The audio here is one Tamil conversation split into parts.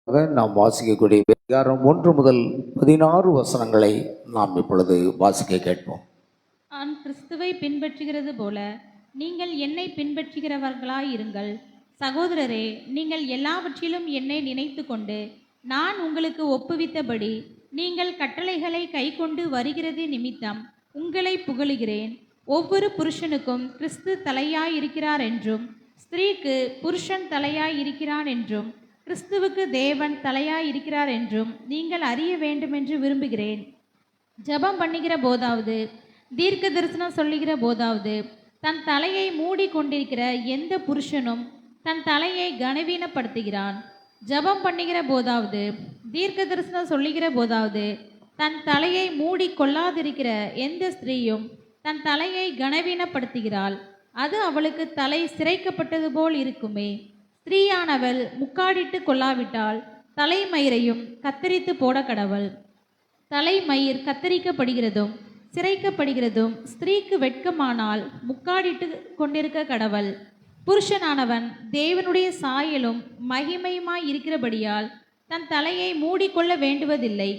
நாம் வாசிக்கக்கூடிய அதிகாரம் 1 முதல் 16 வசனங்களை நாம் இப்பொழுது வாசிக்க கேட்போம். நான் கிறிஸ்துவை பின்பற்றுகிறது போல நீங்கள் என்னை பின்பற்றுகிறவர்களாயிருங்கள். சகோதரரே, நீங்கள் எல்லாவற்றிலும் என்னை நினைத்து கொண்டு நான் உங்களுக்கு ஒப்புவித்தபடி நீங்கள் கட்டளைகளை கைக்கொண்டு வருகிறது நிமித்தம் உங்களை புகழுகிறேன். ஒவ்வொரு புருஷனுக்கும் கிறிஸ்து தலையாயிருக்கிறார் என்றும், ஸ்திரீக்கு புருஷன் தலையாயிருக்கிறான் என்றும், கிறிஸ்துவுக்கு தேவன் தலையாயிருக்கிறார் என்றும் நீங்கள் அறிய வேண்டுமென்று விரும்புகிறேன். ஜெபம் பண்ணுகிற போதாவது, தீர்க்க தரிசனம் சொல்லுகிற போதாவது, தன் தலையை மூடி கொண்டிருக்கிற எந்த புருஷனும் தன் தலையை கனவீனப்படுத்துகிறான். ஜெபம் பண்ணுகிற போதாவது, தீர்க்க தரிசனம் சொல்லுகிற போதாவது, தன் தலையை மூடி கொள்ளாதிருக்கிற எந்த ஸ்திரீயும் தன் தலையை கனவீனப்படுத்துகிறாள். அது அவளுக்கு தலை சிரைக்கப்பட்டது போல் இருக்குமே. ஸ்திரீயானவள் முக்காடிட்டு கொள்ளாவிட்டால் தலைமயிரையும் கத்தரித்து போட கடவள். தலைமயிர் கத்தரிக்கப்படுகிறதும் சிரைக்கப்படுகிறதும் ஸ்திரீக்கு வெட்கமானால் முக்காடிட்டு கொண்டிருக்க கடவள். புருஷனானவன் தேவனுடைய சாயலும் மகிமையுமாய் இருக்கிறபடியால் தன் தலையை மூடிக்கொள்ள வேண்டுவதில்லை.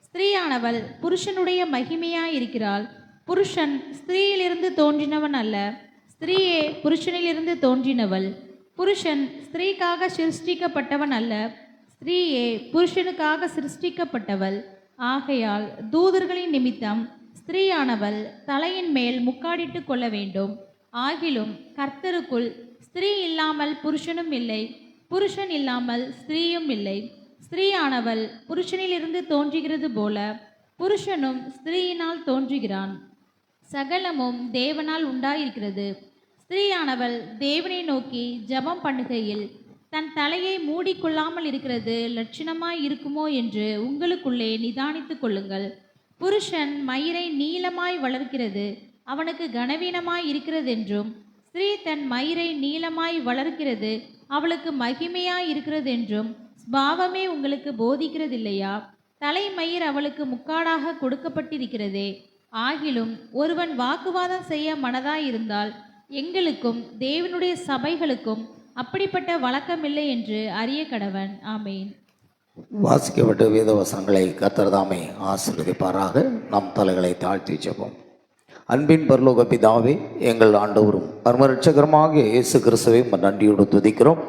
ஸ்திரீயானவள் புருஷனுடைய மகிமையாயிருக்கிறாள். புருஷன் ஸ்திரீயிலிருந்து தோன்றினவன் அல்ல, ஸ்திரீயே புருஷனிலிருந்து தோன்றினவள். புருஷன் ஸ்திரீக்காக சிருஷ்டிக்கப்பட்டவன் அல்ல, ஸ்திரீயே புருஷனுக்காக சிருஷ்டிக்கப்பட்டவள். ஆகையால் தூதர்களின் நிமித்தம் ஸ்திரீயானவள் தலையின் மேல் முக்காடிட்டு கொள்ள வேண்டும். ஆகிலும் கர்த்தருக்குள் ஸ்திரீ இல்லாமல் புருஷனும் இல்லை, புருஷன் இல்லாமல் ஸ்திரீயும் இல்லை. ஸ்திரீயானவள் புருஷனிலிருந்து தோன்றுகிறது போல புருஷனும் ஸ்திரீயினால் தோன்றுகிறான். சகலமும் தேவனால் உண்டாயிருக்கிறது. ஸ்திரீயானவள் தேவனை நோக்கி ஜெபம் பண்ணுகையில் தன் தலையை மூடிக்கொள்ளாமல் இருக்கிறது லட்சணமாய் இருக்குமோ என்று உங்களுக்குள்ளே நிதானித்து கொள்ளுங்கள். புருஷன் மயிரை நீளமாய் வளர்க்கிறது அவனுக்கு கனவீனமாய் இருக்கிறதென்றும், ஸ்திரீ தன் மயிரை நீளமாய் வளர்க்கிறது அவளுக்கு மகிமையாய் இருக்கிறதென்றும் ஸ்பாவமே உங்களுக்கு போதிக்கிறதில்லையா? தலைமயிர் அவளுக்கு முக்காடாக கொடுக்கப்பட்டிருக்கிறதே. ஆகிலும் ஒருவன் வாக்குவாதம் செய்ய மனதாயிருந்தால் எங்களுக்கும் தேவனுடைய சபைகளுக்கும் அப்படிப்பட்ட வழக்கமில்லை என்று அறிய கடவன். ஆமேன். வாசிக்கப்பட்ட வேத வசனங்களை கர்த்தர் தாமே ஆசீர்வதிப்பாராக. நம் தலைகளை தாழ்த்தி ஜெபம். அன்பின் பரலோக பிதாவே, எங்கள் ஆண்டவரும் பரமரட்சகருமாக இயேசு கிறிஸ்துவை நன்றியோடு துதிக்கிறோம்.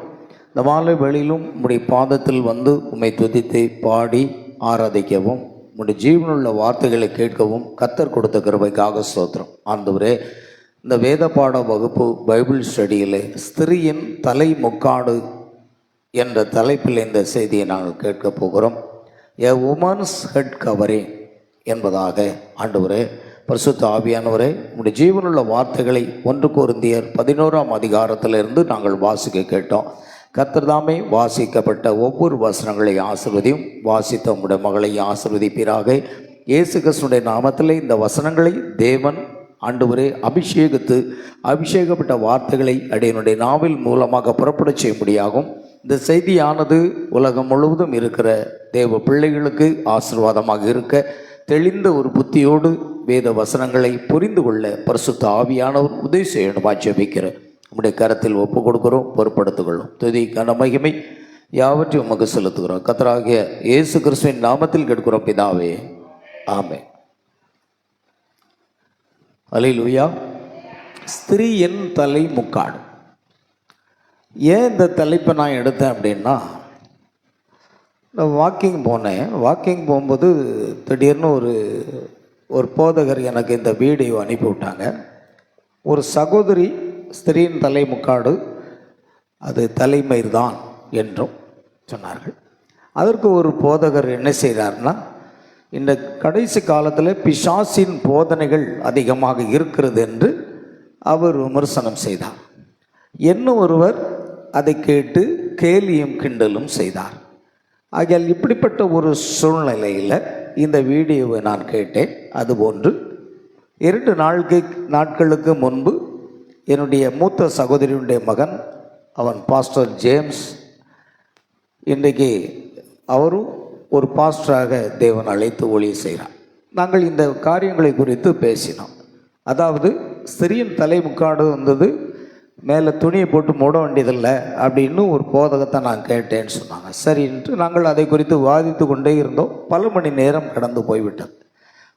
இந்த மாலை வேளையிலும் உம்முடைய பாதத்தில் வந்து உம்மை துதித்து பாடி ஆராதிக்கவும், உம்முடைய ஜீவனுள்ள வார்த்தைகளை கேட்கவும் கர்த்தர் கொடுத்த கிருபைக்காக ஸ்தோத்திரம். ஆண்டவரே, இந்த வேத பாட வகுப்பு பைபிள் ஸ்டடியில் ஸ்திரீயின் தலை முக்காடு என்ற தலைப்பில் இந்த செய்தியை நாங்கள் கேட்க போகிறோம். எ உமன்ஸ் ஹெட் கவரிங் என்பதாக ஆண்டவரே, பரிசுத்த ஆவியானவரே, உங்களுடைய ஜீவனுள்ள வார்த்தைகளை 1 கொரிந்தியர் 11ஆம் அதிகாரத்திலிருந்து நாங்கள் வாசிக்க கேட்டோம். கர்த்தர் தாமே வாசிக்கப்பட்ட ஒவ்வொரு வசனங்களை ஆசீர்வதியும், வாசித்த உம்முடைய மகளை ஆசீர்வதிப்பீராக. இயேசு கிறிஸ்துவின் நாமத்தில் இந்த வசனங்களை தேவன் ஆண்டவரே அபிஷேகப்பட்ட வார்த்தைகளை அடியனுடைய நாவில் மூலமாக புறப்பட செய்ய முடியாகும். இந்த செய்தியானது உலகம் முழுவதும் இருக்கிற தேவ பிள்ளைகளுக்கு ஆசீர்வாதமாக இருக்க, தெளிந்த ஒரு புத்தியோடு வேத வசனங்களை புரிந்து கொள்ள பரிசுத்த ஆவியானவர் உதவி செய்யணுமா ஜெபிக்கிற நம்முடைய கரத்தில் ஒப்பு கொடுக்கிறோம். பொறுப்படுத்திக் துதி கன மகிமை யாவற்றையும் உமக்கு செலுத்துகிறோம். கர்த்தராகிய இயேசு கிறிஸ்துவின் நாமத்தில் கேட்கிறோம் பிதாவே, ஆமென். அல்லேலூயா. ஸ்திரீயின் தலை முக்காடு. ஏன் இந்த தலைப்பை நான் எடுத்தேன் அப்படின்னா, நான் வாக்கிங் போகும்போது திடீர்னு ஒரு போதகர் எனக்கு இந்த வீடியோ அனுப்பி விட்டாங்க. ஒரு சகோதரி ஸ்திரீயின் தலை முக்காடு அது தலைமயிர் தான் என்றும் சொன்னார்கள். அதற்கு ஒரு போதகர் என்ன செய்கிறார்னா, இந்த கடைசி காலத்தில் பிசாசின் போதனைகள் அதிகமாக இருக்கிறது என்று அவர் விமர்சனம் செய்தார். இன்னும் ஒருவர் அதை கேட்டு கேலியும் கிண்டலும் செய்தார். ஆகையால் இப்படிப்பட்ட ஒரு சூழ்நிலையில் இந்த வீடியோவை நான் கேட்டேன். அதுபோன்று 2 நாட்களுக்கு முன்பு என்னுடைய மூத்த சகோதரியுடைய மகன், அவன் பாஸ்டர் ஜேம்ஸ், இன்றைக்கு அவரும் ஒரு பாஸ்டராக தேவன் அழைத்து ஊழியம் செய்கிறார். நாங்கள் இந்த காரியங்களை குறித்து பேசினோம். அதாவது ஸ்திரீயின் தலை முக்காடு வந்தது மேலே துணியை போட்டு மூட வேண்டியதில்லை அப்படின்னு ஒரு போதகத்தை நான் கேட்டேன்னு சொன்னாங்க. சரின்ட்டு நாங்கள் அதை குறித்து விவாதித்து கொண்டே இருந்தோம். பல மணி நேரம் கடந்து போய்விட்டது.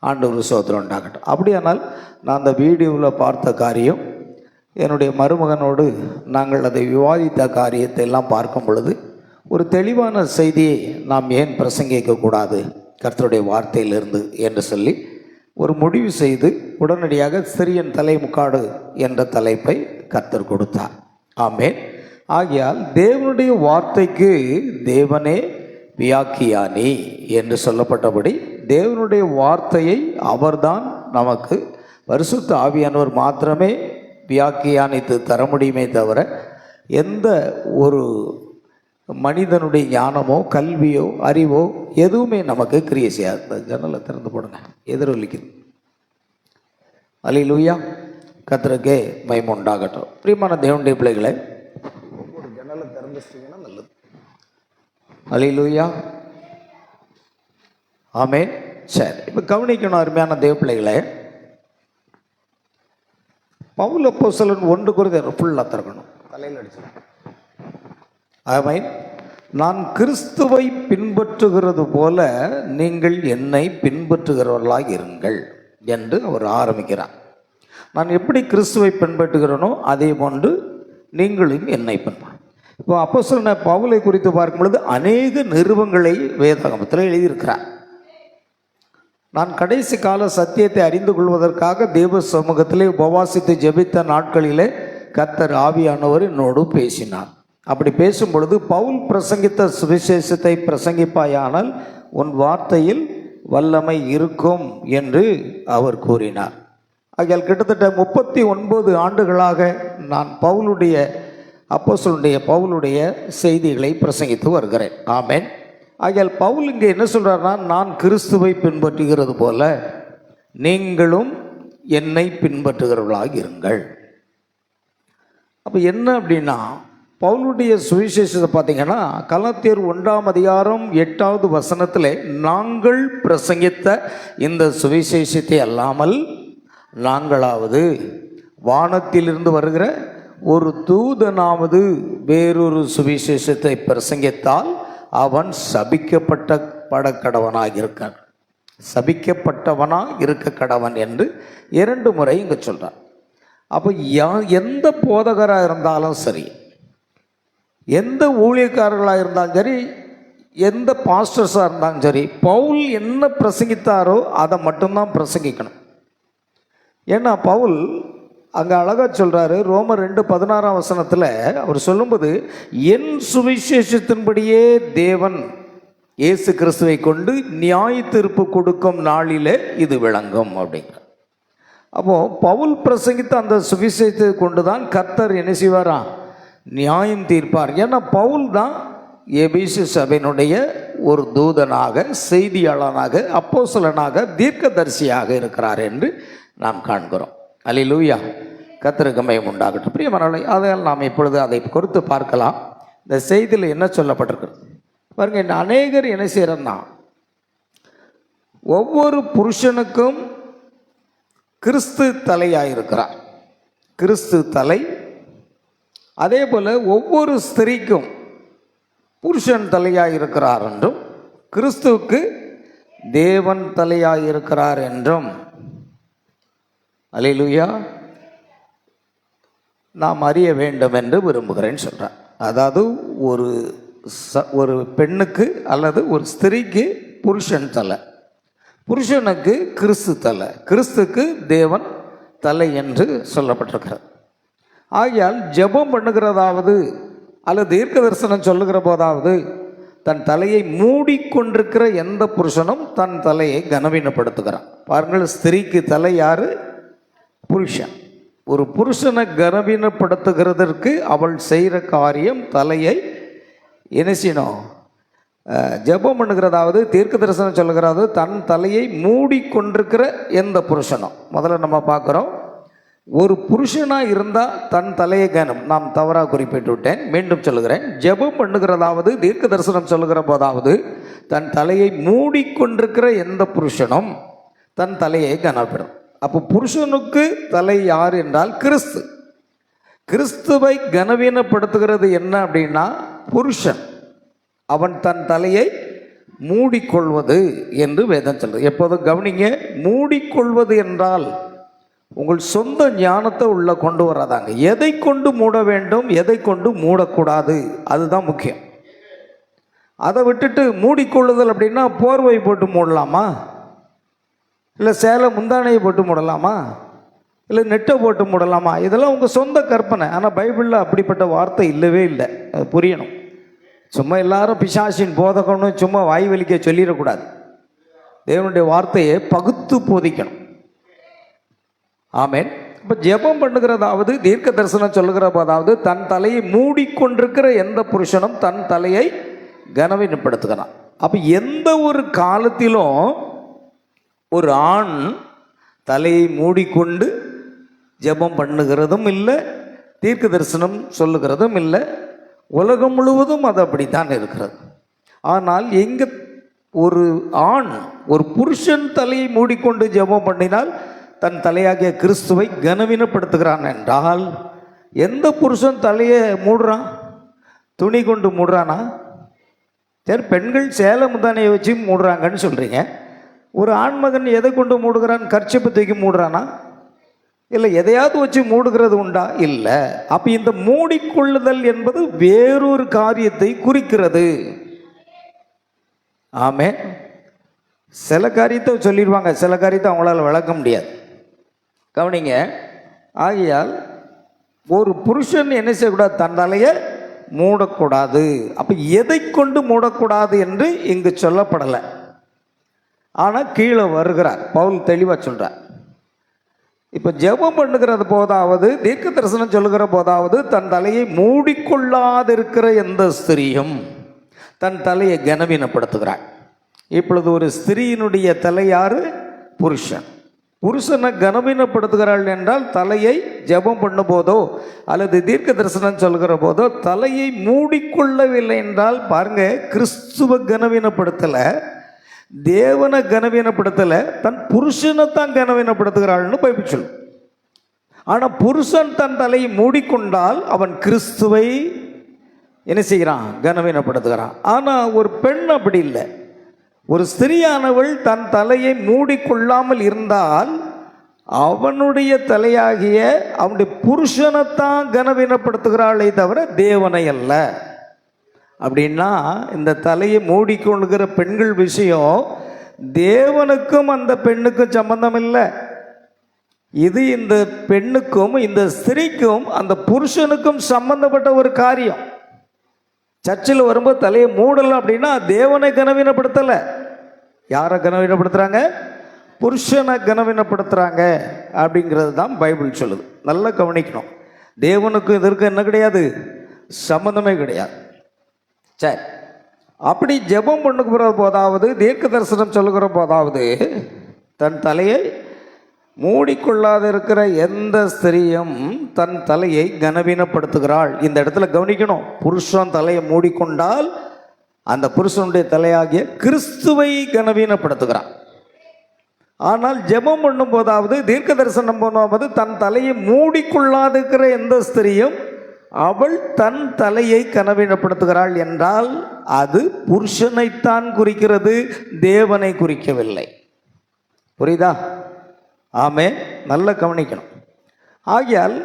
ஆண்டவர் ஸ்தோத்திரம் உண்டாகட்டும். அப்படியானால் நான் அந்த வீடியோவில் பார்த்த காரியம், என்னுடைய மருமகனோடு நாங்கள் அதை விவாதித்த காரியத்தை எல்லாம் பார்க்கும் பொழுது ஒரு தெளிவான செய்தியை நாம் ஏன் பிரசங்கிக்கக்கூடாது கர்த்தருடைய வார்த்தையிலிருந்து என்று சொல்லி ஒரு முடிவு செய்து உடனடியாக சிறியன் தலைமுக்காடு என்ற தலைப்பை கர்த்தர் கொடுத்தார். ஆமென். ஆகையால் தேவனுடைய வார்த்தைக்கு தேவனே வியாக்கியானி என்று சொல்லப்பட்டபடி தேவனுடைய வார்த்தையை அவர்தான் நமக்கு பரிசுத்த ஆவியானவர் மாத்திரமே வியாக்கியானித்து தர முடியுமே தவிர எந்த ஒரு மனிதனுடைய ஞானமோ கல்வியோ அறிவோ எதுவுமே நமக்கு கிரியை செய்யாது. ஜன்னலை திறந்து போடுங்க, எதிரொலிக்குது. அல்லேலூயா, கர்த்தருக்கே மகிமை உண்டாகட்டும். பிரியமான தேவனுடைய பிள்ளைகளை, ஒரு ஜன்னலை திறந்துச்சிங்கன்னா நல்லது. அல்லேலூயா, ஆமென். சரி, இப்போ கவனிக்கணும் அருமையான தேவ பிள்ளைகளை. பவுல் அப்போஸ்தலன் 1 கொரிந்தியர் ஃபுல்லாக திறக்கணும், தலையில் அடிச்சிடணும். ஆமென். நான் கிறிஸ்துவை பின்பற்றுகிறது போல நீங்கள் என்னை பின்பற்றுகிறவர்களாக இருங்கள் என்று அவர் ஆரம்பிக்கிறார். நான் எப்படி கிறிஸ்துவை பின்பற்றுகிறேனோ அதே போன்று நீங்களும் என்னை பின்பற்ற. இப்போ அப்போஸ்தலன் பவுலை குறித்து பார்க்கும் பொழுது அநேக நிருபங்களை வேதாகமத்தில் எழுதியிருக்கிறார். நான் கடைசி கால சத்தியத்தை அறிந்து கொள்வதற்காக தேவ சமூகத்திலே உபவாசித்து ஜெபித்த நாட்களிலே கர்த்தர் ஆவியானவர் என்னோடு பேசினார். அப்படி பேசும் பொழுது, பவுல் பிரசங்கித்த சுவிசேஷத்தை பிரசங்கிப்பாயானால் உன் வார்த்தையில் வல்லமை இருக்கும் என்று அவர் கூறினார். ஆகையால் கிட்டத்தட்ட 39 ஆண்டுகளாக நான் பவுலுடைய செய்திகளை பிரசங்கித்து வருகிறேன். ஆமென். ஆகையால் பவுல் இங்கே என்ன சொல்கிறார்னா, நான் கிறிஸ்துவை பின்பற்றுகிறது போல நீங்களும் என்னை பின்பற்றுகிறவர்களாக இருங்கள். அப்போ என்ன அப்படின்னா, பவுலுடைய சுவிசேஷத்தை பார்த்தீங்கன்னா கலாத்தியர் 1ஆம் அதிகாரம் 8வது வசனத்தில், நாங்கள் பிரசங்கித்த இந்த சுவிசேஷத்தை அல்லாமல் நாங்களாவது வானத்திலிருந்து வருகிற ஒரு தூதனாவது வேறொரு சுவிசேஷத்தை பிரசங்கித்தால் அவன் சபிக்கப்பட்டவனாக இருக்க கடவன் என்று 2 முறை இங்கே சொல்கிறார். அப்போ எந்த போதகராக இருந்தாலும் சரி, எந்த ஊழியக்காரர்களாக இருந்தாலும் சரி, எந்த பாஸ்டர்ஸாக இருந்தாலும் சரி, பவுல் என்ன பிரசங்கித்தாரோ அதை மட்டும்தான் பிரசங்கிக்கணும். ஏன்னா பவுல் அங்கே அழகாக சொல்கிறாரு, ரோமர் 2:16 வசனத்தில் அவர் சொல்லும்போது, என் சுவிசேஷத்தின்படியே தேவன் இயேசு கிறிஸ்துவை கொண்டு நியாய தீர்ப்பு கொடுக்கும் நாளிலே இது விளங்கும் அப்படிங்கிற. அப்போது பவுல் பிரசங்கித்த அந்த சுவிசேஷத்தை கொண்டு தான் கர்த்தர் என்ன செய்வாரா, நியாயம் தீர்ப்பார். ஏன்னா பவுல் தான் எபேசு சபையினுடைய ஒரு தூதனாக, செய்தியாளனாக, அப்போஸ்தலனாக, தீர்க்கதரிசியாக இருக்கிறார் என்று நாம் காண்கிறோம். அல்லேலூயா, கர்த்தருக்கு மகிமை உண்டாகட்டும். பிரியமானவர்களே, அதையால் நாம் இப்பொழுது அதை குறித்து பார்க்கலாம். இந்த செய்தியில் என்ன சொல்லப்பட்டிருக்கிறது பாருங்க. இந்த அநேகர் என்ன செய்யறன்னா, ஒவ்வொரு புருஷனுக்கும் கிறிஸ்து தலையாயிருக்கிறார், கிறிஸ்து தலை. அதே போல் ஒவ்வொரு ஸ்திரீக்கும் புருஷன் தலையாயிருக்கிறார் என்றும், கிறிஸ்துவுக்கு தேவன் தலையாயிருக்கிறார் என்றும் அல்லேலூயா நாம் அறிய வேண்டும் என்று விரும்புகிறேன்னு சொல்கிறார். அதாவது ஒரு பெண்ணுக்கு அல்லது ஒரு ஸ்திரீக்கு புருஷன் தலை, புருஷனுக்கு கிறிஸ்து தலை, கிறிஸ்துக்கு தேவன் தலை என்று சொல்லப்பட்டிருக்கிறது. ஆகையால் ஜெபம் பண்ணுகிறதாவது அல்லது தீர்க்க தரிசனம் சொல்லுகிற போதாவது தன் தலையை மூடிக்கொண்டிருக்கிற எந்த புருஷனும் தன் தலையை கனவீனப்படுத்துகிறான். பாருங்கள், ஸ்திரீக்கு தலை யாரு? புருஷன். ஒரு புருஷனை கனவீனப்படுத்துகிறதற்கு அவள் செய்கிற காரியம் தலையை என்ன செய்யணும்? ஜெபம் பண்ணுகிறதாவது தீர்க்க தரிசனம் சொல்லுகிறாவது தன் தலையை மூடிக்கொண்டிருக்கிற எந்த புருஷனும். முதல்ல நம்ம பார்க்குறோம், ஒரு புருஷனாக இருந்தால் தன் தலையை கனம். நாம் தவறாக குறிப்பிட்டு விட்டேன், மீண்டும் சொல்லுகிறேன். ஜெபம் பண்ணுகிறதாவது தீர்க்க தரிசனம் சொல்லுகிற போதாவது தன் தலையை மூடிக்கொண்டிருக்கிற எந்த புருஷனும் தன் தலையை கனப்படும். அப்போ புருஷனுக்கு தலை யார் என்றால் கிறிஸ்து. கிறிஸ்துவை கனவீனப்படுத்துகிறது என்ன அப்படின்னா, புருஷன் அவன் தன் தலையை மூடிக்கொள்வது என்று வேதம் சொல்றது. எப்போதும் கவனிங்க, மூடிக்கொள்வது என்றால் உங்கள் சொந்த ஞானத்தை உள்ள கொண்டு வராதாங்க. எதை கொண்டு மூட வேண்டும், எதை கொண்டு மூடக்கூடாது, அதுதான் முக்கியம். அதை விட்டுட்டு மூடிக்கொள்ளுதல் அப்படின்னா போர்வை போட்டு மூடலாமா, இல்லை சேலை முந்தானையை போட்டு மூடலாமா, இல்லை நெட்டை போட்டு மூடலாமா? இதெல்லாம் உங்கள் சொந்த கற்பனை. ஆனால் பைபிளில் அப்படிப்பட்ட வார்த்தை இல்லவே இல்லை. அது புரியணும். சும்மா எல்லாரும் பிசாசின் போதகம்னு சும்மா வாய் வலிக்க சொல்லிடக்கூடாது. தேவனுடைய வார்த்தையை பகுத்து போதிக்கணும். ஆமேன். இப்போ ஜெபம் பண்ணுகிறதாவது, தீர்க்க தரிசனம் சொல்லுகிற போதாவது, தன் தலையை மூடிக்கொண்டிருக்கிற எந்த புருஷனும் தன் தலையை கனவீனப்படுத்துகிறான். அப்போ எந்த ஒரு காலத்திலும் ஒரு ஆண் தலையை மூடிக்கொண்டு ஜெபம் பண்ணுகிறதும் இல்லை, தீர்க்க தரிசனம் சொல்லுகிறதும் இல்லை. உலகம் முழுவதும் அது அப்படித்தான் இருக்கிறது. ஆனால் எங்க ஒரு ஆண், ஒரு புருஷன் தலையை மூடிக்கொண்டு ஜெபம் பண்ணினால் தன் தலையாகிய கிறிஸ்துவை கனவீனப்படுத்துகிறான் என்றால், எந்த புருஷன் தலையை மூடுறான்? துணி கொண்டு மூடுறானா? சரி, பெண்கள் சேலை முந்தானையை வச்சு மூடுறாங்கன்னு சொல்கிறீங்க. ஒரு ஆண்மகன் எதை கொண்டு மூடுகிறான்? கர்ச்சிப்பை தூக்கி மூடுறானா? இல்லை எதையாவது வச்சு மூடுகிறது உண்டா? இல்லை. அப்போ இந்த மூடிக்கொள்ளுதல் என்பது வேறொரு காரியத்தை குறிக்கிறது. ஆமே. சில காரியத்தை சொல்லிடுவாங்க, சில காரியத்தை அவங்களால விளக்க முடியாது. கவனிங்க. ஆகையால் ஒரு புருஷன் என்ன செய்யக்கூடாது? தன் தலையை மூடக்கூடாது. அப்போ எதை கொண்டு மூடக்கூடாது என்று இங்கு சொல்லப்படலை. ஆனால் கீழே வருகிறார் பவுல் தெளிவாக சொல்கிறார். இப்போ ஜெபம் பண்ணுகிறது போதாவது, தீர்க்க தரிசனம் சொல்லுகிற போதாவது, தன் தலையை மூடிக்கொள்ளாதிருக்கிற எந்த ஸ்திரீயும் தன் தலையை கனவீனப்படுத்துகிறாள். இப்பொழுது ஒரு ஸ்திரீயினுடைய தலை யாரு? புருஷன். புருஷனை கனவீனப்படுத்துகிறாள் என்றால் தலையை ஜெபம் பண்ணும் போதோ அல்லது தீர்க்க தரிசனம் சொல்கிற போதோ தலையை மூடிக்கொள்ளவில்லை என்றால் பாருங்க, கிறிஸ்துவ கனவீனப்படுத்தலை, தேவனை கனவீனப்படுத்தலை, தன் புருஷனைத்தான் கனவீனப்படுத்துகிறாள்னு பைபிள் சொல்லு. ஆனால் புருஷன் தன் தலையை மூடிக்கொண்டால் அவன் கிறிஸ்துவை என்ன செய்கிறான்? கனவீனப்படுத்துகிறான். ஆனால் ஒரு பெண் அப்படி இல்லை. ஒரு ஸ்திரீயானவள் தன் தலையை மூடிக்கொள்ளாமல் இருந்தால் அவனுடைய தலையாகிய அவனுடைய புருஷனைத்தான் கனவீனப்படுத்துகிறாளே தவிர தேவனை அல்ல. அப்படின்னா இந்த தலையை மூடிக்கொள்கிற பெண்கள் விஷயம் தேவனுக்கும் அந்த பெண்ணுக்கும் சம்பந்தம் இல்லை. இது இந்த பெண்ணுக்கும் இந்த ஸ்திரீக்கும் அந்த புருஷனுக்கும் சம்பந்தப்பட்ட ஒரு காரியம். சர்ச்சில் வரும்போது தலையை மூடலாம் அப்படின்னா தேவனை கனவீனப்படுத்தலை. யாரை கனவீனப்படுத்துகிறாங்க? புருஷனை கனவீனப்படுத்துகிறாங்க அப்படிங்கிறது தான் பைபிள் சொல்லுது. நல்லா கவனிக்கணும். தேவனுக்கும் இதற்கு என்ன கிடையாது? சம்பந்தமே கிடையாது. சரி, அப்படி ஜெபம் பண்ணுகிற போதாவது, தீர்க்க தரிசனம் சொல்லுகிற போதாவது, தன் தலையை மூடிக்கொள்ளாத இருக்கிற எந்த ஸ்திரீயும் தன் தலையை கனவீனப்படுத்துகிறாள். இந்த இடத்துல கவனிக்கணும். புருஷன் தலையை மூடிக்கொண்டால் அந்த புருஷனுடைய தலையாகிய கிறிஸ்துவை கனவீனப்படுத்துகிறான். ஆனால் ஜெபம் பண்ணும் போதாவது, தீர்க்க தரிசனம் பண்ணும்போது தன் தலையை மூடிக்கொள்ளாத இருக்கிற எந்த ஸ்திரீயும் அவள் தன் தலையை கனவீனப்படுத்துகிறாள் என்றால் அது புருஷனைத்தான் குறிக்கிறது, தேவனை குறிக்கவில்லை. புரியுதா? ஆமே. நல்ல கவனிக்கணும். ஆகையால்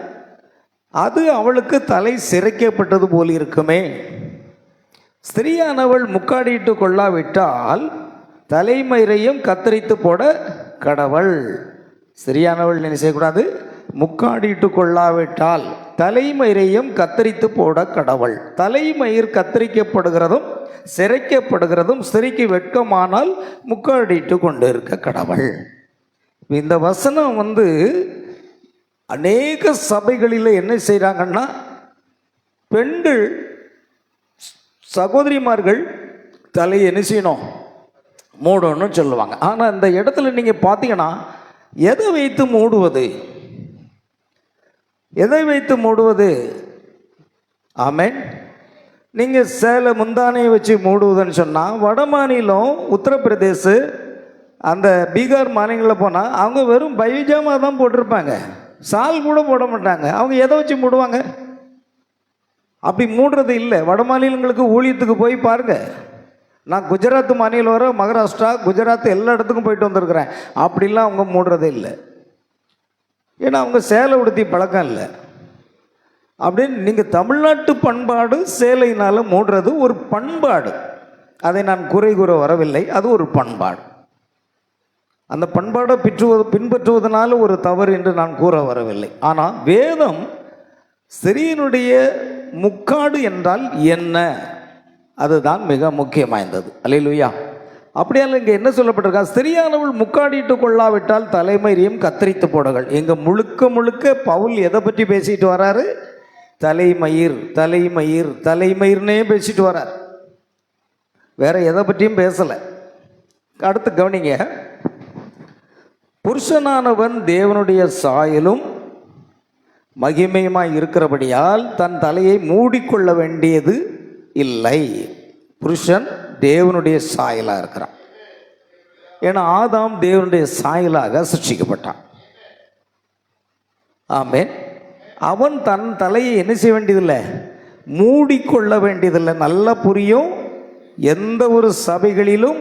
அது அவளுக்கு தலை சிரைக்கப்பட்டது போல் இருக்குமே. ஸ்திரீயானவள் முக்காடிட்டு கொள்ளாவிட்டால் தலைமயிரையும் கத்தரித்து போட கடவள். ஸ்திரீயானவள் என்ன செய்யக்கூடாது? முக்காடிட்டு கொள்ளாவிட்டால் தலைமயிரையும் கத்தரித்து போட கடவள். தலைமயிர் கத்தரிக்கப்படுகிறதும் சிரைக்கப்படுகிறதும் ஸ்திரீக்கு வெட்கமானால் முக்காடிட்டு கொண்டு இருக்க கடவள். இந்த வசனம் அநேக சபைகளில் என்ன செய்கிறாங்கன்னா, பெண்கள் சகோதரிமார்கள் தலையை என்ன செய்யணும்? மூடணும்னு சொல்லுவாங்க. ஆனால் இந்த இடத்துல நீங்கள் பார்த்தீங்கன்னா, எதை வைத்து மூடுவது? எதை வைத்து மூடுவது? ஆமென். நீங்கள் சேலை முந்தானையை வச்சு மூடுவதுன்னு சொன்னால், வட மாநிலம் உத்தரப்பிரதேச அந்த பீகார் மாநிலங்களில் போனால் அவங்க வெறும் பைஜாமா தான் போட்டிருப்பாங்க. சால் கூட போட மாட்டாங்க. அவங்க எதை வச்சு மூடுவாங்க? அப்படி மூடுறது இல்லை. வட மாநிலங்களுக்கு ஊழியத்துக்கு போய் பாருங்க. நான் குஜராத் மாநிலம் வர, மகாராஷ்டிரா, குஜராத் எல்லா இடத்துக்கும் போயிட்டு வந்திருக்கிறேன். அப்படிலாம் அவங்க மூடுறதே இல்லை. ஏன்னா அவங்க சேலை உடுத்தி பழக்கம் இல்லை. அப்படின்னு நீங்கள் தமிழ்நாட்டு பண்பாடு சேலையினால் மூடுறது ஒரு பண்பாடு. அதை நான் குறை கூற வரவில்லை. அது ஒரு பண்பாடு. அந்த பண்பாடை பின்பற்றுவதனால ஒரு தவறு என்று நான் கூற வரவில்லை. ஆனால் வேதம் ஸ்திரீயினுடைய முக்காடு என்றால் என்ன, அதுதான் மிக முக்கியம் வாய்ந்தது. அல்லேலூயா. அப்படியால் இங்கே என்ன சொல்லப்பட்டிருக்கா? ஸ்திரீயானவள் முக்காடிட்டு கொள்ளாவிட்டால் தலைமயிரையும் கத்தரித்து போடுகள். எங்க முழுக்க முழுக்க பவுல் எதை பற்றி பேசிட்டு வராரு? தலைமயிர், தலைமயிர், தலைமயிர்னே பேசிட்டு வரார். வேற எதை பற்றியும் பேசலை. அடுத்து கவனிங்க. புருஷனானவன் தேவனுடைய சாயலும் மகிமையுமாய் இருக்கிறபடியால் தன் தலையை மூடிக்கொள்ள வேண்டியது இல்லை. புருஷன் தேவனுடைய சாயலாக இருக்கிறான். ஏன்னா ஆதாம் தேவனுடைய சாயலாக சிருஷ்டிக்கப்பட்டான். ஆமென். அவன் தன் தலையை என்ன செய்ய வேண்டியதில்லை? மூடிக்கொள்ள வேண்டியதில்லை. நல்லா புரியும். எந்த ஒரு சபைகளிலும்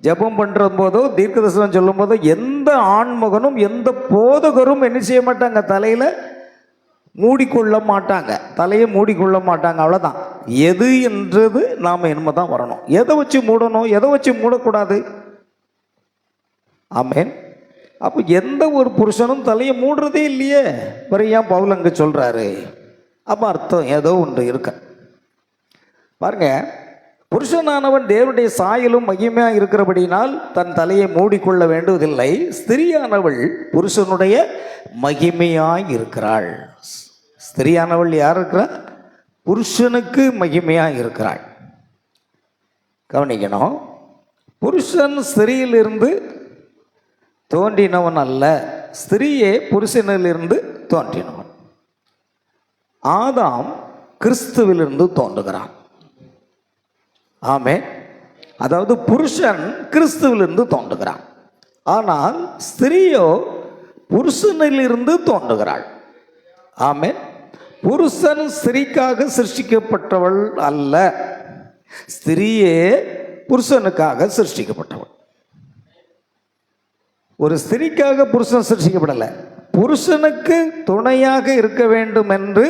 ஜெபம் பண்ணுற போதோ தீர்க்கதரிசனம் சொல்லும் போதோ எந்த ஆண்மகனும் எந்த போதகரும் என்ன செய்ய மாட்டாங்க? தலையில் மூடிக்கொள்ள மாட்டாங்க. தலையை மூடிக்கொள்ள மாட்டாங்க. அவ்வளோதான். எது என்றது நாம் என்னமோ தான் வரணும். எதை வச்சு மூடணும், எதை வச்சு மூடக்கூடாது? ஆமென். அப்போ எந்த ஒரு புருஷனும் தலையை மூடுறதே இல்லையே. வரை ஏன் பவுல் அங்கே சொல்கிறாரு? அப்போ அர்த்தம் ஏதோ ஒன்று இருக்க பாருங்க. புருஷனானவன் தேவனுடைய சாயலும் மகிமையாக இருக்கிறபடினால் தன் தலையை மூடிக்கொள்ள வேண்டுவதில்லை. ஸ்திரீயானவள் புருஷனுடைய மகிமையாய் இருக்கிறாள். ஸ்திரீயானவள் யார் இருக்கிறாள்? புருஷனுக்கு மகிமையாக இருக்கிறாள். கவனிக்கணும். புருஷன் ஸ்திரீயிலிருந்து தோன்றினவன் அல்ல, ஸ்திரீயே புருஷனிலிருந்து தோன்றினவன். ஆதாம் கிறிஸ்துவிலிருந்து தோன்றுகிறான். ஆமென். அதாவது புருஷன் கிறிஸ்துவிலிருந்து தோன்றுகிறான். ஆனால் ஸ்திரீயோ புருஷனிலிருந்து தோன்றுகிறாள். ஆமென். புருஷன் ஸ்திரீக்காக சிருஷ்டிக்கப்பட்டவள் அல்ல, ஸ்திரீயே புருஷனுக்காக சிருஷ்டிக்கப்பட்டவள். ஒரு ஸ்திரீக்காக புருஷன் சிருஷ்டிக்கப்படலை. புருஷனுக்கு துணையாக இருக்க வேண்டும் என்று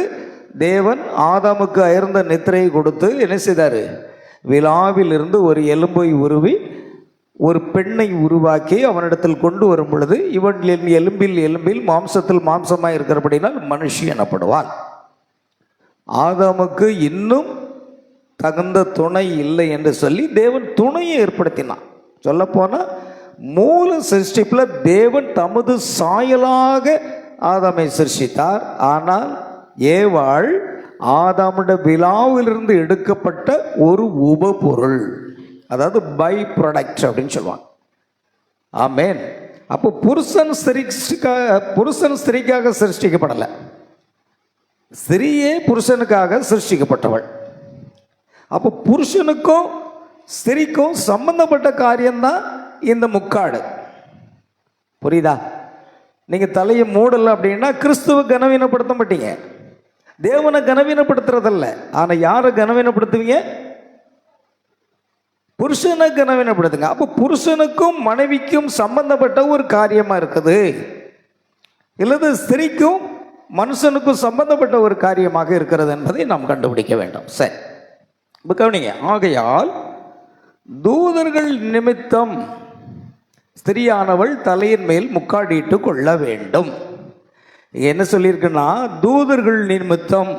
தேவன் ஆதாமுக்கு அயர்ந்த நித்திரையை கொடுத்து என்ன செய்தார்? விலாவில் இருந்து ஒரு எலும்பை உருவி ஒரு பெண்ணை உருவாக்கி அவனிடத்தில் கொண்டு வரும் பொழுது இவன் எலும்பில் எலும்பில் மாம்சத்தில் மாம்சமாக இருக்கிறபடினால் மனுஷி எனப்படுவாள். ஆதாமுக்கு இன்னும் தகுந்த துணை இல்லை என்று சொல்லி தேவன் துணையை ஏற்படுத்தினான். சொல்லப்போனால் மூல சிருஷ்டிப்பில் தேவன் தமது சாயலாக ஆதாமை சிருஷ்டித்தார். ஆனால் ஏவாள் ஆதாமுடைய விலாவிலிருந்து எடுக்கப்பட்ட ஒரு உபபொருள், அதாவது பை ப்ராடக்ட் அப்படின்னு சொல்லுவாங்க. ஆமென். அப்போ புருஷன் ஸ்திரீக்காக சிருஷ்டிக்கப்படலை, ஸ்திரீயே புருஷனுக்காக சிருஷ்டிக்கப்பட்டவள். அப்போ புருஷனுக்கும் ஸ்திரீக்கும் சம்பந்தப்பட்ட காரியம்தான் இந்த முக்காடு. புரியுதா? நீங்க தலையை மூடலை அப்படின்னா கிறிஸ்துவ கனவீனப்படுத்த மாட்டீங்க, தேவனை கனவீனப்படுத்துறதல்ல. ஆனா யாரை கனவீனப்படுத்துவீங்க? புருஷனை கனவீனப்படுத்துங்க. அப்போ புருஷனுக்கும் மனைவிக்கும் சம்பந்தப்பட்ட ஒரு காரியமா இருக்குது, இல்லது ஸ்திரீக்கும் மனுஷனுக்கும் சம்பந்தப்பட்ட ஒரு காரியமாக இருக்கிறது என்பதை நாம் கண்டுபிடிக்க வேண்டும். சரி, இப்போ கவனிங்க. ஆகையால் தூதர்கள் நிமித்தம் ஸ்திரீயானவள் தலையின் மேல் முக்காடிட்டு கொள்ள வேண்டும். என்ன சொல்லியிருக்குன்னா, தூதர்கள் நிமித்தம்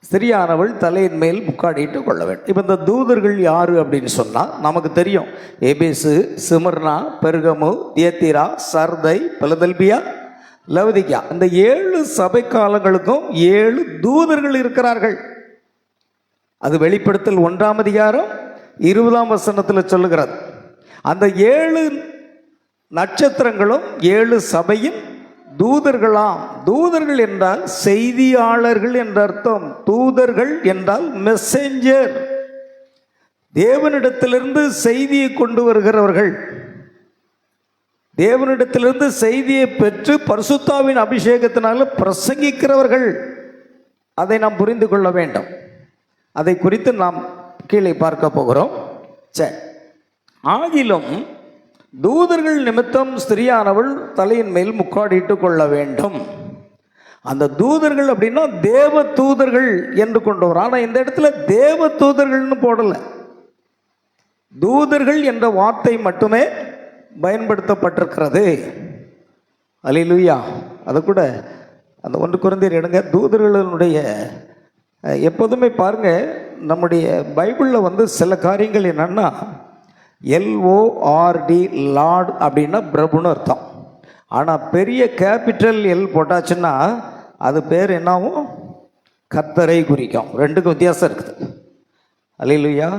ஸ்திரீயானவள் தலையின் மேல் முக்காடிட்டு கொள்ள வேண்டும். இப்போ இந்த தூதர்கள் யாரு அப்படின்னு சொன்னால் நமக்கு தெரியும். எபேசு, சிமர்னா, பெர்கமு, தியத்தீரா, சர்தை, பிலதெல்பியா, லவுதிகா, இந்த 7 சபை காலங்களுக்கும் 7 தூதர்கள் இருக்கிறார்கள். அது வெளிப்படுத்தல் 1ஆம் அதிகாரம் 20ஆம் வசனத்தில் சொல்லுகிறது. அந்த 7 நட்சத்திரங்களும் 7 சபையின் தூதர்களாம். தூதர்கள் என்றால் செய்தியாளர்கள் என்ற அர்த்தம். தூதர்கள் என்றால் மெசேஞ்சர், தேவனிடத்திலிருந்து செய்தியை கொண்டு வருகிறவர்கள். தேவனிடத்திலிருந்து செய்தியை பெற்று பரிசுத்தாவின் அபிஷேகத்தினால பிரசங்கிக்கிறவர்கள். அதை நாம் புரிந்து கொள்ள வேண்டும். அதை குறித்து நாம் கீழே பார்க்க போகிறோம். சரி, ஆகிலும் தூதர்கள் நிமித்தம் ஸ்திரியானவள் தலையின் மேல் முக்காடிட்டு கொள்ள வேண்டும். அந்த தூதர்கள் அப்படின்னா தேவ தூதர்கள் என்று கொண்டு வரும். ஆனால் இந்த இடத்துல தேவ தூதர்கள்னு போடல, தூதர்கள் என்ற வார்த்தை மட்டுமே பயன்படுத்தப்பட்டிருக்கிறது. அல்லேலூயா. அது கூட அந்த 1 கொரிந்தியர் எடுங்க. தூதர்களுடைய எப்போதுமே பாருங்க, நம்முடைய பைபிளில் சில காரியங்கள் என்னன்னா, LORD லார்ட் அப்படின்னா பிரபுன்னு அர்த்தம். ஆனால் பெரிய கேபிட்டல் எல் போட்டாச்சுன்னா அது பேர் என்னாகும்? கர்த்தரை குறிக்கும். ரெண்டுக்கும் வித்தியாசம் இருக்குது. அல்லேலூயா.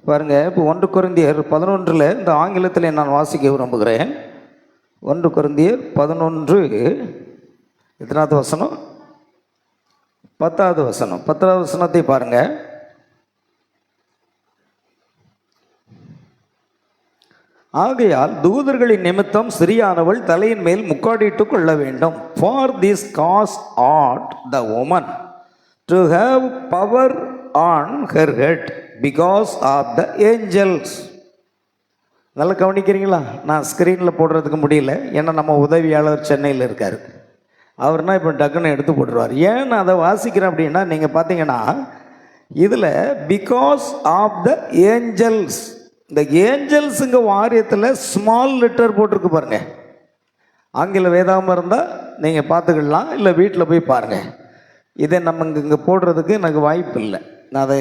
பாருங்க, இப்போ 1 கொரிந்தியர் 11 இந்த ஆங்கிலத்தில் நான் வாசிக்க விரும்புகிறேன். 1 கொரிந்தியர் 11 எத்தனாவது வசனம்? 10வது வசனம். 10வது வசனத்தை பாருங்க. ஆகையால் தூதர்களின் நிமித்தம் ஸ்திரியானவள் தலையின் மேல் முக்காடிட்டு கொள்ள வேண்டும். For this cause ought the woman to have power on her head because of the angels. நல்லா கவனிக்கிறீங்களா? நான் ஸ்க்ரீனில் போடுறதுக்கு முடியல, ஏன்னா நம்ம உதவியாளர் சென்னையில் இருக்கார். அவர்னா இப்போ டக்குன்னு எடுத்து போட்டுருவார். ஏன் நான் அதை வாசிக்கிறேன் அப்படின்னா, நீங்கள் பார்த்தீங்கன்னா இதில் பிகாஸ் ஆஃப் த ஏஞ்சல்ஸ், இந்த ஏஞ்சல்ஸுங்க வாரியத்தில் ஸ்மால் லெட்டர் போட்டிருக்கு பாருங்க. ஆங்கில வேதாகமம் இருந்தால் நீங்கள் பார்த்துக்கலாம், இல்லை வீட்டில் போய் பாருங்கள். இதை நம்ம இங்கே போடுறதுக்கு எனக்கு வாய்ப்பு இல்லை. நான் அதை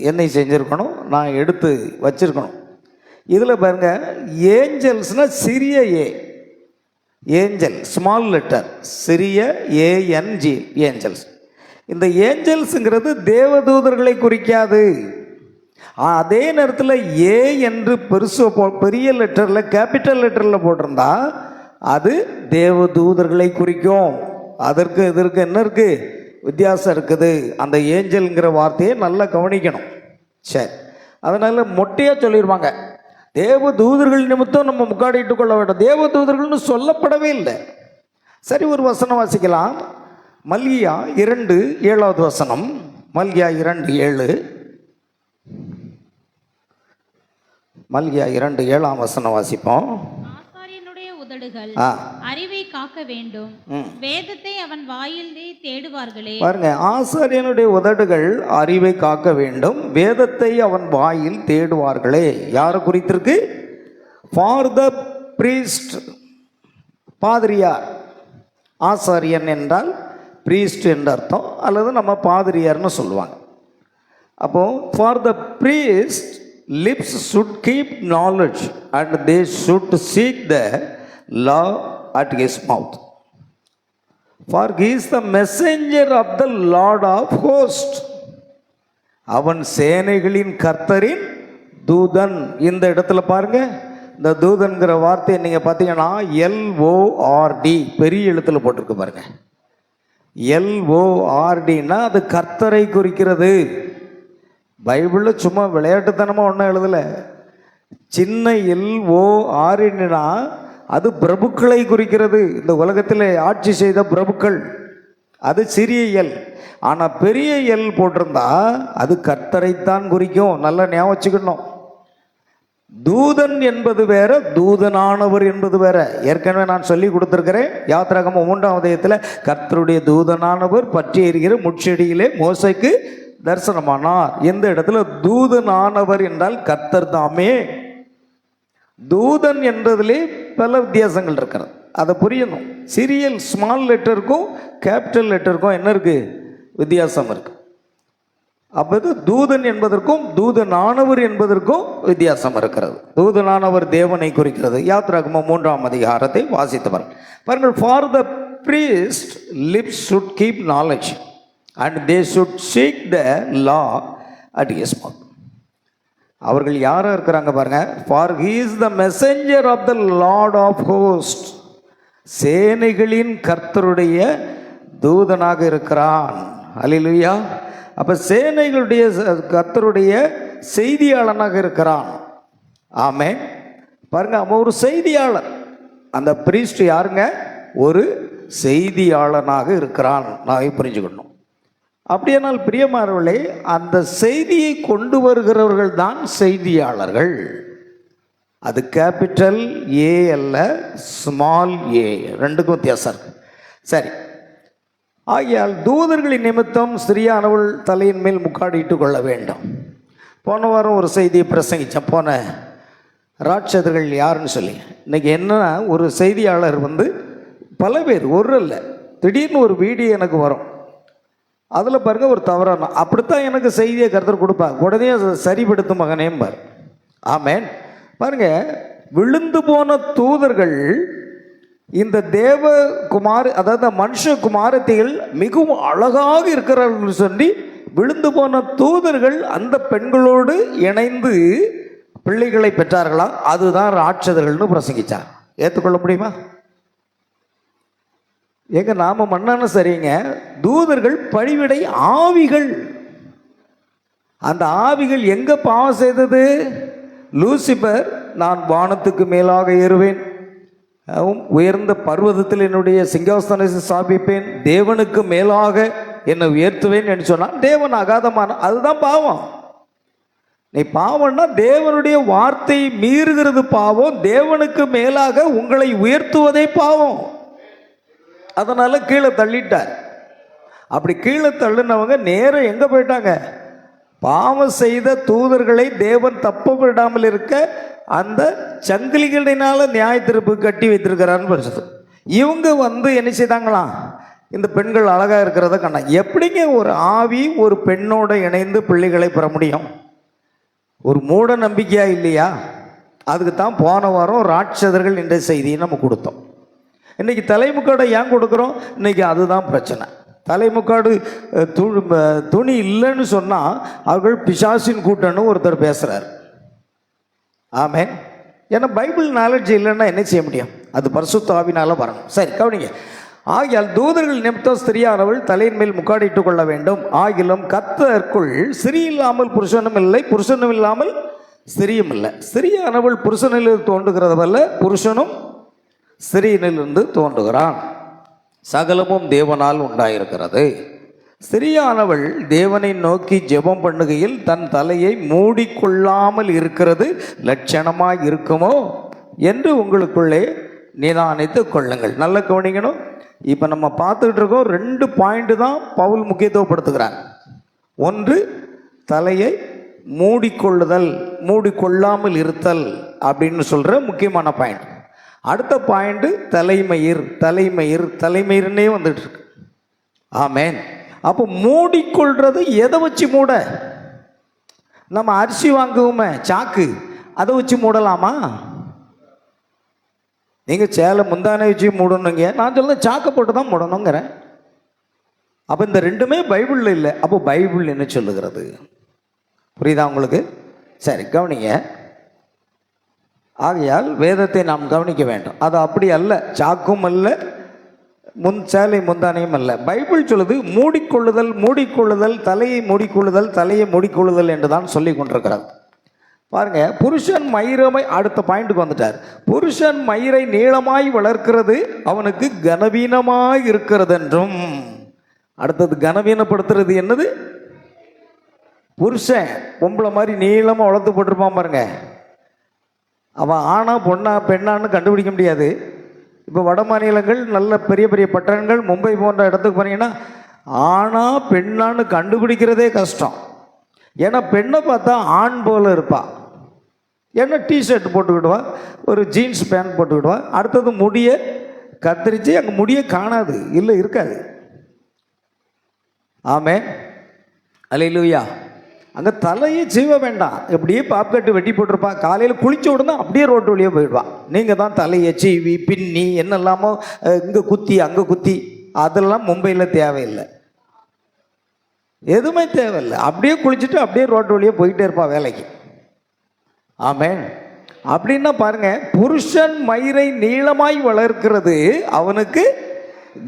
என்னை செஞ்சுருக்கணும், நான் எடுத்து வச்சுருக்கணும். இதில் பாருங்கள், ஏஞ்சல்ஸ்னால் சிறிய ஏ, ஏஞ்சல் ஸ்மால் லெட்டர், சிறிய ANG ஏஞ்சல்ஸ். இந்த ஏஞ்சல்ஸுங்கிறது தேவதூதர்களை குறிக்காது. அதே நேரத்தில் ஏ என்று பெரிய லெட்டரில் கேபிட்டல் லெட்டரில் போட்டிருந்தா அது தேவதூதர்களை குறிக்கும். அதற்கு இதற்கு என்ன இருக்குது? வித்தியாசம் இருக்குது. அந்த ஏஞ்சல்ங்கிற வார்த்தையை நல்லா கவனிக்கணும். சரி, அதனால் மொட்டையாக சொல்லிடுவாங்க, தேவ தூதர்கள் நிமித்தம் நம்ம முக்காடிட்டு கொள்ள வேண்டும். தேவ தூதர்கள்னு சொல்லப்படவே இல்லை. சரி, ஒரு வசனம் வாசிக்கலாம். மல்கியா 2:7 வசனம். மல்கியா 2:7. மல்கியா 2:7 வசனம் வாசிப்போம். ஆசாரியனுடைய உதடுகள் அறிவை காக்க வேண்டும், வேதத்தை அவன் வாயிலே தேடுவார்களே. பாருங்க, ஆசாரியனுடைய உதடுகள் அறிவை காக்க வேண்டும், வேதத்தை அவன் வாயில் தேடுவார்களே. யாரை குறித்திருக்கு? For the priest. பாதிரியார். ஆசாரியன் என்றால் பிரீஸ்ட் என்ற அர்த்தம், அல்லது நம்ம பாதிரியார்னு சொல்லுவாங்க. அப்போ for the priest lips should keep knowledge and they should seek the law at his mouth, for he is the messenger of the Lord of hosts. அவன் சேனைகளின் கர்த்தரின் தூதன். இந்த இடத்துல பாருங்க, இந்த தூதன்கிற வார்த்தையை நீங்கள் பார்த்தீங்கன்னா LORD பெரிய எழுத்தில் போட்டிருக்கு பாருங்க. LORDனா அது கர்த்தரை குறிக்கிறது. பைபிளில் சும்மா விளையாட்டுத்தனமாக ஒன்றும் எழுதலை. சின்ன LORDனா அது பிரபுக்களை குறிக்கிறது. இந்த உலகத்தில் ஆட்சி செய்த பிரபுக்கள், அது சிறிய எல். ஆனால் பெரிய எல் போட்டிருந்தா அது கர்த்தரைத்தான் குறிக்கும். நல்லா ஞாபகம் வச்சுக்கணும். தூதன் என்பது வேற, தூதனானவர் என்பது வேற. ஏற்கனவே நான் சொல்லி கொடுத்துருக்கிறேன். யாத்திராகமம் 3ஆம் அத்தியாயத்தில் கர்த்தருடைய தூதனானவர் பற்றி எரிகிற முட்செடியிலே மோசைக்கு தரிசனமானார். எந்த இடத்துல தூதனானவர் என்றால் கர்த்தர் தாமே. தூதன் என்றதிலே பல வித்தியாசங்கள் இருக்கிறது, அதை புரியணும். சிறிய ஸ்மால் லெட்டருக்கும் கேபிட்டல் லெட்டருக்கும் என்ன இருக்கு? வித்தியாசம் இருக்கு. அப்போது தூதன் என்பதற்கும் தூதனானவர் என்பதற்கும் வித்தியாசம் இருக்கிறது. தூதனானவர் தேவனை குறிக்கிறது. யாத்திராகமம் 3ஆம் அதிகாரத்தை வாசித்தவர் பாருங்கள். For the priest lips should keep knowledge and they should seek the law at his mouth. அவர்கள் யாராக இருக்கிறாங்க பாருங்க. for he is the messenger of the Lord of hosts. சேனைகளின் கர்த்தருடைய தூதனாக இருக்கிறான். அல்லேலூயா. அப்ப சேனைகளுடைய கர்த்தருடைய செய்தியாளனாக இருக்கிறான். ஆமென். பாருங்க, அவன் ஒரு செய்தியாளர். அந்த பிரீஸ்ட் யாருங்க? ஒரு செய்தியாளனாக இருக்கிறான். நான் புரிஞ்சுக்கணும். அப்படியானால் பிரியமானவர்களே, அந்த செய்தியை கொண்டு வருகிறவர்கள் தான் செய்தியாளர்கள். அது கேபிட்டல் ஏ அல்ல, ஸ்மால் ஏ, ரெண்டுக்கும் வித்தியாசம் இருக்கு. சரி, ஆகையால் தூதர்களின் நிமித்தம் ஸ்திரியானவள் தலையின் மேல் முக்காடிட்டு கொள்ள வேண்டும். போன வாரம் ஒரு செய்தியை பிரசங்கித்தேன், போன ராட்சதர்கள் யாருன்னு சொல்லி. இன்னைக்கு என்னன்னா, ஒரு செய்தியாளர் பல பேர், ஒரு இல்லை, திடீர்னு ஒரு வீடியோ எனக்கு வரும். அதில் பாருங்க, ஒரு தவறான, அப்படித்தான் எனக்கு செய்தியை கருத்தர் கொடுப்பாங்க. உடனே அதை சரிப்படுத்தும் மகனேம்பார். ஆமேன். பாருங்க, விழுந்து போன தூதர்கள் இந்த தேவகுமார், அதாவது மனுஷகுமாரத்திகள் மிகவும் அழகாக இருக்கிறார்கள் சொல்லி விழுந்து போன தூதர்கள் அந்த பெண்களோடு இணைந்து பிள்ளைகளை பெற்றார்களா? அதுதான் ராட்சதர்கள்னு பிரசங்கிச்சார். ஏற்றுக்கொள்ள முடியுமா? எங்க நாம மண்ணான சரிங்க, தூதர்கள் பழிவிடை ஆவிகள். அந்த ஆவிகள் எங்க பாவம் செய்தது? லூசிபர், நான் வானத்துக்கு மேலாக ஏறுவேன், உயர்ந்த பர்வதத்தில் என்னுடைய சிங்காசனத்தை ஸ்தாபிப்பேன், தேவனுக்கு மேலாக என்னை உயர்த்துவேன் என்று சொன்னால் தேவன் அகாதமான, அதுதான் பாவம். நீ பாவம்னா தேவனுடைய வார்த்தையை மீறுகிறது பாவம். தேவனுக்கு மேலாக உங்களை உயர்த்துவதே பாவம். அதனால கீழே தள்ளிட்டார். அப்படி கீழே தள்ளினவங்க நேரம் எங்க போயிட்டாங்க? பாவம் செய்த தூதர்களை தேவன் தப்ப விடாமல் இருக்க அந்த சங்கிலிகளினால நியாய தீர்ப்பு கட்டி வைத்திருக்கிறான்னு பரிசுது. இவங்க என்ன செய்தாங்களாம்? இந்த பெண்கள் அழகா இருக்கிறத கண்டா. எப்படிங்க ஒரு ஆவி ஒரு பெண்ணோட இணைந்து பிள்ளைகளை பெற முடியும்? ஒரு மூட நம்பிக்கையா இல்லையா? அதுக்கு தான் போன வாரம் ராட்சதர்கள் என்ற செய்தியை நம்ம கொடுத்தோம். இன்னைக்கு தலைமுக்காடை ஏன் கொடுக்குறோம்? இன்னைக்கு அதுதான் பிரச்சனை. தலைமுக்காடு துணி இல்லைன்னு சொன்னால் அவர்கள் பிசாசின் கூட்டம்னு ஒருத்தர் பேசுகிறார். ஆமென். ஏன்னா பைபிள் நாலேஜ் இல்லைன்னா என்ன செய்ய முடியும்? அது பரிசுத்த ஆவினால வரணும். சரி, கவனிங்க. ஆகியால் தூதர்கள் நிமித்தம் ஸ்திரியானவள் தலையின் மேல் முக்காடிட்டு கொள்ள வேண்டும். ஆகிலும் கர்த்தருக்குள் ஸ்திரீ இல்லாமல் புருஷனும் இல்லை, புருஷனும் இல்லாமல் ஸ்திரியும் இல்லை. ஸ்திரியானவள் புருஷனில் தோன்றுகிறதல்ல, புருஷனும் ஸ்திரீயிலிருந்து தோன்றுகிறான். சகலமும் தேவனால் உண்டாயிருக்கிறது. ஸ்திரியானவள் தேவனை நோக்கி ஜெபம் பண்ணுகையில் தன் தலையை மூடிக்கொள்ளாமல் இருக்கிறது லட்சணமாய் இருக்குமோ என்று உங்களுக்குள்ளே நிதானித்து கொள்ளுங்கள். நல்ல கவனிக்கணும். இப்போ நம்ம பார்த்துக்கிட்டு இருக்கோம், 2 பாயிண்ட் தான் பவுல் முக்கியத்துவப்படுத்துகிறார். ஒன்று, தலையை மூடிக்கொள்ளுதல், மூடிக்கொள்ளாமல் இருத்தல் அப்படின்னு சொல்கிற முக்கியமான பாயிண்ட். அடுத்த பாயிண்ட் தலைமயிர், தலைமயிர், தலைமயிர்னே வந்துட்டு இருக்கு. ஆமேன். அப்போ மூடிக்கொள்றது எதை வச்சு மூட? நம்ம அரிசி வாங்குவோமே சாக்கு, அதை வச்சு மூடலாமா? நீங்கள் சேலை முந்தானை வச்சு மூடணுங்க. நான் சொல்ல சாக்கை போட்டு தான் மூடணுங்கிறேன். அப்போ இந்த ரெண்டுமே பைபிளில் இல்லை. அப்போ பைபிள் என்ன சொல்லுகிறது? புரியுதா உங்களுக்கு? சரி, கவனிங்க. ஆகையால் வேதத்தை நாம் கவனிக்க வேண்டும். அது அப்படி அல்ல, சாக்கும் அல்ல, சேலை முந்தானையும் அல்ல. பைபிள் சொல்லுது மூடிக்கொள்ளுதல், மூடிக்கொள்ளுதல், தலையை மூடிக்கொள்ளுதல், தலையை மூடிக்கொள்ளுதல் என்று தான் சொல்லி கொண்டிருக்கிறார். பாருங்க, புருஷன் மயிரமை, அடுத்த பாயிண்ட்டுக்கு வந்துட்டார். புருஷன் மயிரை நீளமாய் வளர்க்கிறது அவனுக்கு கனவீனமாய் இருக்கிறது என்றும். அடுத்தது கனவீனப்படுத்துறது என்னது? புருஷன் பொம்பளை மாதிரி நீளமாக வளர்த்து போட்டிருப்பான் பாருங்க, அவன் ஆனா பொண்ணா பெண்ணான்னு கண்டுபிடிக்க முடியாது. இப்போ வட மாநிலங்கள், நல்ல பெரிய பெரிய பட்டணங்கள், மும்பை போன்ற இடத்துக்கு போனீங்கன்னா ஆனா பெண்ணான்னு கண்டுபிடிக்கிறதே கஷ்டம். ஏன்னா பெண்ணை பார்த்தா ஆண் போல இருப்பா. ஏன்னா டிஷர்ட் போட்டுக்கிடுவா, ஒரு ஜீன்ஸ் பேண்ட் போட்டுக்கிடுவா. அடுத்தது முடியை கத்திரிச்சு அங்கே முடியை காணாது, இல்லை இருக்காது. ஆமே, அல்லேலூயா. அங்கே தலையே சீவ வேண்டாம், எப்படியே பாப்கட்டு வெட்டி போட்டிருப்பா. காலையில் குளிச்ச உடனே அப்படியே ரோட்டு வழியே போயிடுவான். நீங்கள் தான் தலையை சீவி பின்னி என்னெல்லாமோ இங்கே குத்தி அங்கே குத்தி, அதெல்லாம் மும்பையில் தேவையில்லை, எதுவுமே தேவையில்லை. அப்படியே குளிச்சுட்டு அப்படியே ரோட்டு வழியே போயிட்டே இருப்பா வேலைக்கு. ஆமென். அப்படின்னா பாருங்க, புருஷன் மயிரை நீளமாய் வளர்க்கிறது அவனுக்கு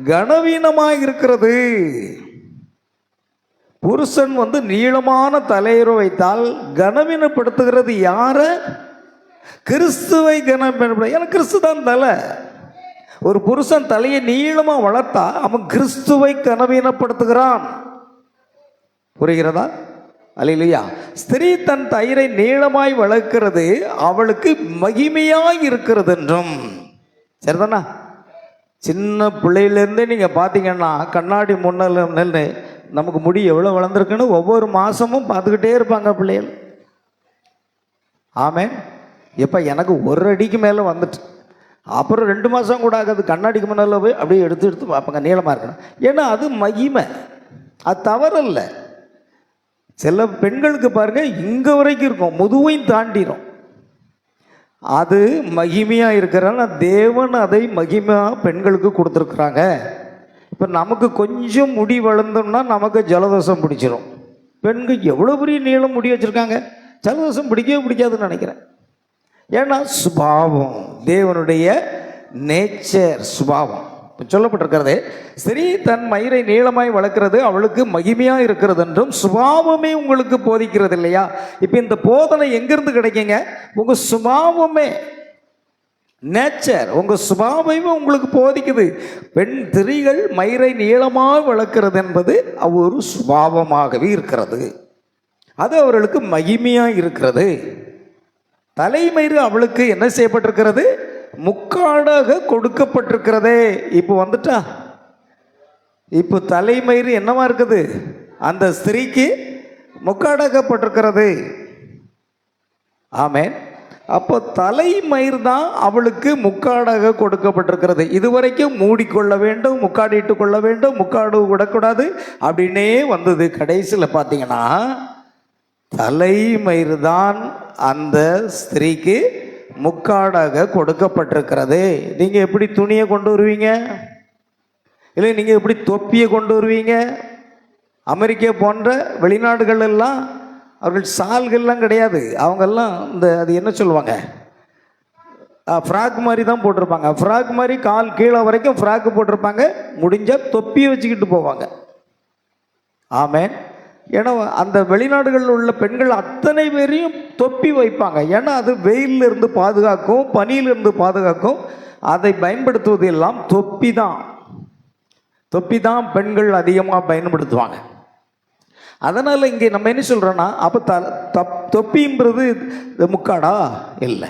கனவீனமாய் இருக்கிறது. புருஷன் நீளமான தலையரை வைத்தால் கனவீனப்படுத்துகிறது யார? கிறிஸ்துவை கனப்படுத்த. ஏன்னா கிறிஸ்து தான் தலை. ஒரு புருஷன் தலையை நீளமா வளர்த்தா அவன் கிறிஸ்துவை கனவீனப்படுத்துகிறான். புரிகிறதா? அல்லேலூயா. ஸ்திரீ தன் தயிரை நீளமாய் வளர்க்கிறது அவளுக்கு மகிமையாய் இருக்கிறது என்றும். சரிதானா? சின்ன பிள்ளையிலேருந்தே நீங்கள் பார்த்தீங்கன்னா கண்ணாடி முன்னால் நின்று நமக்கு முடி எவ்வளோ வளர்ந்துருக்குன்னு ஒவ்வொரு மாதமும் பார்த்துக்கிட்டே இருப்பாங்க பிள்ளைகள். ஆமென். எப்போ எனக்கு ஒரு அடிக்கு மேலே வந்துட்டு அப்புறம் 2 மாதம் கூட ஆகாது, கண்ணாடிக்கு முன்னால் போய் அப்படியே எடுத்து பார்ப்பாங்க நீளமாக இருக்கணும். ஏன்னா அது மகிமை, அது தவறல்ல. சில பெண்களுக்கு பாருங்க இங்கே வரைக்கும் இருக்கும், முதுவையும் தாண்டிடும். அது மகிமையாக இருக்கிறனால தேவன் அதை மகிமையாக பெண்களுக்கு கொடுத்துருக்குறாங்க. இப்போ நமக்கு கொஞ்சம் முடி வளர்ந்தோம்னா நமக்கு ஜலதோஷம் பிடிச்சிரும். பெண்கள் எவ்வளோ பெரிய நீளம் முடி வச்சுருக்காங்க, ஜலதோஷம் பிடிக்கவே பிடிக்காதுன்னு நினைக்கிறேன். ஏன்னா சுபாவம், தேவனுடைய நேச்சர், சுபாவம் சொல்லப்பட்டிருக்கிறது. ஸ்திரீ தன் மயிரை நீளமாய் வளர்க்கிறது அவளுக்கு மகிமையாக இருக்கிறது என்றும் சுபாவமே உங்களுக்கு போதிக்கிறது இல்லையா? இப்போ இந்த போதனை எங்கிருந்து கிடைக்குங்க? உங்கள் சுபாவமே, நேச்சர், உங்கள் சுபாவமே உங்களுக்கு போதிக்குது. பெண் ஸ்திரீகள் மயிரை நீளமாக வளர்க்கிறது என்பது ஒரு சுபாவமாகவே இருக்கிறது. அது அவர்களுக்கு மகிமையாக இருக்கிறது. தலைமயிறு அவளுக்கு என்ன செய்யப்பட்டிருக்கிறது? முக்காடாக கொடுக்கப்பட்டிருக்கிறதே. இப்போ வந்துட்டா, இப்போ தலைமயிறு என்னவா இருக்குது? அந்த ஸ்திரீக்கு முக்காடாகப்பட்டிருக்கிறது. ஆமென். அப்போ தலைமயிர் தான் அவளுக்கு முக்காடாக கொடுக்கப்பட்டிருக்கிறது. இதுவரைக்கும் மூடிக்கொள்ள வேண்டும், முக்காடிட்டு கொள்ள வேண்டும், முக்காடு விடக்கூடாது அப்படின்னே வந்தது. கடைசியில் பார்த்தீங்கன்னா தலைமயிறு தான் அந்த ஸ்திரீக்கு முக்காடாக கொடுக்கப்பட்டிருக்கிறது. நீங்கள் எப்படி துணியை கொண்டு வருவீங்க? இல்லை நீங்கள் எப்படி தொப்பியை கொண்டு வருவீங்க? அமெரிக்கா போன்ற வெளிநாடுகள் எல்லாம் அவர்கள் சால்கள்லாம் கிடையாது. அவங்கெல்லாம் இந்த அது என்ன சொல்லுவாங்க, ஃப்ராக் மாதிரி தான் போட்டிருப்பாங்க. ஃப்ராக் மாதிரி கால் கீழே வரைக்கும் ஃப்ராக்கு போட்டிருப்பாங்க. முடிஞ்சால் தொப்பியை வச்சுக்கிட்டு போவாங்க. ஆமென். ஏன்னா அந்த வெளிநாடுகளில் உள்ள பெண்கள் அத்தனை பேரையும் தொப்பி வைப்பாங்க. ஏன்னா அது வெயிலிருந்து பாதுகாக்கும், பனியிலிருந்து பாதுகாக்கும். அதை பயன்படுத்துவது எல்லாம் தொப்பி தான். தொப்பி தான் பெண்கள் அதிகமாக பயன்படுத்துவாங்க. அதனால் இங்கே நம்ம என்ன சொல்கிறோன்னா, அப்போ தொப்பின்றது முக்காடா? இல்லை.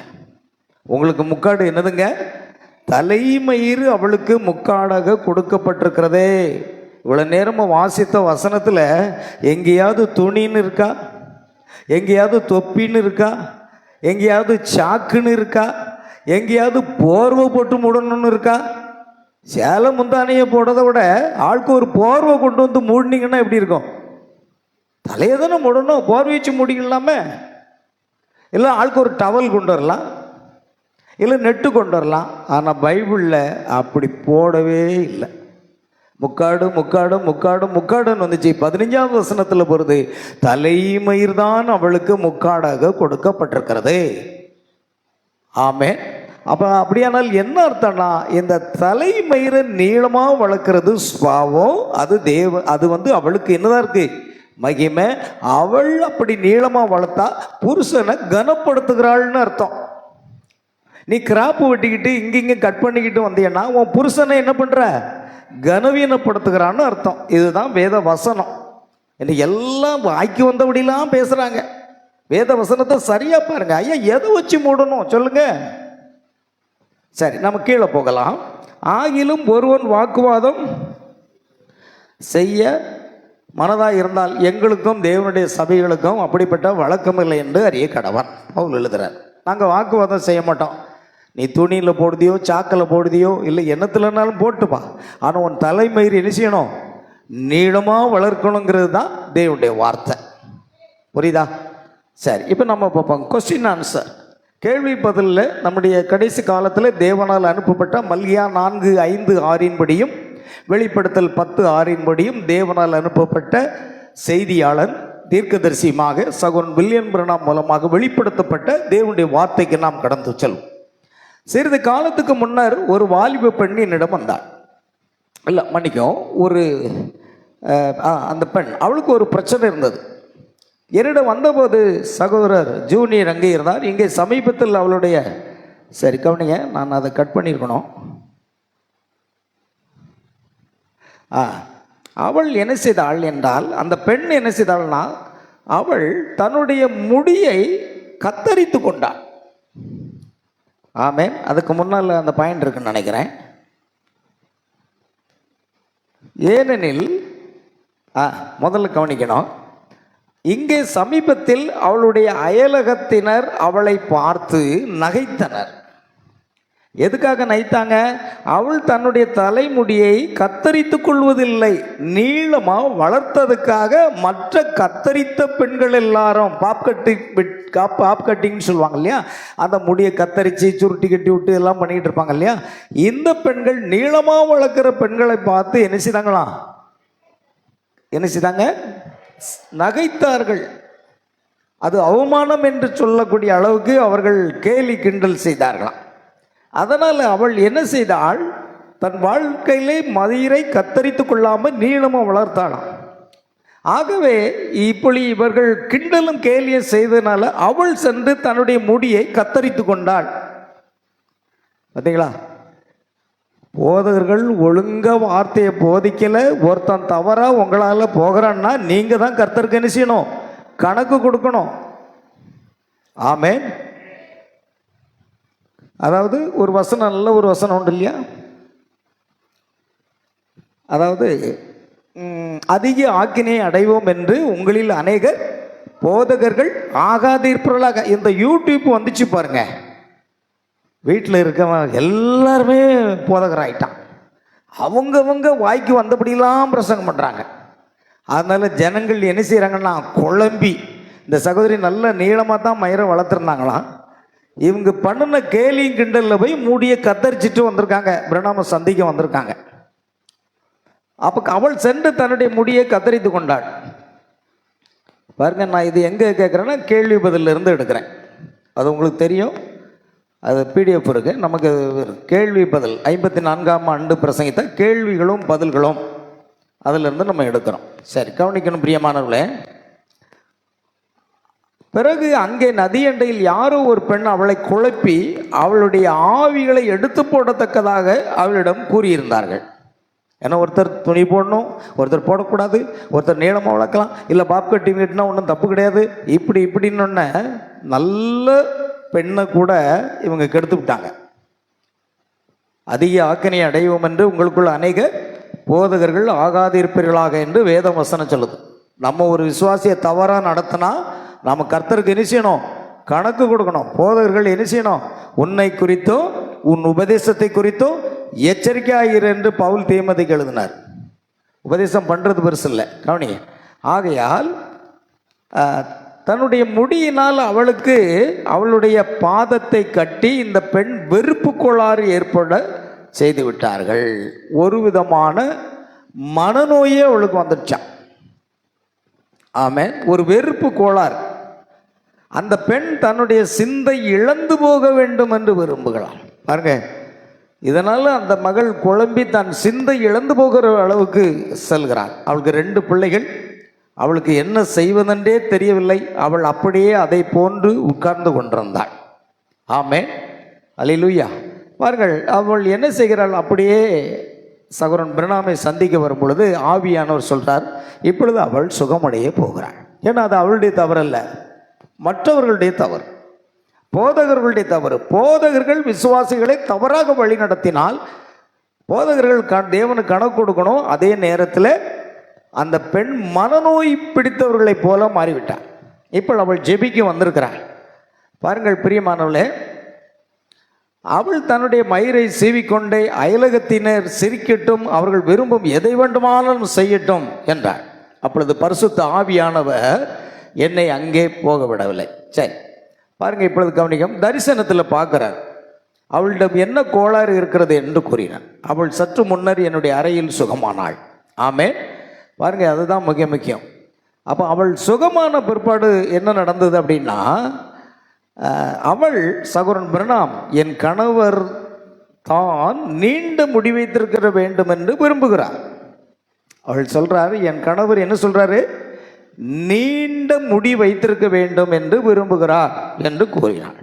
உங்களுக்கு முக்காடு என்னதுங்க? தலைமயிறு அவளுக்கு முக்காடாக கொடுக்கப்பட்டிருக்கிறதே. இவ்வளோ நேரமாக வாசித்த வசனத்தில் எங்கேயாவது துணின்னு இருக்கா? எங்கேயாவது தொப்பின்னு இருக்கா? எங்கேயாவது சாக்குன்னு இருக்கா? எங்கேயாவது போர்வை போட்டு மூடணும்னு இருக்கா? சேலை முந்தானையை போடுறதை விட ஆளுக்கு ஒரு போர்வை கொண்டு வந்து மூடினீங்கன்னா எப்படி இருக்கும்? தலையை தானே மூடணும், போர்வை வச்சு மூடிக்கலாமே. இல்லை ஆளுக்கு ஒரு டவல் கொண்டு வரலாம், இல்லை நெட்டு கொண்டு வரலாம். ஆனால் பைபிளில் அப்படி போடவே இல்லை. முக்காடு முக்காடு முக்காடு முக்காடுன்னு வந்துச்சு. 15ஆவது வசனத்தில் போகிறது, தலைமயிர் தான் அவளுக்கு முக்காடாக கொடுக்கப்பட்டிருக்கிறது. ஆமென். அப்போ அப்படியானால் என்ன அர்த்தம்னா, இந்த தலைமயிரை நீளமாக வளர்க்குறது சுபாவம். அது அவளுக்கு என்னதான் இருக்கு? மகிமை. அவள் அப்படி நீளமாக வளர்த்தா புருஷனை கனப்படுத்துகிறாள்னு அர்த்தம். நீ கிராப்பு வெட்டிக்கிட்டு இங்கே கட் பண்ணிக்கிட்டு வந்தீங்கன்னா உன் புருஷனை என்ன பண்ணுற? கனவீனப்படுத்துகிறான்னு அர்த்தம். இதுதான் வேத வசனம். இன்னைக்கு எல்லாம் வாய்க்கு வந்தபடிலாம் பேசுகிறாங்க. வேத வசனத்தை சரியாக பாருங்க. ஐயா எதை வச்சு மூடணும் சொல்லுங்க. சரி, நம்ம கீழே போகலாம். ஆகிலும் ஒருவன் வாக்குவாதம் செய்ய மனதாக இருந்தால் எங்களுக்கும் தேவனுடைய சபைகளுக்கும் அப்படிப்பட்ட வழக்கம் இல்லை என்று அறிய கடவன். அவர் எழுதுகிறார். நாங்கள் வாக்குவாதம் செய்ய மாட்டோம். நீ துணியில் போடுதியோ, சாக்கில் போடுதியோ, இல்லை என்னத்துலனாலும் போட்டுப்பா. ஆனால் உன் தலைமயிறு என்ன செய்யணும்? நீளமாக வளர்க்கணுங்கிறது தான் தேவனுடைய வார்த்தை. புரியுதா? சரி, இப்போ நம்ம பார்ப்போம் கொஸ்டின் ஆன்சர். கேள்வி பதிலில் நம்முடைய கடைசி காலத்தில் தேவனால் அனுப்பப்பட்ட மல்கியா 4:5-6 படியும் வெளிப்படுத்தல் 10:6 தேவனால் அனுப்பப்பட்ட செய்தியாளர் தீர்க்கதரிசியுமாக சகோதரன் வில்லியம் பிரணாம் மூலமாக வெளிப்படுத்தப்பட்ட தேவனுடைய வார்த்தைக்கு நாம் கடந்து செல்வோம். சிறிது காலத்துக்கு முன்னர் ஒரு வாலிப பெண் என்னிடம் வந்தாள். இல்லை மன்னிக்கும், அந்த பெண், அவளுக்கு ஒரு பிரச்சனை இருந்தது. என்னிடம் வந்தபோது சகோதரர் ஜூனியர் அங்கே இருந்தார். இங்கே சமீபத்தில் அவளுடைய சரி கவனிங்க, நான் அதை கட் பண்ணியிருக்கணும். அவள் என்ன செய்தாள் என்றால், அந்த பெண் என்ன செய்தாள்னா, அவள் தன்னுடைய முடியை கத்தரித்து கொண்டாள். ஆமென். அதுக்கு முன்னால் அந்த பாயிண்ட் இருக்குன்னு நினைக்கிறேன். ஏனெனில் முதல்ல கவனிக்கணும், இங்கே சமீபத்தில் அவளுடைய அயலகத்தினர் அவளை பார்த்து நகைத்தனர். எதுக்காக நகைத்தாங்க? அவள் தன்னுடைய தலைமுடியை கத்தரித்து கொள்வதில்லை, நீளமாக வளர்த்ததுக்காக மற்ற கத்தரித்த பெண்கள் எல்லாரும் பாப் கட்டிங்னு சொல்லுவாங்க இல்லையா, அந்த முடியை கத்தரித்து சுருட்டி கட்டி விட்டு எல்லாம் பண்ணிக்கிட்டு இருப்பாங்க இல்லையா, இந்த பெண்கள் நீளமாக வளர்க்குற பெண்களை பார்த்து என்ன செய்தாங்களாம்? என்ன செய்தாங்க? நகைத்தார்கள். அது அவமானம் என்று சொல்லக்கூடிய அளவுக்கு அவர்கள் கேலி கிண்டல் செய்தார்களாம். அதனால் அவள் என்ன செய்தாள்? தன் வாழ்க்கையிலே மயிரை கத்தரித்து கொள்ளாமல் நீளமாக வளர்த்தாளாம். ஆகவே இப்படி இவர்கள் கிண்டலும் கேலியும் செய்ததுனால அவள் சென்று தன்னுடைய முடியை கத்தரித்து கொண்டாள். பார்த்தீங்களா? போதகர்கள் ஒழுங்காக வார்த்தையை போதிக்கல, ஒருத்தன் தவறாக உங்களால் போகிறான்னா நீங்கள் தான் கர்த்தருக்கு என்ன செய்யணும்? கணக்கு கொடுக்கணும். ஆமென். அதாவது ஒரு வசனம், நல்ல ஒரு வசனம் உண்டு இல்லையா, அதாவது அதிக ஆக்கினை அடைவோம் என்று உங்களில் அநேகர் போதகர்கள் ஆகாதிருப்பவர்களாக. இந்த யூடியூப் வந்துச்சு பாருங்க, வீட்டில் இருக்கவங்க எல்லாருமே போதகர் ஆகிட்டான். அவங்கவங்க வாய்க்கு வந்தபடியெல்லாம் பிரசங்கம் பண்ணுறாங்க. அதனால் ஜனங்கள் என்ன செய்கிறாங்கன்னா குழம்பி, இந்த சகோதரி நல்ல நீளமாக தான் மயிரை வளர்த்துருந்தாங்களாம், இவங்க பண்ணின கேலியும் கிண்டலில் போய் மூடியை கத்தரிச்சிட்டு வந்திருக்காங்க, பிரணாம சந்திக்க வந்திருக்காங்க. அப்போ அவள் சென்று தன்னுடைய முடியை கத்தரித்து கொண்டாள். பாருங்க, நான் இது எங்கே கேட்குறேன்னா கேள்வி பதிலில் இருந்து எடுக்கிறேன். அது உங்களுக்கு தெரியும், அது பிடிஎஃப் இருக்கு. நமக்கு கேள்வி பதில் 54ஆம் ஆண்டு பிரசங்கித்த கேள்விகளும் பதில்களும் அதிலிருந்து நம்ம எடுக்கிறோம். சரி, கவனிக்கணும் பிரியமானவர்களே. பிறகு அங்கே நதியண்டையில் யாரோ ஒரு பெண் அவளை குழப்பி அவளுடைய ஆவிகளை எடுத்து போடத்தக்கதாக அவளிடம் கூறியிருந்தார்கள். ஏன்னா ஒருத்தர் துணி போடணும், ஒருத்தர் போடக்கூடாது, ஒருத்தர் நீளமாக வளர்க்கலாம், இல்லை பாப் கட்டி வீட்டுனா ஒன்றும் தப்பு கிடையாது, இப்படின்னு நல்ல பெண்ணை கூட இவங்க கெடுத்து விட்டாங்க. அதிக ஆக்கினை அடைவோம் என்று உங்களுக்குள்ள அநேக போதகர்கள் ஆகாதிருப்பீர்களாக என்று வேத வசனம் சொல்லுது. நம்ம ஒரு விசுவாசியை தவறாக நடத்தினா நம்ம கர்த்தருக்கு என்ன செய்யணும்? கணக்கு கொடுக்கணும். போதகர்கள் என்ன செய்யணும்? உன்னை குறித்தும் உன் உபதேசத்தை குறித்தும் எச்சரிக்கையாயிரு என்று பவுல் தீமோத்தேயுக்கு எழுதினார். உபதேசம் பண்ணுறது பெருசு இல்லை, கவனிங்க. ஆகையால் தன்னுடைய முடியினால் அவளுக்கு அவளுடைய பாதத்தை கட்டி இந்த பெண் வெறுப்பு கோளாறு ஏற்பட செய்து விட்டார்கள். ஒரு விதமான மனநோயே அவளுக்கு வந்துடுச்சான். ஆமென். ஒரு வெறுப்பு கோளாறு. அந்த பெண் தன்னுடைய சிந்தை இழந்து போக வேண்டும் என்று விரும்புகிறாள். பாருங்க, இதனால் அந்த மகள் குழம்பி தன் சிந்தை இழந்து போகிற அளவுக்கு செல்கிறாள். அவளுக்கு 2 பிள்ளைகள். அவளுக்கு என்ன செய்வதென்றே தெரியவில்லை. அவள் அப்படியே அதை போன்று உட்கார்ந்து கொண்டிருந்தாள். ஆமென், அல்லேலூயா. பாருங்கள், அவள் என்ன செய்கிறாள்? அப்படியே சகோதரன் பிரணாமை சந்திக்க வரும் பொழுது ஆவியானவர் சொல்றார், இப்பொழுது அவள் சுகமடைய போகிறாள். ஏன்னா அது அவளுடைய தவறல்ல, மற்றவர்களுடைய தவறு, போதகர்களுடைய தவறு. போதகர்கள் விசுவாசிகளை தவறாக வழி நடத்தினால் போதகர்கள் தேவனுக்கு கணக்கு கொடுக்கணும். அதே நேரத்தில் அந்த பெண் மனநோய் பிடித்தவர்களை போல மாறிவிட்டாள். இப்போ அவள் ஜெபிக்க வந்திருக்கிறாள். பாருங்கள் பிரியமானவளே, அவள் தன்னுடைய மயிரை சீவிக்கொண்டே அயலகத்தினர் சிரிக்கட்டும், அவர்கள் விரும்பும் எதை வேண்டுமானாலும் செய்யட்டும் என்றார். அப்பொழுது பரிசுத்த ஆவியானவர் என்னை அங்கே போக விடவில்லை. சரி, பாருங்க, இப்பொழுது கவனிக்கும். தரிசனத்தில் பார்க்கிறார். அவளிடம் என்ன கோளாறு இருக்கிறது என்று கூறினார். அவள் சற்று முன்னர் என்னுடைய அறையில் சுகமானாள். ஆமென். பாருங்க, அதுதான் மிக முக்கியம். அப்போ அவள் சுகமான பிற்பாடு என்ன நடந்தது அப்படின்னா, அவள் சகோதரன் பிரணாம், என் கணவர் தான் நீண்ட முடி வைத்திருக்க வேண்டும் என்று விரும்புகிறார். அவள் சொல்றாரு, என் கணவர் என்ன சொல்றாரு? நீண்ட முடி வைத்திருக்க வேண்டும் என்று விரும்புகிறார் என்று கூறினார்.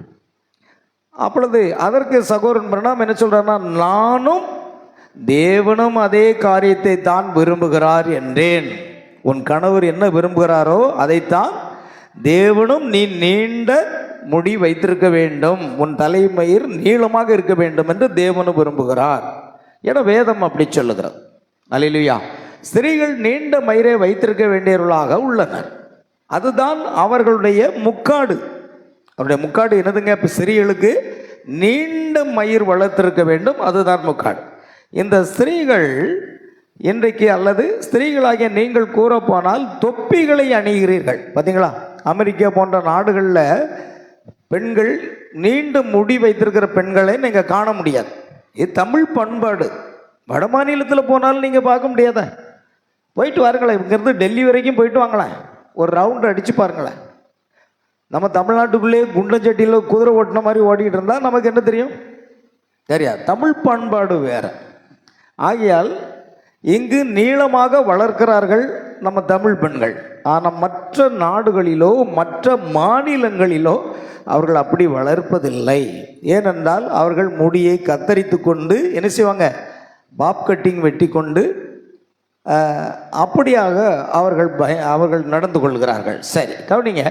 அப்பொழுது அதற்கு சகோதரன் பிரணாம் என்ன சொல்றாருன்னா, நானும் தேவனும் அதே காரியத்தை தான் விரும்புகிறார் என்றேன். உன் கணவர் என்ன விரும்புகிறாரோ அதைத்தான் தேவனும், நீ நீண்ட முடி வைத்திருக்க வேண்டும், உன் தலைமயிர் நீளமாக இருக்க வேண்டும் என்று தேவனும் விரும்புகிறார் என வேதம் அப்படி சொல்லுகிறது. அல்லேலூயா. ஸ்திரீகள் நீண்ட மயிரை வைத்திருக்க வேண்டியவர்களாக உள்ளனர். அதுதான் அவர்களுடைய முக்காடு. அவருடைய முக்காடு என்னதுங்க? இப்போ ஸ்திரீகளுக்கு நீண்ட மயிர் வளர்த்திருக்க வேண்டும், அதுதான் முக்காடு. இந்த ஸ்திரீகள் இன்றைக்கு அல்லது ஸ்திரீகளாகிய நீங்கள் கூறப்போனால் தொப்பிகளை அணிகிறீர்கள். பார்த்தீங்களா? அமெரிக்கா போன்ற நாடுகளில் பெண்கள் நீண்ட முடி வைத்திருக்கிற பெண்களை நீங்கள் காண முடியாது. இது தமிழ் பண்பாடு. வட மாநிலத்தில் போனாலும் நீங்கள் பார்க்க முடியாத. போயிட்டு வாருங்களேன், இங்கேருந்து டெல்லி வரைக்கும் போயிட்டு வாங்களேன், ஒரு ரவுண்டு அடித்து பாருங்களேன். நம்ம தமிழ்நாட்டுக்குள்ளேயே குண்டச்சட்டியில் குதிரை ஓட்டின மாதிரி ஓடிக்கிட்டு இருந்தால் நமக்கு என்ன தெரியும்? தெரியாது. தமிழ் பண்பாடு வேறு. ஆகையால் இங்கு நீளமாக வளர்க்கிறார்கள் நம்ம தமிழ் பெண்கள். ஆனால் மற்ற நாடுகளிலோ மற்ற மாநிலங்களிலோ அவர்கள் அப்படி வளர்ப்பதில்லை. ஏனென்றால் அவர்கள் முடியை கத்தரித்து கொண்டு என்ன செய்வாங்க? பாப் கட்டிங் வெட்டி கொண்டு அப்படியாக அவர்கள் நடந்து கொள்கிறார்கள். சரி, கவனிங்க.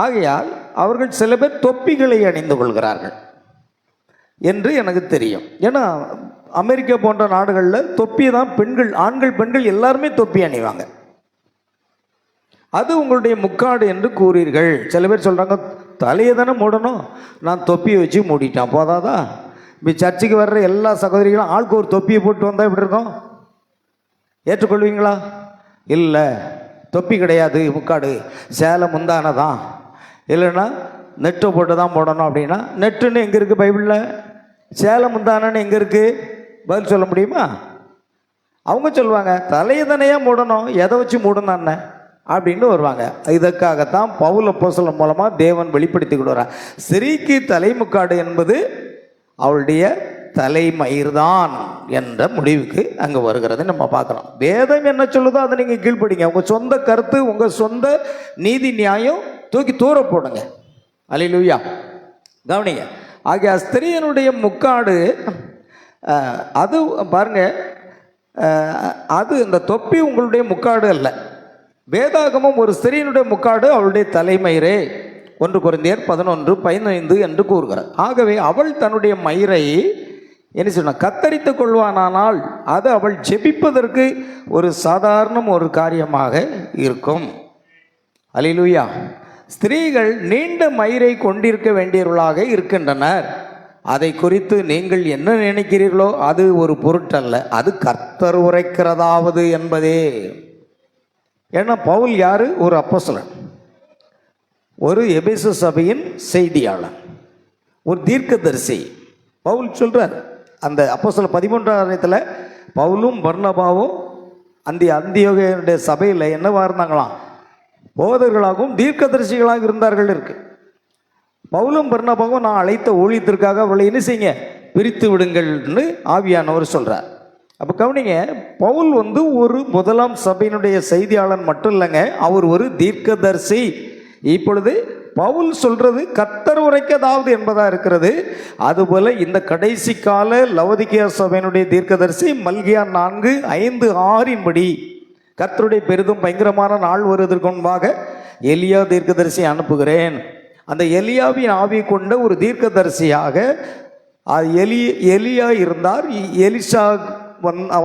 ஆகையால் அவர்கள் சில பேர் தொப்பிகளை அணிந்து கொள்கிறார்கள் என்று எனக்கு தெரியும். ஏன்னா அமெரிக்கா போன்ற நாடுகளில் தொப்பி தான் பெண்கள், ஆண்கள் பெண்கள் எல்லாருமே தொப்பி அணிவாங்க. அது உங்களுடைய முக்காடு என்று கூறீர்கள். சில பேர் சொல்கிறாங்க, தலையை தானே மூடணும், நான் தொப்பியை வச்சு மூடிட்டேன் போதாதா? இப்போ சர்ச்சுக்கு வர்ற எல்லா சகோதரிகளும் ஆளுக்கு ஒரு தொப்பியை போட்டு வந்தால் எப்படி இருக்கும்? ஏற்றுக்கொள்வீங்களா? இல்லை, தொப்பி கிடையாது, முக்காடு சேலை முந்தானதான், இல்லைன்னா நெட்டை போட்டு தான் போடணும். அப்படின்னா நெட்டுன்னு எங்கே இருக்குது பைபிளில்? சேலை முந்தானன்னு எங்கே இருக்குது? பதில் சொல்ல முடியுமா? அவங்க சொல்லுவாங்க, தலையை தானே மூடணும், எதை வச்சு மூடணும் அப்படின்னு வருவாங்க. இதற்காகத்தான் பவுல் அப்போஸ்தலன் மூலமாக தேவன் வெளிப்படுத்தி கொடுறார். ஸ்திரீக்கு தலைமுக்காடு என்பது அவளுடைய தலைமயிர்தான் என்ற முடிவுக்கு அங்கே வருகிறது நம்ம பார்க்குறோம். வேதம் என்ன சொல்லுதோ அதை நீங்கள் கீழ்ப்படிங்க. உங்கள் சொந்த கருத்து, உங்கள் சொந்த நீதி நியாயம் தூக்கி தூர போடுங்க. அல்லேலூயா. கவனிங்க. ஆகிய ஸ்திரீயனுடைய முக்காடு அது பாருங்க, அது இந்த தொப்பி உங்களுடைய முக்காடு அல்ல. வேதாகமம் ஒரு ஸ்திரீனுடைய முக்காடு அவளுடைய தலைமயிரே 1 கொரிந்தியர் 11:15 என்று கூறுகிறார். ஆகவே அவள் தன்னுடைய மயிரை என்ன சொன்ன கத்தரித்து கொள்வானானால் அது அவள் ஜெபிப்பதற்கு ஒரு சாதாரண ஒரு காரியமாக இருக்கும். அல்லேலூயா. ஸ்திரீகள் நீண்ட மயிரை கொண்டிருக்க வேண்டியவர்களாக இருக்கின்றனர். அதை குறித்து நீங்கள் என்ன நினைக்கிறீர்களோ அது ஒரு பொருட்டல்ல, அது கர்த்தர் உரைக்கிறதாவது என்பதே. ஏன்னா பவுல் யாரு? ஒரு அப்போஸ்தலன், ஒரு எபேசு சபையின் செய்தியாளர், ஒரு தீர்க்கதரிசி. பவுல் சொல்றார், அந்த அப்போஸ்தலர் 13 பவுலும் பர்னபாவும் அந்தியோகிய சபையில் என்னவா இருந்தாங்களாம்? போதகர்களாகவும் தீர்க்கதரிசிகளாக இருந்தார்கள் இருக்கு. பவுலும் பர்னபாவும் நான் அழைத்த ஊழியத்திற்காக அவளை என்ன செய்யுங்க? பிரித்து விடுங்கள்னு ஆவியானவர் சொல்றார். அப்போ கவனிங்க, பவுல் ஒரு 1ஆம் சபையினுடைய செய்தியாளர் மட்டும் இல்லைங்க, அவர் ஒரு தீர்க்கதரிசி. இப்பொழுது பவுல் சொல்றது கர்த்தர் உரைக்கதாவது என்பதா இருக்கிறது. அதுபோல இந்த கடைசி கால லவோதிக்கேயா சபையினுடைய தீர்க்கதரிசி மல்கியா 4:5-6 படி கர்த்தருடைய பெரிதும் பயங்கரமான நாள் வருவதற்கு முன்பாக எலியா தீர்க்கதரிசி அனுப்புகிறேன். அந்த எலியாவின் ஆவி கொண்ட ஒரு தீர்க்கதரிசியாக எலியா இருந்தார், எலிசா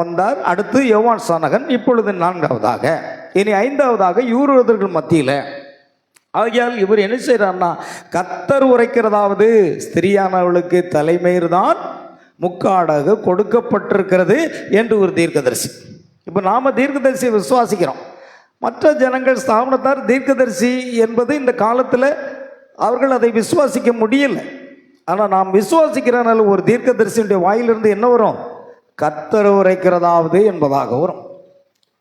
வந்தார், அடுத்து யோவான் சானகன், இப்பொழுது 4ஆவதாக, இனி 5ஆவதாக யூதர்கள் மத்தியில். ஆகையால் இவர் என்ன செய்கிறார்னா, கர்த்தர் உரைக்கிறதாவது ஸ்திரியானவளுக்கு தலைமயிர் தான் முக்காடாக கொடுக்கப்பட்டிருக்கிறது என்று ஒரு தீர்க்கதரிசி. இப்போ நாம் தீர்க்கதரிசியை விசுவாசிக்கிறோம். மற்ற ஜனங்கள் ஸ்தாபனத்தார் தீர்க்கதரிசி என்பது இந்த காலத்தில் அவர்கள் அதை விசுவாசிக்க முடியல. ஆனால் நாம் விசுவாசிக்கிறனால ஒரு தீர்க்கதரிசியுடைய வாயிலிருந்து என்ன வரும்? கர்த்தர் உரைக்கிறதாவது என்பதாக வரும்.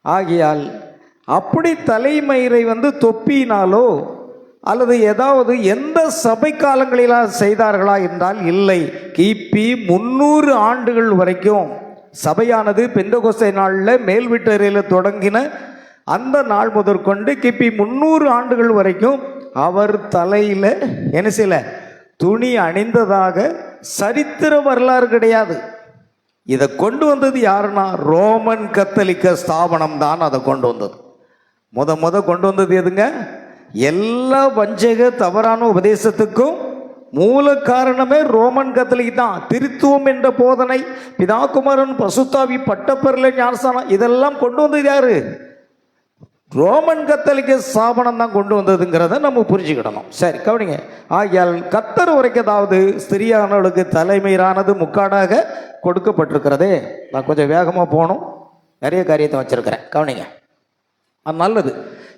ஆகையால் அப்படி தலைமயிரை தொப்பினாலோ அல்லது ஏதாவது எந்த சபை காலங்களிலா செய்தார்களா என்றால் இல்லை. கிபி 300 ஆண்டுகள் வரைக்கும் சபையானது பெந்தகோஸ்தே நாளில் மேல் வீட்டறையில் தொடங்கின அந்த நாள் முதற்கொண்டு கிபி 300 ஆண்டுகள் வரைக்கும் அவர் தலையில் என்ன செய்யல, துணி அணிந்ததாக சரித்திர வரலாறு கிடையாது. இதை கொண்டு வந்தது யாருன்னா ரோமன் கத்தோலிக்க ஸ்தாபனம் தான் அதை கொண்டு வந்தது. முத கொண்டு வந்தது எதுங்க? எல்லா வஞ்சக தவறான உபதேசத்துக்கும் மூல காரணமே ரோமன் கத்தோலிக் தான். திருத்துவம் என்ற போதனை, பிதாகுமாரன் பசுத்தாவி பட்டப்பெறல ஞானஸ்தானம், இதெல்லாம் கொண்டு வந்தது யாரு? ரோமன் கத்தோலிக்க ஸ்தாபனம் தான் கொண்டு வந்ததுங்கிறத நம்ம புரிஞ்சுக்கிடணும். சரி, கவனிங்க. ஆகியால் கத்தர் உரைக்கதாவது ஸ்திரியானவளுக்கு தலைமையிலானது முக்காடாக கொடுக்கப்பட்டிருக்கிறதே. நான் கொஞ்சம் வேகமாக போகணும், நிறைய காரியத்தை வச்சிருக்கிறேன், கவனிங்க. அது நல்லது.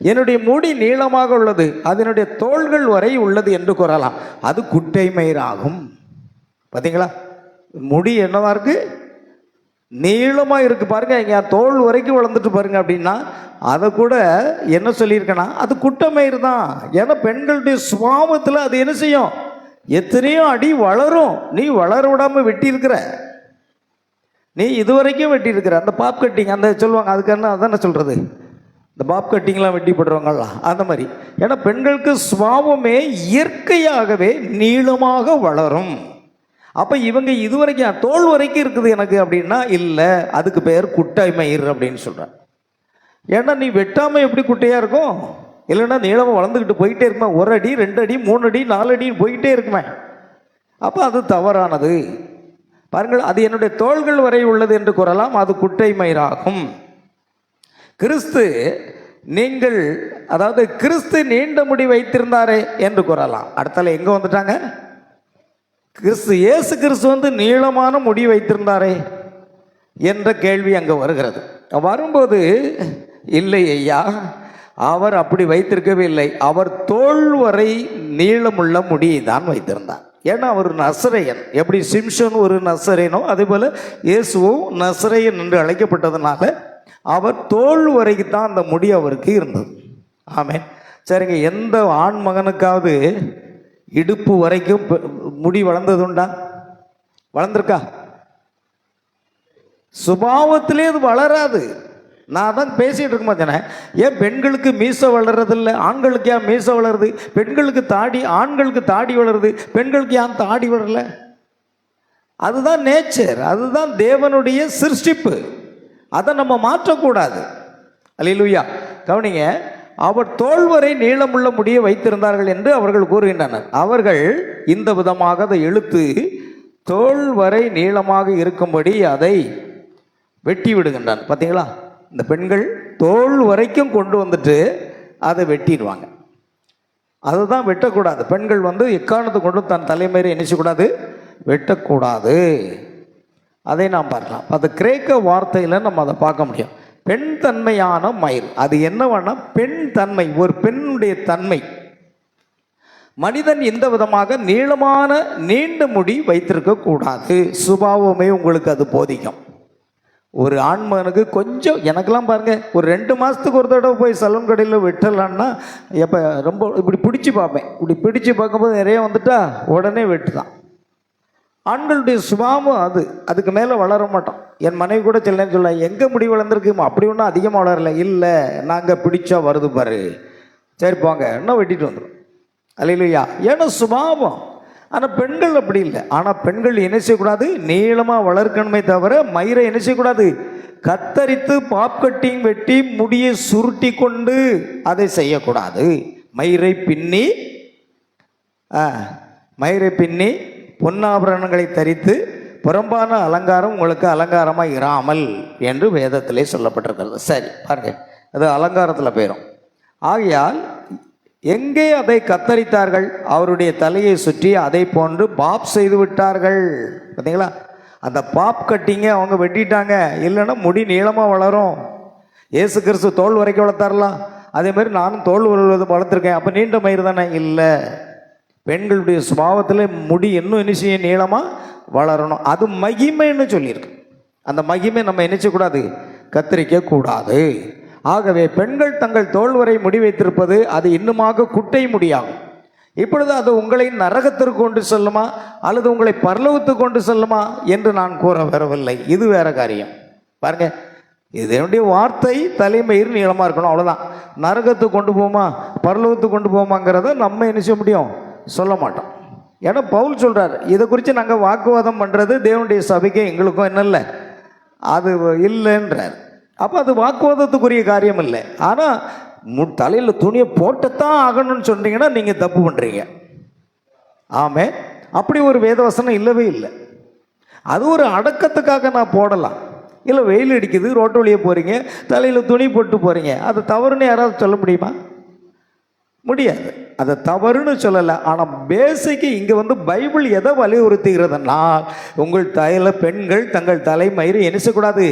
என்னுடைய முடி நீளமாக உள்ளது, அதனுடைய தோள்கள் வரை உள்ளது என்று கூறலாம், அது குட்டை மயிராகும். பார்த்தீங்களா, முடி என்னவா இருக்கு? நீளமாக இருக்குது பாருங்க. இங்கே தோல் வரைக்கும் வளர்ந்துட்டு பாருங்க. அப்படின்னா அதை கூட என்ன சொல்லியிருக்கேன்னா அது குட்டமயிர் தான். ஏன்னா பெண்களுடைய சுபாவத்தில் அது என்ன செய்யும்? எத்தனையோ அடி வளரும். நீ வளர விடாமல் வெட்டியிருக்கிற, நீ இதுவரைக்கும் வெட்டியிருக்கிற. அந்த பாப் கட்டிங் அந்த சொல்லுவாங்க, அதுக்கு என்ன அதான சொல்கிறது, இந்த பாப் கட்டிங்லாம் வெட்டி போடுறவங்களாம் அந்த மாதிரி. ஏன்னா பெண்களுக்கு சுபாவமே இயற்கையாகவே நீளமாக வளரும். அப்போ இவங்க இதுவரைக்கும் தோல் வரைக்கும் இருக்குது எனக்கு அப்படின்னா இல்லை, அதுக்கு பேர் குட்டை மயிர் அப்படின்னு சொல்கிறேன். ஏன்னா நீ வெட்டாமல் எப்படி குட்டையாக இருக்கும்? இல்லைன்னா நீளமாக வளர்ந்துக்கிட்டு போயிட்டே இருக்குமே, 1 அடி 2 அடி 3 அடி 4 அடி போயிட்டே இருக்குமே. அப்போ அது தவறானது. பாருங்கள், அது என்னுடைய தோள்கள் வரை உள்ளது என்று கூறலாம், அது குட்டை மயிராகும். கிறிஸ்து நீங்கள் அதாவது கிறிஸ்து நீண்ட முடி வைத்திருந்தாரே என்று கூறலாம். அடுத்தால எங்கே வந்துட்டாங்க? இயேசு கிறிஸ்து வந்து நீளமான முடி வைத்திருந்தாரே என்ற கேள்வி அங்கே வருகிறது. வரும்போது இல்லை ஐயா, அவர் அப்படி வைத்திருக்கவே இல்லை. அவர் தோள் வரை நீளமுள்ள முடியை தான் வைத்திருந்தார். ஏன்னா அவர் நசரேயன். எப்படி சிம்சன் ஒரு நசரேனோ அதே போல் இயேசுவும் நசரேயன் என்று அழைக்கப்பட்டதுனால அவர் தோள் வரைக்கும் தான் அந்த முடி அவருக்கு இருந்தது. ஆமென். சரிங்க, எந்த ஆண் மகனுக்காவது இடுப்பு வரைக்கும் முடி வளர்ந்ததுண்டா? வளர்ந்துருக்கா? சுபாவத்திலே அது வளராது. நான் தான் பேசிகிட்டு இருக்க மாட்டேனே, ஏன் பெண்களுக்கு மீசை வளர்றதில்லை, ஆண்களுக்கு ஏன் மீசை வளருது? பெண்களுக்கு தாடி, ஆண்களுக்கு தாடி வளருது, பெண்களுக்கு ஏன் தாடி வளரல? அதுதான் நேச்சர், அதுதான் தேவனுடைய சிருஷ்டிப்பு. அதை நம்ம மாற்றக்கூடாது. அல்லேலூயா. கவனிங்க, அவர் தோள்வரை நீளமுள்ள முடியை வைத்திருந்தார்கள் என்று அவர்கள் கூறுகின்றனர். அவர்கள் இந்த விதமாக அதை இழுத்து தோள்வரை நீளமாக இருக்கும்படி அதை வெட்டி விடுகின்றனர். பார்த்தீங்களா, இந்த பெண்கள் தோள் வரைக்கும் கொண்டு வந்துட்டு அதை வெட்டிடுவாங்க. அதுதான் வெட்டக்கூடாது. பெண்கள் வந்து எக்காரணத்தை கொண்டு தன் தலைமையை நினைச்சக்கூடாது, வெட்டக்கூடாது. அதை நாம் பார்க்கலாம். அது கிரேக்க வார்த்தையில் நம்ம அதை பார்க்க முடியும். பெண் தன்மையான மயிர், அது என்னவென்னா பெண் தன்மை, ஒரு பெண்ணுடைய தன்மை. மனிதன் இந்த விதமாக நீளமான நீண்ட முடி வைத்திருக்க கூடாது. சுபாவமே உங்களுக்கு அது போதிக்கும். ஒரு ஆண்மகனுக்கு கொஞ்சம், எனக்கெல்லாம் பாருங்க, ஒரு 2 மாதத்துக்கு ஒரு தடவை போய் சலூன் கடையில் வெட்டலான்னா எப்போ ரொம்ப இப்படி பிடிச்சி பார்ப்பேன். இப்படி பிடிச்சி பார்க்கும்போது நிறைய வந்துட்டா உடனே வெட்டுதான். ஆண்களுடைய சுபாவம் அது, அதுக்கு மேலே வளர மாட்டோம். என் மனைவி கூட சில நேரம் சொல்ல, எங்கே முடி வளர்ந்துருக்குமா? அப்படி ஒன்றும் அதிகமாக வளரல. இல்லை, நாங்கள் பிடிச்சா வருது பாரு, சரி போங்க, இன்னும் வெட்டிட்டு வந்துடும். அல்லேலூயா. ஏன்னா சுபாவம். ஆனால் பெண்கள் அப்படி இல்லை. ஆனால் பெண்கள் என்ன செய்யக்கூடாது? நீளமாக வளர்க்கணுமே தவிர மயிரை என்ன செய்யக்கூடாது? கத்தரித்து பாப் கட்டிங் வெட்டி முடியை சுருட்டி கொண்டு அதை செய்யக்கூடாது. மயிரை பின்னி பொன்னாபரணங்களை தரித்து புறம்பான அலங்காரம் உங்களுக்கு அலங்காரமாக இராமல் என்று வேதத்திலே சொல்லப்பட்டிருக்கிறது. சரி பாருங்க, அது அலங்காரத்தில் போயிடும். ஆகையால் எங்கே அதை கத்தரித்தார்கள்? அவருடைய தலையை சுற்றி அதை போன்று பாப் செய்து விட்டார்கள். பார்த்தீங்களா, அந்த பாப் கட்டிங்க அவங்க வெட்டிட்டாங்க. இல்லைன்னா முடி நீளமாக வளரும். இயேசு கிறிஸ்து தோல் வரைக்கும் வளர்த்தாரலாம், அதே மாதிரி நானும் தோல் வளர்த்துருக்கேன். அப்போ நீண்ட மயிர் தானே? இல்லை, பெண்களுடைய சுபாவத்தில் முடி இன்னும் என்ன செய்ய நீளமாக வளரணும். அது மகிமைன்னு சொல்லியிருக்கு. அந்த மகிமை நம்ம நினைச்சக்கூடாது, கத்தரிக்க கூடாது. ஆகவே பெண்கள் தங்கள் தோள் வரை முடி வைத்திருப்பது அது இன்னுமாக குட்டை முடியாகும். இப்பொழுது அது உங்களை நரகத்திற்கு கொண்டு செல்லுமா அல்லது உங்களை பரலோகத்துக்கு கொண்டு செல்லுமா என்று நான் கூற வரவில்லை. இது வேற காரியம். பாருங்க, இதனுடைய வார்த்தை தலைமயிர் நீளமாக இருக்கணும், அவ்வளோதான். நரகத்துக்கு கொண்டு போமா பரலோகத்துக்கு கொண்டு போமாங்கிறத நம்ம என்ன செய்ய முடியும், சொல்ல மாட்டோம். ஏன்னா பவுல் சொல்கிறார், இதை குறித்து நாங்கள் வாக்குவாதம் பண்ணுறது தேவனுடைய சபைக்கு எங்களுக்கும் என்ன இல்லை, அது இல்லைன்றார். அப்போ அது வாக்குவாதத்துக்குரிய காரியம் இல்லை. ஆனால் தலையில் துணியை போட்டுத்தான் ஆகணும்னு சொன்னீங்கன்னா நீங்கள் தப்பு பண்ணுறீங்க. ஆமே, அப்படி ஒரு வேதவசனம் இல்லவே இல்லை. அது ஒரு அடக்கத்துக்காக நான் போடலாம். இல்லை வெயில் அடிக்குது, ரோட்டு வழியே போகிறீங்க, தலையில் துணி போட்டு போகிறீங்க, அது தவறுன்னு யாராவது சொல்ல முடியுமா? முடியாது. அதை தவறுன்னு சொல்லலை. ஆனால் பேசிக்கு இங்கே பைபிள் எதை வலியுறுத்துகிறதுனா, உங்கள் பெண்கள் தங்கள் தலைமயிரை என்ன செய்யக்கூடாது,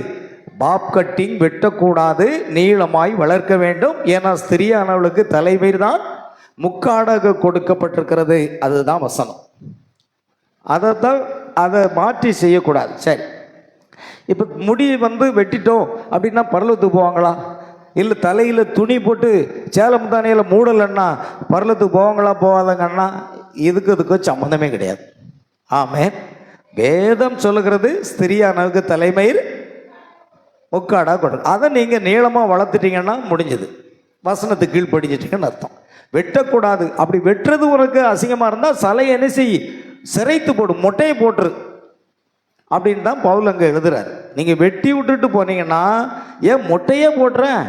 பாப் கட்டிங் வெட்டக்கூடாது, நீளமாய் வளர்க்க வேண்டும். ஏன்னா ஸ்திரியானவளுக்கு தலைமயிர் தான் முக்காடாக கொடுக்கப்பட்டிருக்கிறது. அதுதான் வசனம். அதை மாற்றி செய்யக்கூடாது. சரி, இப்போ முடி வெட்டிட்டோம் அப்படின்னா பரலத்துக்கு போவாங்களா? இல்லை தலையில் துணி போட்டு சேலம் தானியில் மூடலைன்னா பரலத்துக்கு போவாங்களா போவாதங்கன்னா? இதுக்கு சம்மந்தமே கிடையாது. ஆமே, வேதம் சொல்லுகிறது ஸ்திரியானவுக்கு தலைமயிர் முக்காடாக கொடுக்கும். அதை நீங்கள் நீளமாக வளர்த்துட்டீங்கன்னா முடிஞ்சது, வசனத்துக்கு கீழ்ப்படிஞ்சிட்டீங்கன்னு அர்த்தம். வெட்டக்கூடாது. அப்படி வெட்டுறது உனக்கு அசிங்கமாக இருந்தால் சலையை என்ன செய், சிரைத்து போடு, மொட்டையை போட்டுரு அப்படின்னு தான் பவுல் அங்கே எழுதுறாரு. நீங்கள் வெட்டி விட்டுட்டு போனீங்கன்னா ஏன் மொட்டையே போட்டுறேன்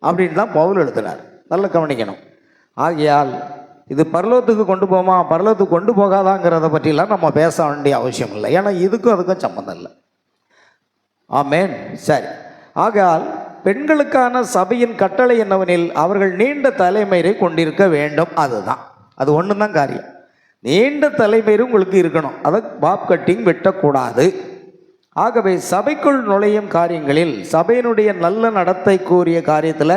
அப்படின்னு தான் பவுல் எழுதுறாரு. நல்லா கவனிக்கணும். ஆகையால் இது பரலோகத்துக்கு கொண்டு போமா பரலோகத்துக்கு கொண்டு போகாதாங்கிறத பற்றிலாம் நம்ம பேச வேண்டிய அவசியம் இல்லை. ஏன்னா இதுக்கும் அதுக்கும் சம்மந்தம் இல்லை. ஆமேன். சரி, ஆகையால் பெண்களுக்கான சபையின் கட்டளை என்னவெனில் அவர்கள் நீண்ட தலைமயிரை கொண்டிருக்க வேண்டும். அதுதான், அது ஒன்று தான் காரியம். நீண்ட தலைமயிரும் உங்களுக்கு இருக்கணும். அதை பாப் கட்டிங் வெட்டக்கூடாது. ஆகவே சபைக்குள் நுழையும் காரியங்களில் சபையினுடைய நல்ல நடத்தை கூறிய காரியத்தில்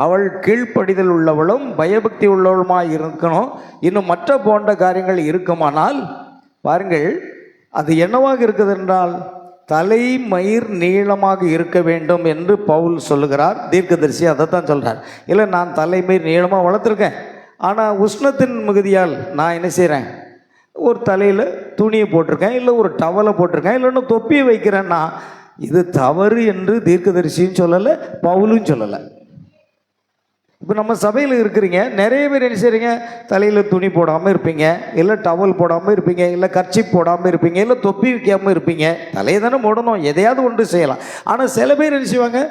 அவள் கீழ்ப்படிதல் உள்ளவளும் பயபக்தி உள்ளவளுமாய் இருக்கணும். இன்னும் மற்ற போன்ற காரியங்கள் இருக்குமானால் பாருங்கள், அது என்னவாக இருக்குது என்றால் தலைமயிர் நீளமாக இருக்க வேண்டும் என்று பவுல் சொல்லுகிறார். தீர்க்கதரிசி அதைத்தான் சொல்கிறார். இல்லை, நான் தலைமயிர் நீளமாக வளர்த்துருக்கேன், ஆனால் உஷ்ணத்தின் மிகுதியால் நான் என்ன செய்கிறேன், ஒரு தலையில் துணியை போட்டிருக்கேன், இல்லை ஒரு டவலை போட்டிருக்கேன், இல்லைன்னு தொப்பியை வைக்கிறேன்னா இது தவறு என்று தீர்க்கதரிசியும் சொல்லலை, பவுலும் சொல்லலை. இப்போ நம்ம சபையில் இருக்கிறீங்க, நிறைய பேர் என்ன செய்கிறீங்க, தலையில் துணி போடாமல் இருப்பீங்க, இல்லை டவல் போடாமல் இருப்பீங்க, இல்லை கர்ச்சிப் போடாமல் இருப்பீங்க, இல்லை தொப்பி வைக்காமல் இருப்பீங்க. தலையை தானே போடணும், எதையாவது ஒன்று செய்யலாம். ஆனால் சில பேர் என்ன செய்வாங்க,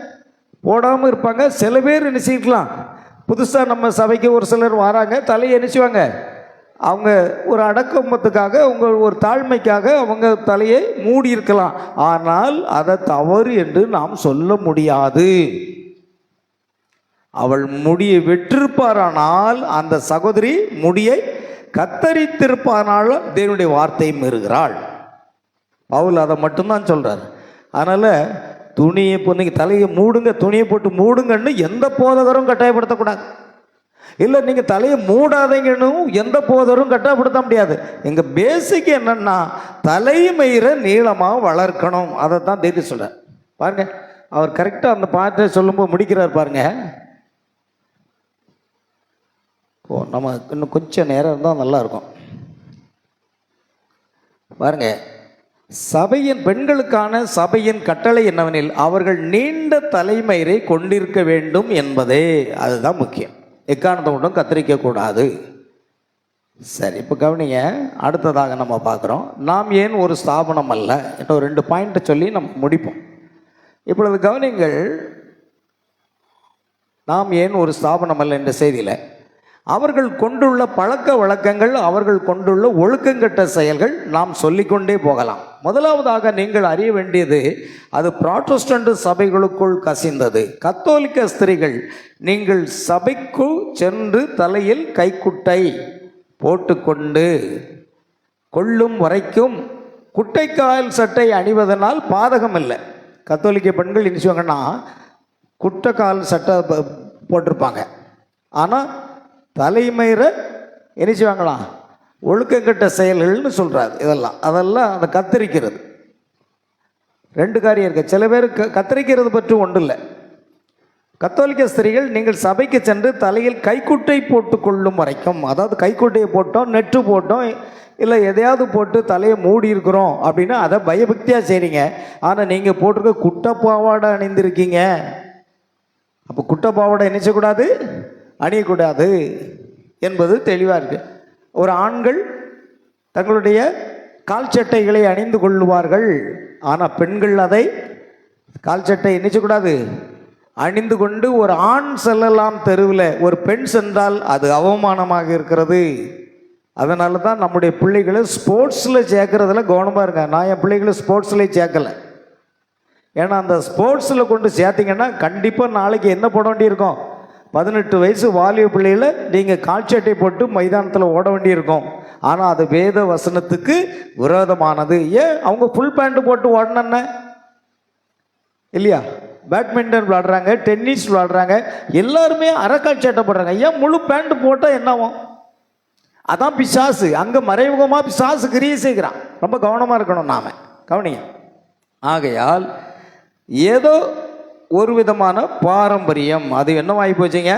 போடாமல் இருப்பாங்க. சில பேர் என்ன செய்யலாம், புதுசாக நம்ம சபைக்கு ஒரு சிலர் வராங்க, தலையை என்ன செய்வாங்க, அவங்க ஒரு அடக்கமத்துக்காக, அவங்க ஒரு தாழ்மைக்காக அவங்க தலையை மூடி இருக்கலாம். ஆனால் அதை தவறு என்று நாம் சொல்ல முடியாது. அவள் முடியை வெற்றிருப்பாரானால் அந்த சகோதரி முடியை கத்தரித்திருப்பானால் தேவனுடைய வார்த்தையை மீறுகிறாள். பவுல் அதை மட்டும்தான் சொல்கிறார். அதனால் துணியை இப்போ நீங்கள் தலையை மூடுங்க, துணியை போட்டு மூடுங்கன்னு எந்த போதகரும் கட்டாயப்படுத்தக்கூடாது. இல்லை நீங்கள் தலையை மூடாதீங்கன்னு எந்த போதரும் கட்டாயப்படுத்த முடியாது. எங்கள் பேசிக் என்னன்னா தலைமயிரை நீளமாக வளர்க்கணும். அதை தான் தேதி சொல்கிறார். பாருங்க, அவர் கரெக்டாக அந்த பாட்டை சொல்லும்போது முடிக்கிறார் பாருங்க. நம்ம இன்னும் கொஞ்சம் நேரம் இருந்தால் நல்லாயிருக்கும். பாருங்க, சபையின் பெண்களுக்கான சபையின் கட்டளை என்னவெனில் அவர்கள் நீண்ட தலைமயிரை கொண்டிருக்க வேண்டும் என்பதே, அதுதான் முக்கியம். எக்காரணத்தை மட்டும் கத்தரிக்கக்கூடாது. சரி, இப்போ கவனிங்க. அடுத்ததாக நம்ம பார்க்குறோம், நாம் ஏன் ஒரு ஸ்தாபனம் அல்ல. இன்னும் 2 பாயிண்ட்டை சொல்லி நம்ம முடிப்போம். இப்பொழுது கவனிங்கள், நாம் ஏன் ஒரு ஸ்தாபனம் அல்ல என்ற செய்தியில் அவர்கள் கொண்டுள்ள பழக்க வழக்கங்கள், அவர்கள் கொண்டுள்ள ஒழுக்கங்கட்ட செயல்கள் நாம் சொல்லிக்கொண்டே போகலாம். முதலாவதாக நீங்கள் அறிய வேண்டியது, அது புராட்டஸ்டன்ட் சபைகளுக்குள் கசிந்தது. கத்தோலிக்க ஸ்திரீகள் நீங்கள் சபைக்குள் சென்று தலையில் கைக்குட்டை போட்டுக்கொண்டு கொள்ளும் வரைக்கும் குட்டைக்கால் சட்டை அணிவதனால் பாதகம் இல்லை. கத்தோலிக்க பெண்கள் என்ன செய்வாங்கன்னா குட்டைக்கால் சட்டை போட்டிருப்பாங்க, ஆனால் தலைமயிரை என்ன செய்வாங்களாம், ஒழுக்கங்கட்ட செயல்கள்னு சொல்கிறாரு. அதெல்லாம் அதை கத்தரிக்கிறது. 2 காரியம் இருக்குது. சில பேர் கத்தரிக்கிறது பற்றி ஒன்றும் இல்லை. கத்தோலிக்க ஸ்திரீகள் நீங்கள் சபைக்கு சென்று தலையில் கைக்குட்டை போட்டு கொள்ளும் வரைக்கும், அதாவது கைக்குட்டையை போட்டோம், நெட்டு போட்டோம், இல்லை எதையாவது போட்டு தலையை மூடி இருக்கிறோம் அப்படின்னா அதை பயபக்தியாக செய்கிறீங்க. ஆனால் நீங்கள் போட்டிருக்க குட்டை பாவாடை அணிந்திருக்கீங்க. அப்போ குட்டை பாவாடை நினைச்சக்கூடாது, அணியக்கூடாது என்பது தெளிவாக இருக்குது. ஒரு ஆண்கள் தங்களுடைய கால் சட்டைகளை அணிந்து கொள்ளுவார்கள். ஆனால் பெண்கள் அதை கால் சட்டை நினைச்சக்கூடாது, அணிந்து கொண்டு ஒரு ஆண் செல்லலாம் தெருவில், ஒரு பெண் சென்றால் அது அவமானமாக இருக்கிறது. அதனால தான் நம்முடைய பிள்ளைகளை ஸ்போர்ட்ஸில் சேர்க்கறதுல கவனமாக இருங்க. நான் என் பிள்ளைகளை ஸ்போர்ட்ஸ்லேயே சேர்க்கலை. ஏன்னா அந்த ஸ்போர்ட்ஸில் கொண்டு சேர்த்திங்கன்னா கண்டிப்பாக நாளைக்கு என்ன போட வேண்டியிருக்கும், 18 வயசு வாலிப பிள்ளைகளை நீங்கள் கால்சட்டை போட்டு மைதானத்தில் ஓட வேண்டியிருக்கும். ஆனால் அது வேத வசனத்துக்கு விரோதமானது. ஏன் அவங்க ஃபுல் பேண்ட்டு போட்டு ஓடணுன்னு இல்லையா? பேட்மிண்டன் விளாடுறாங்க, டென்னிஸ் விளாடுறாங்க, எல்லாருமே அரைக்கால் சட்டை போடுறாங்க. ஏன் முழு பேண்ட் போட்டால் என்னவும்? அதான் பிசாசு, அங்கே மறைமுகமாக பிசாசு கிரியை செய்கிறான். ரொம்ப கவனமாக இருக்கணும் நாம், கவனிங்க. ஆகையால் ஏதோ ஒரு விதமான பாரம்பரியம், அது என்னவாகி போச்சுங்க,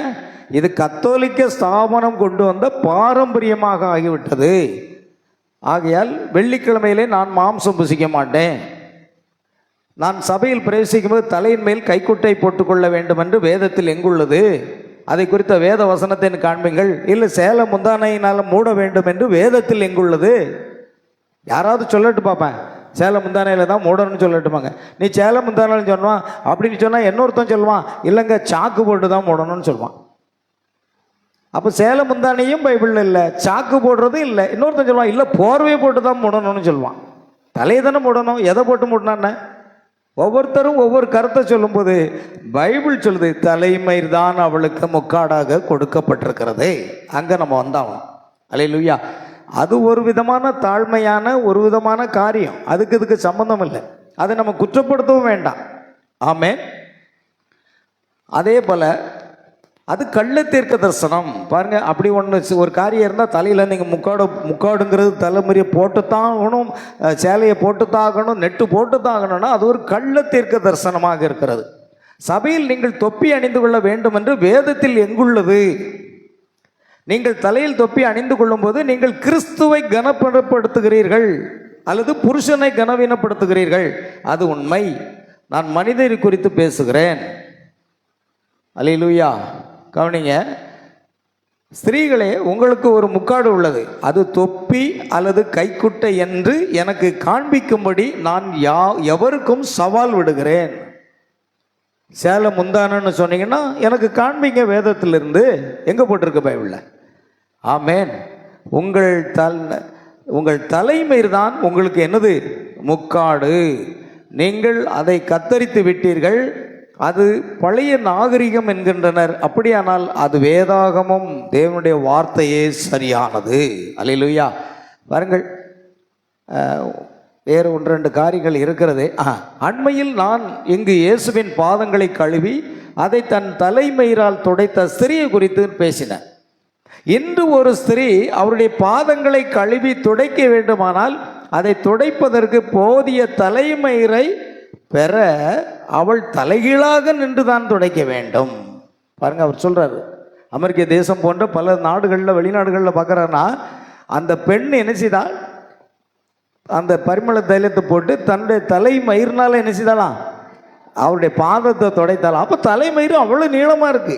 இது கத்தோலிக்க ஸ்தாபனம் கொண்டு வந்த பாரம்பரியமாக ஆகிவிட்டது. ஆகையால் வெள்ளிக்கிழமையிலே நான் மாம்சம் புசிக்க மாட்டேன், நான் சபையில் பிரவேசிக்கும் போது தலையின் மேல் கைக்குட்டை போட்டுக்கொள்ள வேண்டும் என்று வேதத்தில் எங்குள்ளது, அதை குறித்த வேத வசனத்தை காண்பீங்கள். இல்லை சேலை முந்தானையினால் மூட வேண்டும் என்று வேதத்தில் எங்குள்ளது. யாராவது சொல்லட்டு பார்ப்பேன், சேலை முந்தானையில் தான் மூடணும்னு சொல்லட்டுமாங்க. நீ சேலை முந்தானைன்னு சொல்லுவான். அப்படின்னு சொன்னால் இன்னொருத்தன் சொல்லுவான், இல்லைங்க சாக்கு போட்டு தான் மூடணும்னு சொல்லுவான். அப்போ சேலை முந்தானையும் பைபிளில் இல்லை, சாக்கு போடுறதும் இல்லை. இன்னொருத்தன் சொல்லுவான், இல்லை போர்வையை போட்டு தான் மூடணும்னு சொல்லுவான். தலையை தானே மூடணும், எதை போட்டு மூடினான்னு? ஒவ்வொருத்தரும் ஒவ்வொரு கருத்தை சொல்லும்போது பைபிள் சொல்லுது தலைமயிர் தான் அவளுக்கு முக்காடாக கொடுக்கப்பட்டிருக்கிறது. அங்கே நம்ம வந்தாகணும். அல்லேலூயா. அது ஒரு விதமான தாழ்மையான ஒரு விதமான காரியம், அதுக்கு இதுக்கு சம்பந்தம் இல்லை. அதை நம்ம குற்றப்படுத்தவும் வேண்டாம். ஆமென். அதே போல் அது கள்ள தீர்க்க தரிசனம் பாருங்க. அப்படி ஒன்று ஒரு காரியம் இருந்தால் தலையில் நீங்கள் முக்காடுங்கிறது தலைமுறையை போட்டுத்தான் ஆகணும், சேலையை போட்டுத்தான் ஆகணும், நெட்டு போட்டுத்தான் ஆகணும்னா அது ஒரு கள்ள தீர்க்க தரிசனமாக இருக்கிறது. சபையில் நீங்கள் தொப்பி அணிந்து கொள்ள வேண்டும் என்று வேதத்தில் எங்குள்ளது? நீங்கள் தலையில் தொப்பி அணிந்து கொள்ளும் போது நீங்கள் கிறிஸ்துவை கனப்படுத்துகிறீர்கள் அல்லது புருஷனை கனவீனப்படுத்துகிறீர்கள். அது உண்மை. நான் மனிதரை குறித்து பேசுகிறேன். அல்லேலூயா. கவனிங்க, ஸ்திரீகளே உங்களுக்கு ஒரு முக்காடு உள்ளது, அது தொப்பி அல்லது கைக்குட்டை என்று எனக்கு காண்பிக்கும்படி நான் எவருக்கும் சவால் விடுகிறேன். சேலை முந்தானன்னு சொன்னீங்கன்னா எனக்கு காண்பிங்க வேதத்திலிருந்து. எங்கே போட்டிருக்கு பைபிளில்? ஆமேன். உங்கள் தலைமயிர் தான் உங்களுக்கு என்னது? முக்காடு. நீங்கள் அதை கத்தரித்து விட்டீர்கள், அது பழைய நாகரிகம் என்கின்றனர். அப்படியானால் அது வேதாகமும் தேவனுடைய வார்த்தையே சரியானது. அல்லேலூயா. பாருங்கள், வேறு 1-2 காரியங்கள் இருக்கிறது. அண்மையில் நான் இங்கு இயேசுவின் பாதங்களை கழுவி அதை தன் தலைமயிரால் துடைத்த ஸ்திரியை குறித்து பேசினேன். இன்று ஒரு ஸ்திரீ அவருடைய பாதங்களை கழுவி துடைக்க வேண்டுமானால் அதை துடைப்பதற்கு போதிய தலைமயிரை பெற அவள் தலைகீழாக நின்று தான் துடைக்க வேண்டும். பாருங்க, அவர் சொல்றாரு. அமெரிக்க தேசம் போன்ற பல நாடுகளில் வெளிநாடுகளில் பார்க்குறாருன்னா அந்த பெண் என்ன செய்தால் அந்த பரிமள தைலத்தை போட்டு தன்னுடைய தலைமயிர்னால என்ன செய்தாலாம் அவருடைய பாதத்தை துடைத்தாலாம். அப்போ தலைமயிறு அவ்வளோ நீளமாக இருக்கு.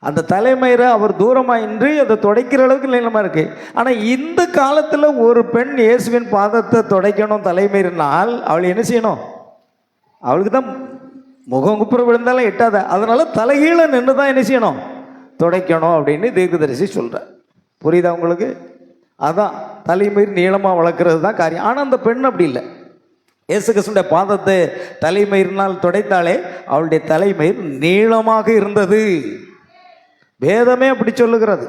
அந்த தலைமயிரை அவர் தூரமாக இன்றி அதை துடைக்கிற அளவுக்கு நீளமாக இருக்கு. ஆனால் இந்த காலத்தில் ஒரு பெண் இயேசுவின் பாதத்தை துடைக்கணும் தலைமயிர்னால் அவள் என்ன செய்யணும்? அவளுக்கு தான் முகம் குப்புற விழுந்தாலும் எட்டாத, அதனால தலைகீழ நின்று தான் என்ன செய்யணும்? துடைக்கணும் அப்படின்னு தீர்க்கதரிசி சொல்கிறார். புரியுதா உங்களுக்கு? அதான் தலைமயிர் நீளமாக வளர்க்குறது தான் காரியம். ஆனால் அந்த பெண் அப்படி இல்லை. இயேசு கிறிஸ்துவின் பாதத்தை தலைமயிர்னால் துடைத்தாலே அவளுடைய தலைமயிர் நீளமாக இருந்தது. வேதமே அப்படி சொல்லுகிறது.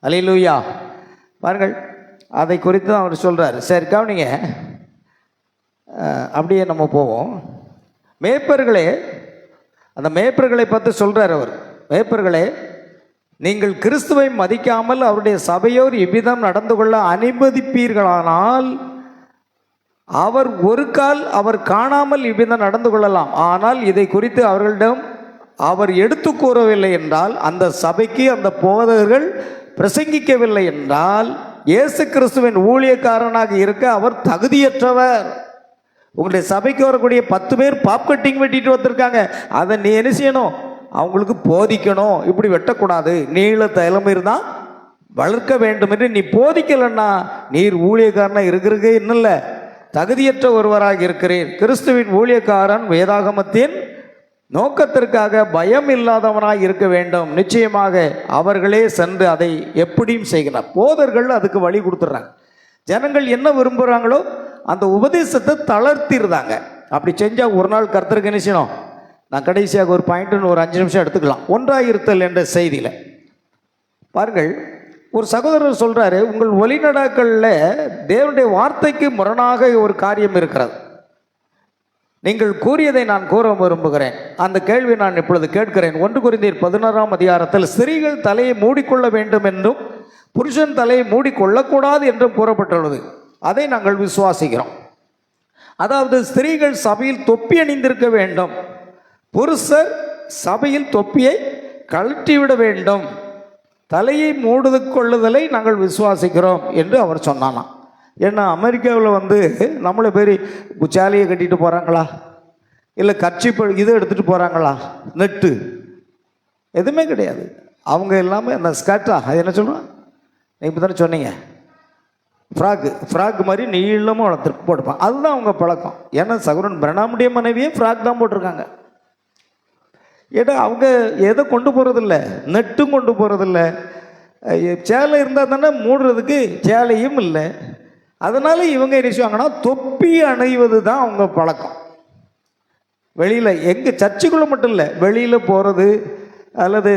அல்லேலூயா. பாருங்கள், அதை குறித்து தான் அவர் சொல்கிறார். சரி கவனிங்க, அப்படியே நம்ம போவோம். மேய்ப்பர்களே, அந்த மேய்ப்பர்களை பார்த்து சொல்கிறார் அவர். மேய்ப்பர்களே, நீங்கள் கிறிஸ்துவை மதிக்காமல் அவருடைய சபையோர் இவ்விதம் நடந்து கொள்ள அனுமதிப்பீர்களானால் அவர் ஒரு கால் அவர் காணாமல் இவ்விதம் நடந்து கொள்ளலாம். ஆனால் இதை குறித்து அவர்களிடம் அவர் எடுத்து கூறவில்லை என்றால், அந்த சபைக்கு அந்த போதகர்கள் பிரசங்கிக்கவில்லை என்றால் இயேசு கிறிஸ்துவின் ஊழியக்காரனாக இருக்க அவர் தகுதியற்றவர். உங்களுடைய சபைக்கு வரக்கூடிய 10 பேர் பாப் கட்டிங் வெட்டிட்டு வந்திருக்காங்க, அதை நீ என்ன செய்யணும்? அவங்களுக்கு போதிக்கணும். இப்படி வெட்டக்கூடாது, நீள தலைமையில் தான் வளர்க்க வேண்டும் என்று நீ போதிக்கலன்னா நீர் ஊழியக்காரனா இருக்கிறதுக்கு இன்னும் இல்லை, தகுதியற்ற ஒருவராக இருக்கிறேன். கிறிஸ்துவின் ஊழியக்காரன் வேதாகமத்தின் நோக்கத்திற்காக பயம் இல்லாதவனாய் இருக்க வேண்டும். நிச்சயமாக அவர்களே சென்று அதை எப்படியும் செய்கிறார். போதர்கள் அதுக்கு வழி கொடுத்துட்றாங்க. ஜனங்கள் என்ன விரும்புகிறாங்களோ அந்த உபதேசத்தை தளர்த்திடுறாங்க. அப்படி செஞ்சால் ஒரு நாள் கர்த்தருக்கு என்ன செய்யணும்? நான் கடைசியாக ஒரு பாயிண்ட்டுன்னு ஒரு 5 நிமிஷம் எடுத்துக்கலாம். ஒன்றாயிருத்தல் என்ற செய்தியில் பாருங்கள், ஒரு சகோதரர் சொல்கிறாரு, உங்கள் ஒலிநடாக்களில் தேவனுடைய வார்த்தைக்கு முரணாக ஒரு காரியம் இருக்கிறது. நீங்கள் கூறியதை நான் கூற விரும்புகிறேன். அந்த கேள்வி நான் இப்பொழுது கேட்கிறேன். 1 கொரிந்தியர் 16ஆம் அதிகாரத்தில் ஸ்திரீகள் தலையை மூடிக்கொள்ள வேண்டும் என்றும் புருஷன் தலையை மூடிக்கொள்ளக்கூடாது என்றும் கூறப்பட்டுள்ளது. அதை நாங்கள் விசுவாசிக்கிறோம். அதாவது ஸ்திரீகள் சபையில் தொப்பி அணிந்திருக்க வேண்டும், புருஷர் சபையில் தொப்பியை கழட்டிவிட வேண்டும், தலையை மூடு கொள்ளுதலை நாங்கள் விசுவாசிக்கிறோம் என்று அவர் சொன்னானாம். ஏன்னா அமெரிக்காவில் நம்மளை பேர் சேலையை கட்டிட்டு போகிறாங்களா, இல்லை கர்ச்சிப்பு இது எடுத்துகிட்டு போகிறாங்களா, நெட்டு எதுவுமே கிடையாது. அவங்க எல்லாமே அந்த ஸ்கர்ட்டா, அது என்ன சொல்லுவோம், நீங்கள் இப்போ தானே சொன்னீங்க, ஃப்ராக் மாதிரி நீளமாக வளர்த்து போட்டுப்பான். அதுதான் அவங்க பழக்கம். ஏன்னா சகோதரன் பிரணாமுடைய மனைவியே ஃப்ராக் தான் போட்டிருக்காங்க. ஏன்னா அவங்க எதை கொண்டு போகிறதில்ல, நெட்டும் கொண்டு போகிறதில்ல. சேலை இருந்தால் தானே மூடுறதுக்கு சேலையும் இல்லை. அதனால் இவங்க என்ன செய்வாங்கன்னா தொப்பி அணைவது தான் அவங்க பழக்கம். வெளியில் எங்கே சர்ச்சுக்குள்ளே மட்டும் இல்லை, வெளியில் போகிறது அல்லது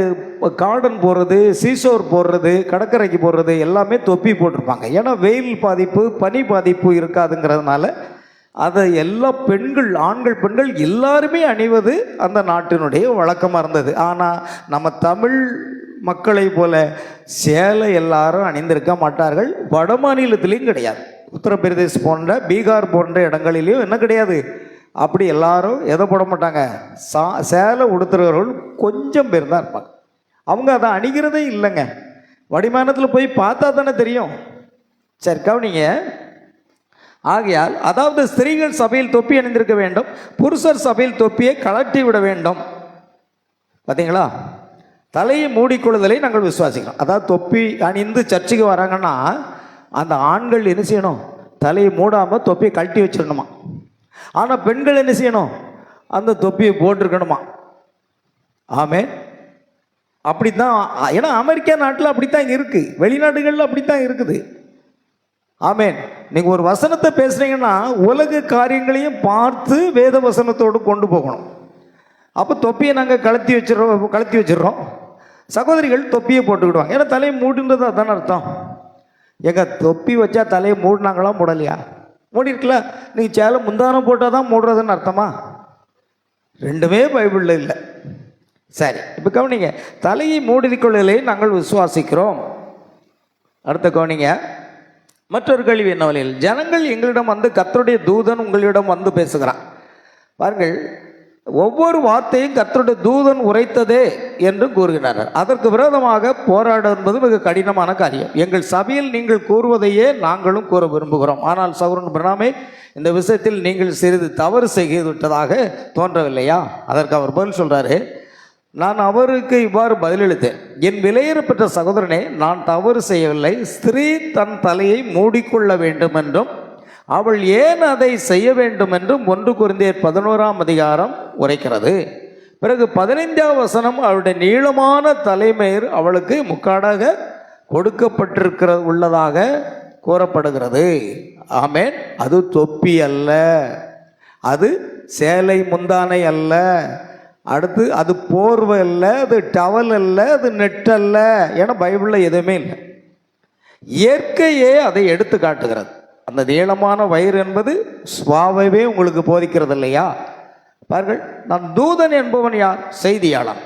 கார்டன் போகிறது, சீசோர் போடுறது, கடற்கரைக்கு போடுறது எல்லாமே தொப்பி போட்டிருப்பாங்க. ஏன்னா வெயில் பாதிப்பு பனி பாதிப்பு இருக்காதுங்கிறதுனால அதை எல்லா பெண்கள், ஆண்கள் பெண்கள் எல்லாருமே அணிவது அந்த நாட்டினுடைய வழக்கமாக இருந்தது. ஆனால் நம்ம தமிழ் மக்களை போல சேலை எல்லாரும் அணிந்திருக்க மாட்டார்கள். வட மாநிலத்திலையும் கிடையாது. உத்தரப்பிரதேஷ் போன்ற பீகார் போன்ற இடங்களிலையும் என்ன கிடையாது, அப்படி எல்லாரும் எதை போட மாட்டாங்க, சேலை உடுத்துறவர்கள் கொஞ்சம் பேர் தான் இருப்பாங்க. அவங்க அதை அணிகிறதே இல்லைங்க. வடிமானத்தில் போய் பார்த்தா தானே தெரியும். சரி கவனிங்க. ஆகையால் அதாவது ஸ்திரீகள் சபையில் தொப்பி அணிந்திருக்க வேண்டும், புருஷர் சபையில் தொப்பியை கழட்டி விட வேண்டும். பார்த்தீங்களா, தலையை மூடிக்கொள்ளுதலை நாங்கள் விசுவாசிக்கிறோம். அதாவது தொப்பி அணிந்து சர்ச்சுக்கு வராங்கன்னா அந்த ஆண்கள் என்ன செய்யணும், தலையை மூடாமல் தொப்பியை கழட்டி வச்சிடணுமா. ஆனால் பெண்கள் என்ன செய்யணும், அந்த தொப்பியை போட்டிருக்கணுமா. ஆமே, அப்படித்தான். ஏன்னா அமெரிக்கா நாட்டில் அப்படித்தான் இருக்குது, வெளிநாடுகளில் அப்படித்தான் இருக்குது. ஆமேன். நீங்கள் ஒரு வசனத்தை பேசுகிறீங்கன்னா உலக காரியங்களையும் பார்த்து வேத வசனத்தோடு கொண்டு போகணும். அப்போ தொப்பியை நாங்கள் கழட்டி வச்சிடுறோம். சகோதரிகள் தொப்பியை போட்டுக்கிடுவாங்க. ஏன்னா தலையை மூடுன்றது அதான அர்த்தம். எங்கள் தொப்பி வச்சா தலையை மூடினாங்களா மூடலையா? மூடி இருக்கல. நீங்கள் சேலை முந்தானம் போட்டால் தான் மூடுறதுன்னு அர்த்தமா? ரெண்டுமே பைபிளில் இல்லை. சரி, இப்போ கவனிங்க. தலையை மூடிக்கொள்ளலை நாங்கள் விசுவாசிக்கிறோம். அடுத்த கவனிங்க. மற்றொரு கேள்வி என்னவெனில், ஜனங்கள் எங்களிடம் வந்து கர்த்தருடைய தூதன் உங்களிடம் வந்து பேசுகிறான். பாருங்கள், ஒவ்வொரு வார்த்தையும் கர்த்தருடைய தூதன் உரைத்ததே என்று கூறுகிறார்கள். அதற்கு விரோதமாக போராட என்பது மிக கடினமான காரியம். எங்கள் சபையில் நீங்கள் கூறுவதையே நாங்களும் கூற விரும்புகிறோம். ஆனால் சகோதரன் பிரணாமே, இந்த விஷயத்தில் நீங்கள் சிறிது தவறு செய்து விட்டதாக தோன்றவில்லையா? அதற்கு அவர் பதில் சொல்கிறாரு. நான் அவருக்கு இவ்வாறு பதிலளித்தேன். என் விலையேறப்பெற்ற சகோதரனே, நான் தவறு செய்யவில்லை. ஸ்திரீ தன் தலையை மூடிக்கொள்ள வேண்டும் என்றும் அவள் ஏன் அதை செய்ய வேண்டும் என்றும் 1 கொரிந்தியர் 11ஆம் அதிகாரம் உரைக்கிறது. பிறகு 15ஆம் வசனம், அவளுடைய நீளமான தலைமயிர் அவளுக்கு முக்காடாக உள்ளதாக கூறப்படுகிறது. ஆமேன். அது தொப்பி அல்ல, அது சேலை முந்தானை அல்ல, அடுத்து அது போர்வை அல்ல, அது டவல் அல்ல, அது நெட் அல்ல. ஏன்னா பைபிளில் எதுவுமே இல்லை. இயற்கையே அதை எடுத்து காட்டுகிறது. அந்த நீளமான வயிறு என்பது சுவாவே உங்களுக்கு போதிக்கிறது இல்லையா? பாருங்கள், நான் தூதன் என்பவன் யார்? செய்தியாளன்.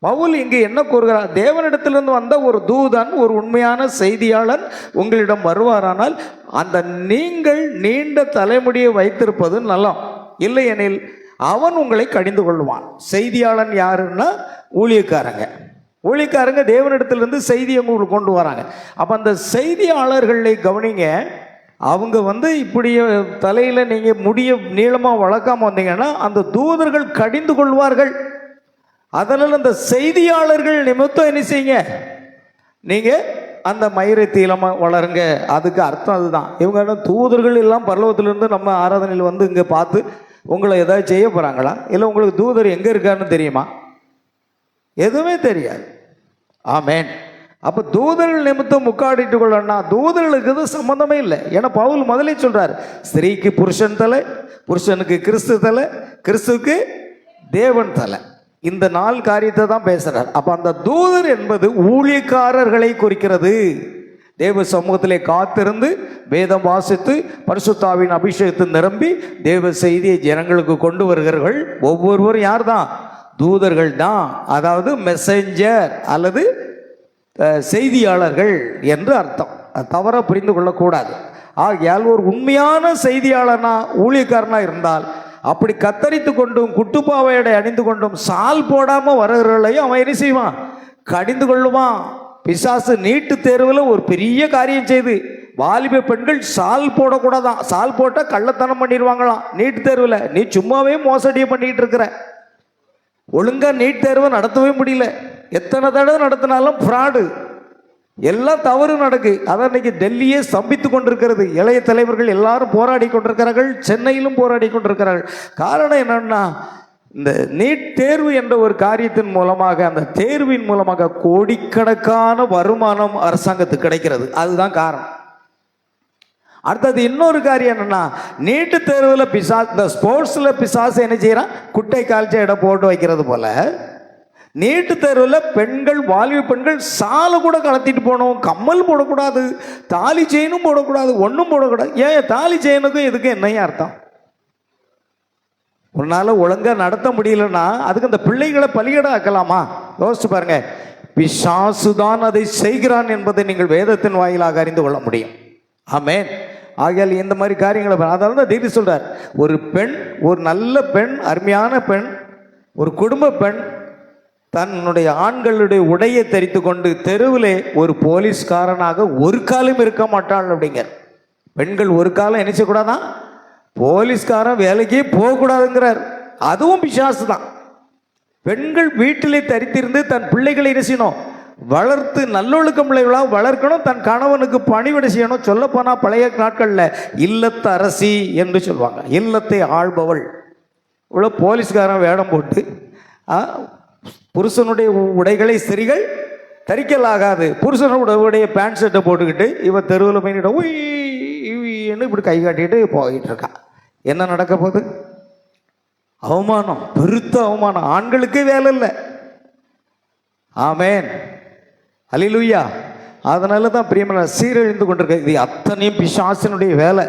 பவுல் இங்கு என்ன கூறுகிறார்? தேவனிடத்திலிருந்து வந்த ஒரு தூதன், ஒரு உண்மையான செய்தியாளன் உங்களிடம் வருவாரானால் அந்த நீங்கள் நீண்ட தலைமுடியை வைத்திருப்பது நலம், இல்லையெனில் அவன் உங்களை கடிந்து கொள்வான். செய்தியாளன் யாருன்னா ஊழியக்காரங்க. ஊழியக்காரங்க தேவனிடத்திலிருந்து செய்தியை உங்களுக்கு கொண்டு வராங்க. அப்போ அந்த செய்தியாளர்களை கவனிங்க. அவங்க இப்படி தலையில் நீங்கள் முடிய நீளமாக வளர்க்காமல் வந்தீங்கன்னா அந்த தூதர்கள் கடிந்து கொள்வார்கள். அதனால் அந்த செய்தியாளர்கள் நிமித்தம் என்ன செய்யுங்க, நீங்கள் அந்த மயிரை தீலமாக வளருங்க. அதுக்கு அர்த்தம் அதுதான். இவங்க தூதர்கள் எல்லாம் பரலோகத்திலிருந்து நம்ம ஆராதனையில் இங்கே பார்த்து உங்களை ஏதாவது செய்ய போகிறாங்களா? இல்லை உங்களுக்கு தூதர் எங்கே இருக்காருன்னு தெரியுமா? எதுவுமே தெரியாது. ஆமேன். அப்போ தூதர்கள் நிமித்தம் முக்காடிட்டு கொள்ளனா தூதர்களுக்கு இது சம்மந்தமே இல்லை. ஏன்னா பவுல் முதலே சொல்றாரு, ஸ்திரீக்கு புருஷன் தலை, புருஷனுக்கு கிறிஸ்து தலை, கிறிஸ்துவுக்கு தேவன் தலை. இந்த 4 காரியத்தை தான் பேசுறார். அப்போ அந்த தூதர் என்பது ஊழியக்காரர்களை குறிக்கிறது. தேவ சமூகத்திலே காத்திருந்து வேதம் வாசித்து பரிசுத்தாவின் அபிஷேகத்தை நிரம்பி தேவ செய்தியை ஜனங்களுக்கு கொண்டு வருகிறவர்கள் ஒவ்வொருவரும் யார் தான்? தூதர்கள் தான். அதாவது மெசஞ்சர் அல்லது செய்தியாளர்கள் என்று அர்த்தம். தவற புரிந்து கொள்ளக்கூடாது. ஆகையால் ஒரு உண்மையான செய்தியாளனா ஊழியக்காரனா இருந்தால் அப்படி கத்தரித்து கொண்டும் குட்டுப்பாவையடை அணிந்து கொண்டும் சால் போடாம வருகிறவர்களையும் அவன் என்ன செய்வான்? கடிந்து கொள்ளுவான். பிசாசு நீட்டு தேர்வில் ஒரு பெரிய காரியம் செய்து வாலிப பெண்கள் சால் போடக்கூடாதான். சால் போட்டால் கள்ளத்தனம் பண்ணிடுவாங்களாம் நீட்டு தேர்வில். நீ சும்மாவே மோசடியை பண்ணிட்டு இருக்கிற, ஒழுங்கா நீட் தேர்வை நடத்தவே முடியல. எத்தனை தடவை நடத்தினாலும் ஃப்ராடு, எல்லாம் தவறு நடக்கு. அதான் இன்னைக்கு டெல்லியே ஸ்தம்பித்து கொண்டிருக்கிறது. இளைய தலைவர்கள் எல்லாரும் போராடி கொண்டிருக்கிறார்கள், சென்னையிலும் போராடி கொண்டிருக்கிறார்கள். காரணம் என்னன்னா, இந்த நீட் தேர்வு என்ற ஒரு காரியத்தின் மூலமாக, அந்த தேர்வின் மூலமாக கோடிக்கணக்கான வருமானம் அரசாங்கத்துக்கு கிடைக்கிறது. அதுதான் காரணம். அடுத்தது இன்னொரு காரியம் என்னன்னா, நீட்டு தேர்வில் பிசாஸ், இந்த ஸ்போர்ட்ஸில் பிசாசு என்ன செய்யறான்? குட்டை கால்ச்ச இடம் போட்டு வைக்கிறது போல நீட்டு தேர்வில் பெண்கள், வாலிப பெண்கள் சாலை கூட கலத்திட்டு போகணும். கம்மல் போடக்கூடாது, தாலி செயினும் போடக்கூடாது, ஒன்றும் போடக்கூடாது. ஏன் தாலி செயினுக்கும் இதுக்கு என்னையா அர்த்தம்? உன்னால ஒழுங்கா நடத்த முடியலன்னா அதுக்கு அந்த பிள்ளைகளை பலியிட ஆக்கலாமா? யோசிச்சு பாருங்க. பிசாசுதான் அதை செய்கிறான் என்பதை நீங்கள் வேதத்தின் வாயிலாக அறிந்து கொள்ள முடியும். ஆமென். ஆகையால் இந்த மாதிரி காரியங்களை அதனால தான் தேவி சொல்றார், ஒரு பெண், ஒரு நல்ல பெண், அருமையான பெண், ஒரு குடும்ப பெண் தன்னுடைய ஆண்களுடைய உடையை தரித்து கொண்டு தெருவிலே ஒரு போலீஸ்காரனாக ஒரு காலம் இருக்க மாட்டாள் அப்படிங்கிற. பெண்கள் ஒரு காலம் என்ன செய்யக்கூடாதான்? போலீஸ்காரன் வேலைக்கே போகக்கூடாதுங்கிறார். அதுவும் பிசாசு தான். பெண்கள் வீட்டிலே தரித்திருந்து தன் பிள்ளைகளை என்ன செய்யணும்? வளர்த்து நல்லொழுக்கம் பிள்ளைகளாக வளர்க்கணும். தன் கணவனுக்கு பணிவிடை செய்யணும். சொல்லப்போனால் பழைய நாட்களில் இல்லத்து அரசி என்று சொல்லுவாங்க. இல்லத்தை ஆள்பவள். இவ்வளோ போலீஸ்காரன் வேடம் போட்டு புருஷனுடைய உடைகளை ஸ்திரீகள் தரிக்கலாகாது. புருஷனுடைய பேண்ட் ஷர்ட்டை போட்டுக்கிட்டு இவன் தெருவில் போயிட்டு உயின்னு இப்படி கை காட்டிட்டு போயிட்டு இருக்கான். என்ன நடக்க போகுது? அவமானம், பெருத்த அவமானம். ஆண்களுக்கு வேலை இல்லை. ஆமேன். அல்லேலூயா. அதனால தான் பிரியமான சீரழிந்து கொண்டிருக்க. இது அத்தனையும் பிசாசினுடைய வேலை.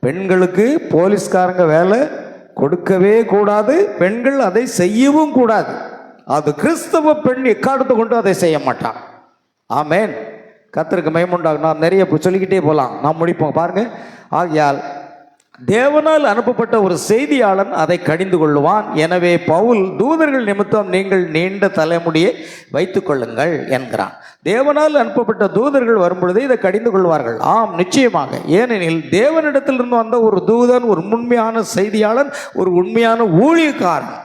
பெண்களுக்கு போலீஸ்காரங்க வேலை கொடுக்கவே கூடாது. பெண்கள் அதை செய்யவும் கூடாது. அது கிறிஸ்தவ பெண் எக்காலத்தை கொண்டு அதை செய்ய மாட்டான். ஆமேன். கர்த்தருக்கு மகிமை. நான் நிறைய சொல்லிக்கிட்டே போகலாம், நான் முடிப்போம் பாருங்க. ஆகையால் தேவனால் அனுப்பப்பட்ட ஒரு செய்தியாளன் அதை கடிந்து கொள்ளுவான். எனவே பவுல் தூதர்கள் நிமித்தம் நீங்கள் நீண்ட தலைமுடியை வைத்துக் கொள்ளுங்கள் என்கிறான். தேவனால் அனுப்பப்பட்ட தூதர்கள் வரும்பொழுது இதை கடிந்து கொள்வார்கள். ஆம், நிச்சயமாக. ஏனெனில் தேவனிடத்திலிருந்து வந்த ஒரு தூதன், ஒரு உண்மையான செய்தியாளன், ஒரு உண்மையான ஊழியக்காரன்,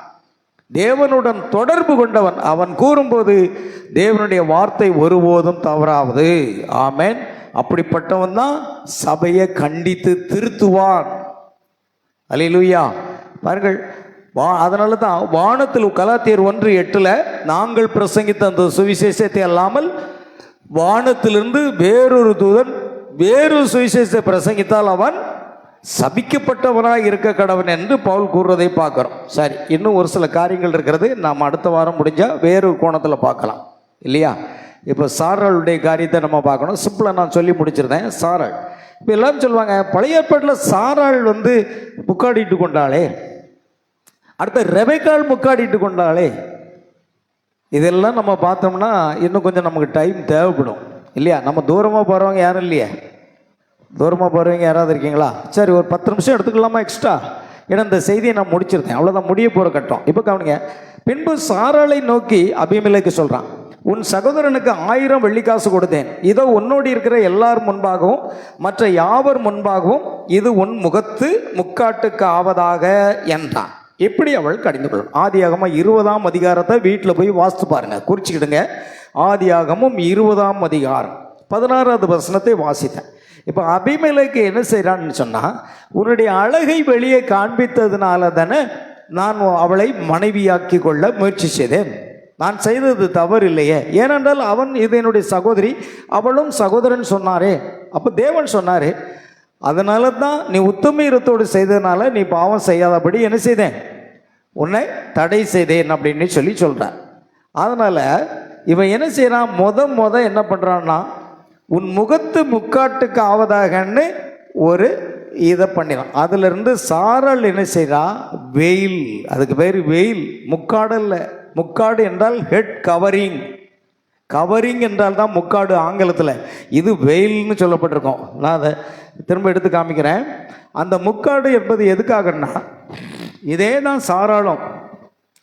தேவனுடன் தொடர்பு கொண்டவன். அவன் கூறும்போது தேவனுடைய வார்த்தை ஒருபோதும் தவறாவது. ஆமென். அப்படிப்பட்டவன் தான் சபையை கண்டித்து திருத்துவான். அல்லேலூயா. பாருங்கள், அதனால தான் வானத்தில் கலாத்தியர் 1:8 நாங்கள் பிரசங்கித்த அந்த சுவிசேஷத்தை அல்லாமல் வானத்திலிருந்து வேறொரு தூதன் வேறொரு சுவிசேஷத்தை பிரசங்கித்தால் அவன் சபிக்கப்பட்டவனாக இருக்க கடவன் என்று பவுல் கூறுவதை பார்க்குறோம். சரி, இன்னும் ஒரு சில காரியங்கள் இருக்கிறது. நாம் அடுத்த வாரம் முடிஞ்சால் வேறு கோணத்தில் பார்க்கலாம் இல்லையா? இப்போ சாராளுடைய காரியத்தை நம்ம பார்க்கணும். சிம்பிளாக நான் சொல்லி முடிச்சிருந்தேன். சாராள், இப்போ எல்லாரும் சொல்லுவாங்க பழைய ஏற்பாட்டில் சாராள் முக்காடிட்டு கொண்டாளே, அடுத்த ரெபெக்காள் முக்காடிட்டு கொண்டாளே. இதெல்லாம் நம்ம பார்த்தோம்னா இன்னும் கொஞ்சம் நமக்கு டைம் தேவைப்படும் இல்லையா? நம்ம தூரமாக போகிறவங்க யாரும் இல்லையா? தூரமாக போகிறவங்க யாராவது இருக்கீங்களா? சரி, ஒரு 10 நிமிஷம் எடுத்துக்கலாமா எக்ஸ்ட்ரா? ஏன்னா இந்த செய்தியை நான் முடிச்சிருந்தேன், அவ்வளோதான், முடிய போகிற கட்டம். இப்போ கவனிங்க. பின்பு சாராளை நோக்கி அபிமெலேக்கு சொல்கிறான், உன் சகோதரனுக்கு 1000 வெள்ளிக்காசு கொடுத்தேன், இதோ உன்னோடு இருக்கிற எல்லார் முன்பாகவும் மற்ற யாவர் முன்பாகவும் இது உன் முகத்து முக்காட்டுக்கு ஆவதாக என்றான். எப்படி அவள் கடிந்து கொள்ளும். ஆதியாகமம் 20ஆம் அதிகாரத்தை வீட்டில் போய் வாசித்து பாருங்க, குறிச்சிக்கிடுங்க. ஆதியாகமம் 20ஆம் அதிகாரம் 16வது வசனத்தை வாசித்தேன். இப்போ அபிமெலேக்கு என்ன செய்கிறான்னு சொன்னால், உன்னுடைய அழகை வெளியே காண்பித்ததுனால தானே நான் அவளை மனைவியாக்கி கொள்ள முயற்சி செய்தேன். நான் செய்தது தவறு இல்லையே, ஏனென்றால் அவன் இது என்னுடைய சகோதரி, அவளும் சகோதரன் சொன்னாரே. அப்போ தேவன் சொன்னார், அதனால தான் நீ உத்தமீரத்தோடு செய்ததுனால நீ பாவம் செய்யாதபடி என்ன செய்தேன், உன்னை தடை செய்தேன் அப்படின்னு சொல்கிறான். அதனால் இவன் என்ன செய்கிறான், முத என்ன பண்ணுறான்னா, உன் முகத்து முக்காட்டுக்கு ஆவதாகன்னு ஒரு இதை பண்ணிடான். அதிலிருந்து சாரல் என்ன செய்கிறா, வெயில், அதுக்கு பேர் வெயில், முக்காடு இல்லை. முக்காடு என்றால் ஹெட் கவரிங், கவரிங் என்றால் தான் முக்காடு ஆங்கிலத்தில். இது வெயில்னு சொல்லப்பட்டிருக்கோம். நான் அதை திரும்ப எடுத்து காமிக்கிறேன். அந்த முக்காடு என்பது எதுக்காகன்னா, இதே தான் சாராளம்.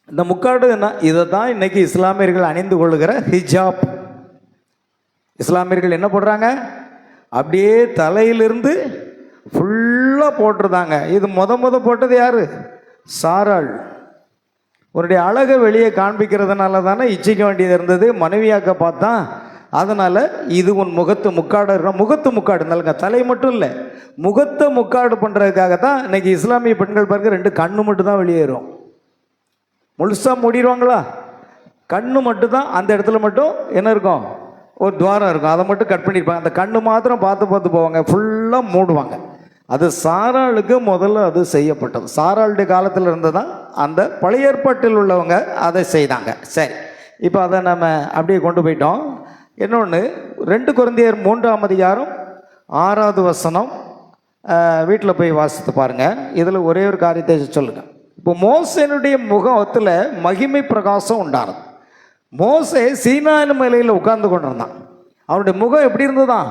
இந்த முக்காடு என்ன, இதை தான் இன்னைக்கு இஸ்லாமியர்கள் அணிந்து கொள்ளுகிற ஹிஜாப். இஸ்லாமியர்கள் என்ன போடுறாங்க, அப்படியே தலையிலிருந்து ஃபுல்லாக போட்டிருந்தாங்க. இது முத போட்டது யார், சாராள். உன்னுடைய அழகை வெளியே காண்பிக்கிறதுனால தானே இச்சிக்க வேண்டியது இருந்தது, மனைவியாக்க பார்த்தா. அதனால் இது உன் முகத்து முக்காடு. முகத்து முக்காடு இருந்தாலுங்க, தலை மட்டும் இல்லை, முகத்தை முக்காடு பண்ணுறதுக்காக தான் இன்னைக்கு இஸ்லாமிய பெண்கள் பாருங்க 2 கண்ணு மட்டும் தான் வெளியேறும். முழுசாக மூடிடுவாங்களா, கண்ணு மட்டும் தான், அந்த இடத்துல மட்டும் என்ன இருக்கும், ஒரு துவாரம் இருக்கும், அதை மட்டும் கட் பண்ணியிருப்பாங்க. அந்த கண்ணு மாத்திரம் பார்த்து போவாங்க, ஃபுல்லாக மூடுவாங்க. அது சாராளுக்கு முதல்ல அது செய்யப்பட்டது. சாராளுடைய காலத்தில் இருந்து தான் அந்த பழைய ஏற்பாட்டில் உள்ளவங்க அதை செய்தாங்க. சரி, இப்போ அதை நம்ம அப்படியே கொண்டு போயிட்டோம். இன்னொன்று 2 கொரிந்தியர் 3ஆம் அதிகாரம் 6வது வசனம் வீட்டில் போய் வாசித்து பாருங்கள். இதில் ஒரே ஒரு காரியத்தை சொல்லுங்கள். இப்போ மோசேனுடைய முகத்தில் மகிமை பிரகாசம் உண்டானது. மோசே சீனாய் மலையில் உட்கார்ந்து கொண்டிருந்தான். அவனுடைய முகம் எப்படி இருந்ததுதான்,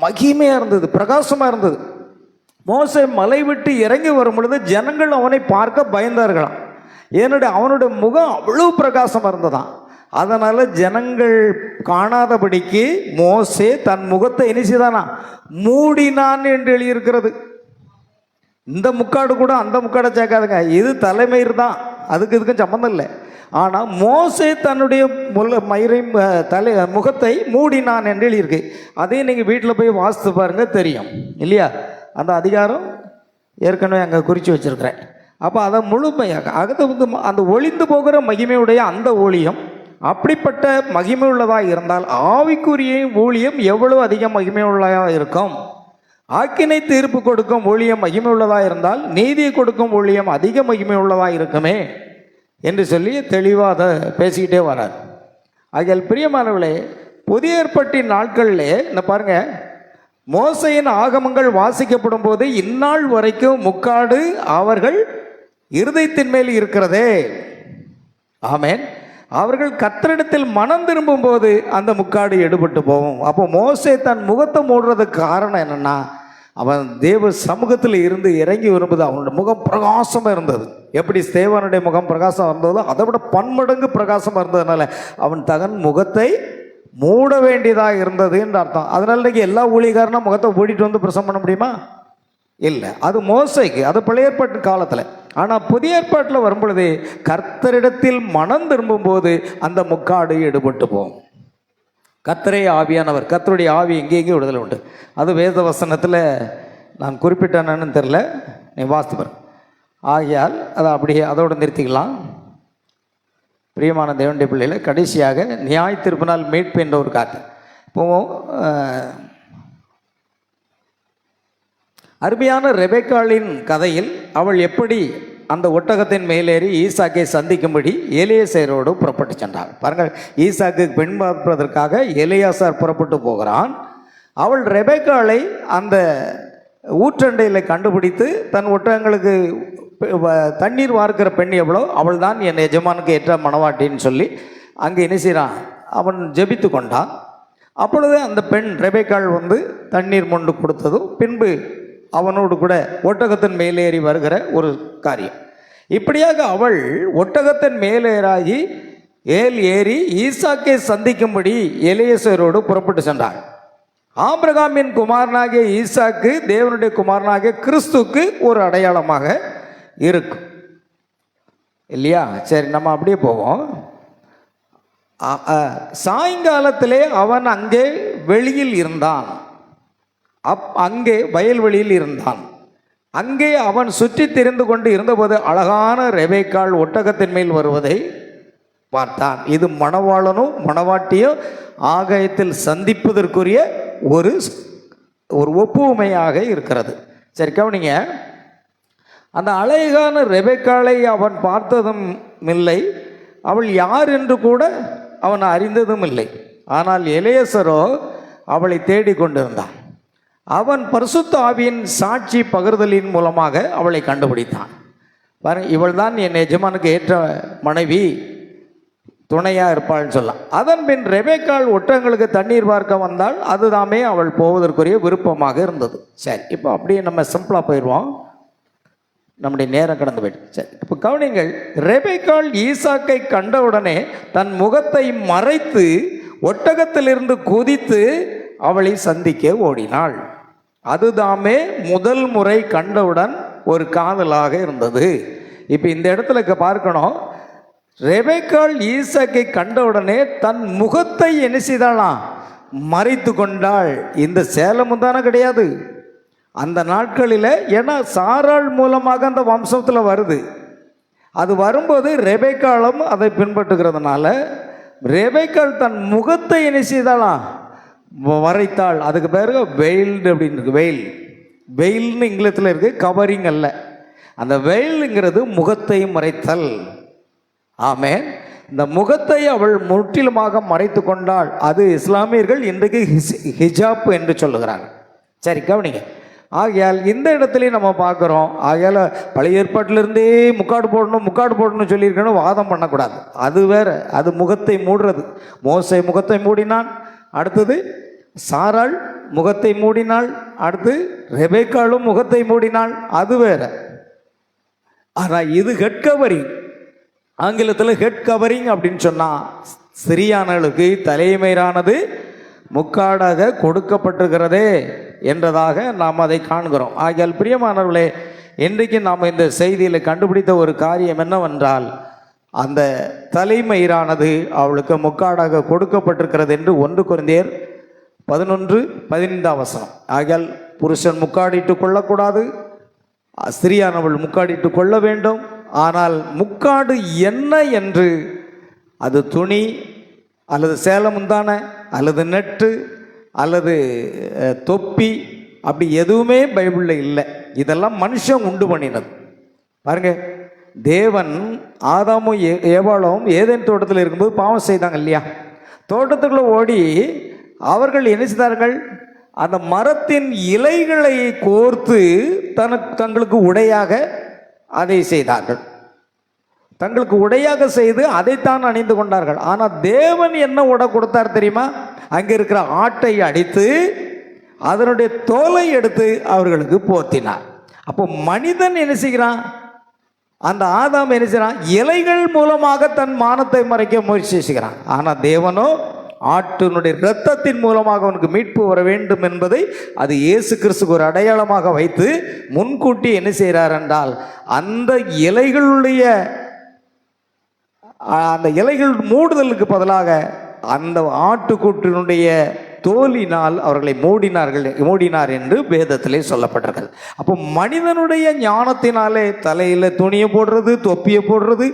மகிமையாக இருந்தது, பிரகாசமாக இருந்தது. மோசே மலை விட்டு இறங்கி வரும் பொழுது ஜனங்கள் அவனை பார்க்க பயந்தார்களாம். ஏன்னுடைய அவனுடைய முகம் அவ்வளவு பிரகாசமாக இருந்ததான். அதனால் ஜனங்கள் காணாதபடிக்கு மோசே தன் முகத்தை என்ன செய்தானா, மூடினான் என்று எழுதியிருக்கிறது. இந்த முக்காடு கூட அந்த முக்காடை சேர்க்காதுங்க, இது தலைமயிர் தான், அதுக்கு இதுக்கும் சம்மந்தம் இல்லை. ஆனால் மோசே தன்னுடைய முகத்தை மூடினான் என்று எழுதியிருக்கு. அதையும் நீங்கள் வீட்டில் போய் வாசித்து பாருங்க, தெரியும் இல்லையா. அந்த அதிகாரம் ஏற்கனவே அங்கே குறித்து வச்சிருக்கிறேன். அப்போ அதை முழுமையாக அந்த ஒளிந்து போகிற மகிமையுடைய அந்த ஊழியம் அப்படிப்பட்ட மகிமை உள்ளதாக இருந்தால் ஆவிக்குரிய ஊழியம் எவ்வளவு அதிக மகிமை உள்ளதாக இருக்கும். ஆக்கினை தீர்ப்பு கொடுக்கும் ஊழியம் மகிமை உள்ளதாக இருந்தால் நீதியை கொடுக்கும் ஊழியம் அதிக மகிமை உள்ளதாக இருக்குமே என்று சொல்லி தெளிவாக அதை பேசிக்கிட்டே வரார். ஆகியால் பிரியமானவர்களே, புதிய ஏற்பாட்டின் நாட்களில் இந்த பாருங்க, மோசையின் ஆகமங்கள் வாசிக்கப்படும் போது இந்நாள் வரைக்கும் முக்காடு அவர்கள் இருதயத்தின் மேல் இருக்கிறதே. ஆமேன். அவர்கள் கர்த்தரிடத்தில் மனம் திரும்பும் போது அந்த முக்காடு எடுபட்டு போகும். அப்போ மோசே தன் முகத்தை மூடுறதுக்கு காரணம் என்னன்னா, அவன் தேவ சமூகத்தில் இருந்து இறங்கி வரும்போது அவனுடைய முகம் பிரகாசமாக இருந்தது. எப்படி ஸ்தேவானுடைய முகம் பிரகாசம் இருந்ததோ அதை விட பன்மடங்கு பிரகாசமாக இருந்ததுனால அவன் தகன் முகத்தை மூட வேண்டியதாக இருந்தது என்று அர்த்தம். அதனால இன்னைக்கு எல்லா ஊழியக்காரனும் முகத்தை மூடிட்டு வந்து பிரசவம் பண்ண முடியுமா? இல்லை, அது மோசைக்கு, அது பழைய ஏற்பாட்டு காலத்தில். ஆனால் புதிய ஏற்பாட்டில் வரும்பொழுது கர்த்தரிடத்தில் மனம் திரும்பும் போது அந்த முக்காடு எடுபட்டு போகும். கர்த்தரே ஆவியானவர், கர்த்தருடைய ஆவி எங்கேயும் விடுதலை உண்டு. அது வேத வசனத்தில் நான் குறிப்பிட்டேன்னு தெரில, நீ வாசித்து பாரு. ஆகையால் அதை அப்படியே அதோடு நிறுத்திக்கலாம். பிரியமான தேவனுடைய பிள்ளைகளை, கடைசியாக நியாய தீர்ப்பினால் மீட்பு என்ற ஒரு காட்டு. இப்போ அருமையான ரெபெக்காளின் கதையில் அவள் எப்படி அந்த ஒட்டகத்தின் மேலேறி ஈசாக்கை சந்திக்கும்படி எலியாசாரோடு புறப்பட்டு சென்றாள். பாருங்கள், ஈசாக்கு பெண் பார்ப்பதற்காக எலியாசார் புறப்பட்டு போகிறான். அவள் ரெபெக்காளை அந்த ஊற்றண்டையில் கண்டுபிடித்து தன் ஒட்டகங்களுக்கு தண்ணீர் வார்க்கிற பெண் எவ்வளோ அவள் தான் என் எஜமானுக்கு ஏற்ற மணவாட்டின்னு சொல்லி அங்கே என்ன செய்கிறான், அவன் ஜெபித்து கொண்டான். அப்பொழுது அந்த பெண் ரெபெக்காள் வந்து தண்ணீர் மொண்டு கொடுத்ததும் பின்பு அவனோடு கூட ஒட்டகத்தின் மேலேறி வருகிற ஒரு காரியம். இப்படியாக அவள் ஒட்டகத்தின் மேலேறாகி ஏல் ஏறி ஈசாக்கை சந்திக்கும்படி எலியேசரோடு புறப்பட்டு சென்றாள். ஆபிரகாமின் குமாரனாகிய ஈசாக்கு தேவனுடைய குமாரனாகிய கிறிஸ்துக்கு ஒரு அடையாளமாக இருக்கும் இல்லையா? சரி, நம்ம அப்படியே போவோம். சாயங்காலத்திலே அவன் அங்கே வெளியில் இருந்தான். அங்கே வயல்வெளியில் இருந்தான். அங்கே அவன் சுற்றி திரிந்து கொண்டு இருந்தபோது அழகான ரெபேக்காள் ஒட்டகத்தின் மேல் வருவதை பார்த்தான். இது மணவாளனும் மணவாட்டியும் ஆகாயத்தில் சந்திப்பதற்குரிய ஒரு ஒப்புமையாக இருக்கிறது. சரி, கவனிங்க. அந்த அழகான ரெபேக்காளை அவன் பார்த்ததும் இல்லை, அவள் யார் என்று கூட அவன் அறிந்ததும் இல்லை. ஆனால் எலியேசரோ அவளை தேடிக்கொண்டிருந்தான். அவன் பரிசுத்த ஆவியின் சாட்சி பகிர்தலின் மூலமாக அவளை கண்டுபிடித்தான். பாருங்க, இவள் தான் என் எஜமானுக்கு ஏற்ற மனைவி, துணையாக இருப்பாள்னு சொல்லலாம். அதன் பின் ரெபேக்காள் ஒட்டகங்களுக்கு தண்ணீர் பார்க்க வந்தால் அதுதாமே அவள் போவதற்குரிய விருப்பமாக இருந்தது. சரி, இப்போ அப்படியே நம்ம சிம்பிளாக போயிடுவோம், நம்முடைய நேரம் கடந்து போயிட்டு. சரி, இப்போ கவனிங்கள். ரெபேக்காள் ஈசாக்கை கண்டவுடனே தன் முகத்தை மறைத்து ஒட்டகத்திலிருந்து குதித்து அவளை சந்திக்க ஓடினாள். அதுதாமே முதல் முறை கண்டவுடன் ஒரு காதலாக இருந்தது. இப்போ இந்த இடத்துல பார்க்கணும், ரெபேக்காள் ஈசாக்கை கண்டவுடனே தன் முகத்தை என்ன செய்தாளாம்? மறைத்து கொண்டாள். இந்த சேலமும் தானே கிடையாது அந்த நாட்களில். ஏன்னா சாராள் மூலமாக அந்த வம்சத்தில் வருது. அது வரும்போது ரெபேக்காளும் அதை பின்பற்றுகிறதுனால ரெபேக்காள் தன் முகத்தை என்ன செய்தாளாம்? மறைத்தாள். அதுக்கு பேர் வெயில்டு அப்படின்னு இருக்கு. வெயில்னு இங்கிலீஷில் இருக்குது, கவரிங் அல்ல. அந்த வெயிலுங்கிறது முகத்தை மறைத்தல். ஆமென். இந்த முகத்தை அவள் முற்றிலுமாக மறைத்து கொண்டாள். அது இஸ்லாமியர்கள் இன்றைக்கு ஹிஜாப் என்று சொல்லுகிறார்கள். சரி, கவனிங்க. ஆகையால் இந்த இடத்துலையும் நம்ம பார்க்குறோம். ஆகையால் பழைய ஏற்பாட்டிலிருந்தே முக்காடு போடணும்னு சொல்லியிருக்கணும் வாதம் பண்ணக்கூடாது. அது வேற, அது முகத்தை மூடுறது. மோசே முகத்தை மூடினான், அடுத்தது சாராள் முகத்தை மூடினாள், அடுத்து ரெபேக்காளும் முகத்தை மூடினாள், அது வேற. ஆனால் இது ஹெட் கவரிங். ஆங்கிலத்தில் ஹெட் கவரிங் அப்படின்னு சொன்னால் சிறியானளுக்கு தலைமையிலானது முக்காடாக கொடுக்கப்பட்டிருக்கிறதே என்றதாக நாம் அதை காண்கிறோம். ஆகியால் பிரியமானவர்களே, இன்றைக்கு நாம் இந்த செய்தியில் கண்டுபிடித்த ஒரு காரியம் என்னவென்றால், அந்த தலைமயிரானது அவளுக்கு முக்காடாக கொடுக்கப்பட்டிருக்கிறது என்று 1 கொரிந்தியர் 11:15 ஆகியால் புருஷன் முக்காடிட்டு கொள்ளக்கூடாது, ஸ்திரியானவள் முக்காடிட்டு கொள்ள வேண்டும். ஆனால் முக்காடு என்ன என்று, அது துணி அல்லது சேலமுந்தான அல்லது நெட்டு அல்லது தொப்பி, அப்படி எதுவுமே பைபிளில் இல்லை. இதெல்லாம் மனுஷன் உண்டு பண்ணினது. பாருங்க, தேவன் ஆதாமும் ஏவாளும் ஏதேன் தோட்டத்தில் இருக்கும்போது பாவம் செய்தாங்க இல்லையா? தோட்டத்துக்குள்ளே ஓடி அவர்கள் என்ன செய்தார்கள்? அந்த மரத்தின் இலைகளை கோர்த்து தங்களுக்கு உடையாக அதை செய்தார்கள். தங்களுக்கு உடையாக செய்து அதைத்தான் அணிந்து கொண்டார்கள். ஆனால் தேவன் என்ன உடை கொடுத்தார் தெரியுமா? அங்கே இருக்கிற ஆட்டை அடித்து அதனுடைய தோலை எடுத்து அவர்களுக்கு போர்த்தினார். அப்போ மனிதன் என்ன செய்கிறான்? அந்த ஆதாம் என்ன செய்கிறான்? இலைகள் மூலமாக தன் மானத்தை மறைக்க முயற்சி செய்கிறான். ஆனால் தேவனோ ஆட்டினுடைய இரத்தத்தின் மூலமாக அவனுக்கு மீட்பு வர வேண்டும் என்பதை அது இயேசு கிறிஸ்துக்கு ஒரு அடையாளமாக வைத்து முன்கூட்டி என்ன செய்கிறார் என்றால், அந்த இலைகள் மூடுதலுக்கு பதிலாக அந்த ஆட்டுக்கூட்டினுடைய தோலினால் அவர்களை மூடினார் என்று வேதத்திலே சொல்லப்பட்டிருக்கிறது. அப்போ மனிதனுடைய ஞானத்தினாலே தலையில் துணியை போடுறது, தொப்பியை போடுறது,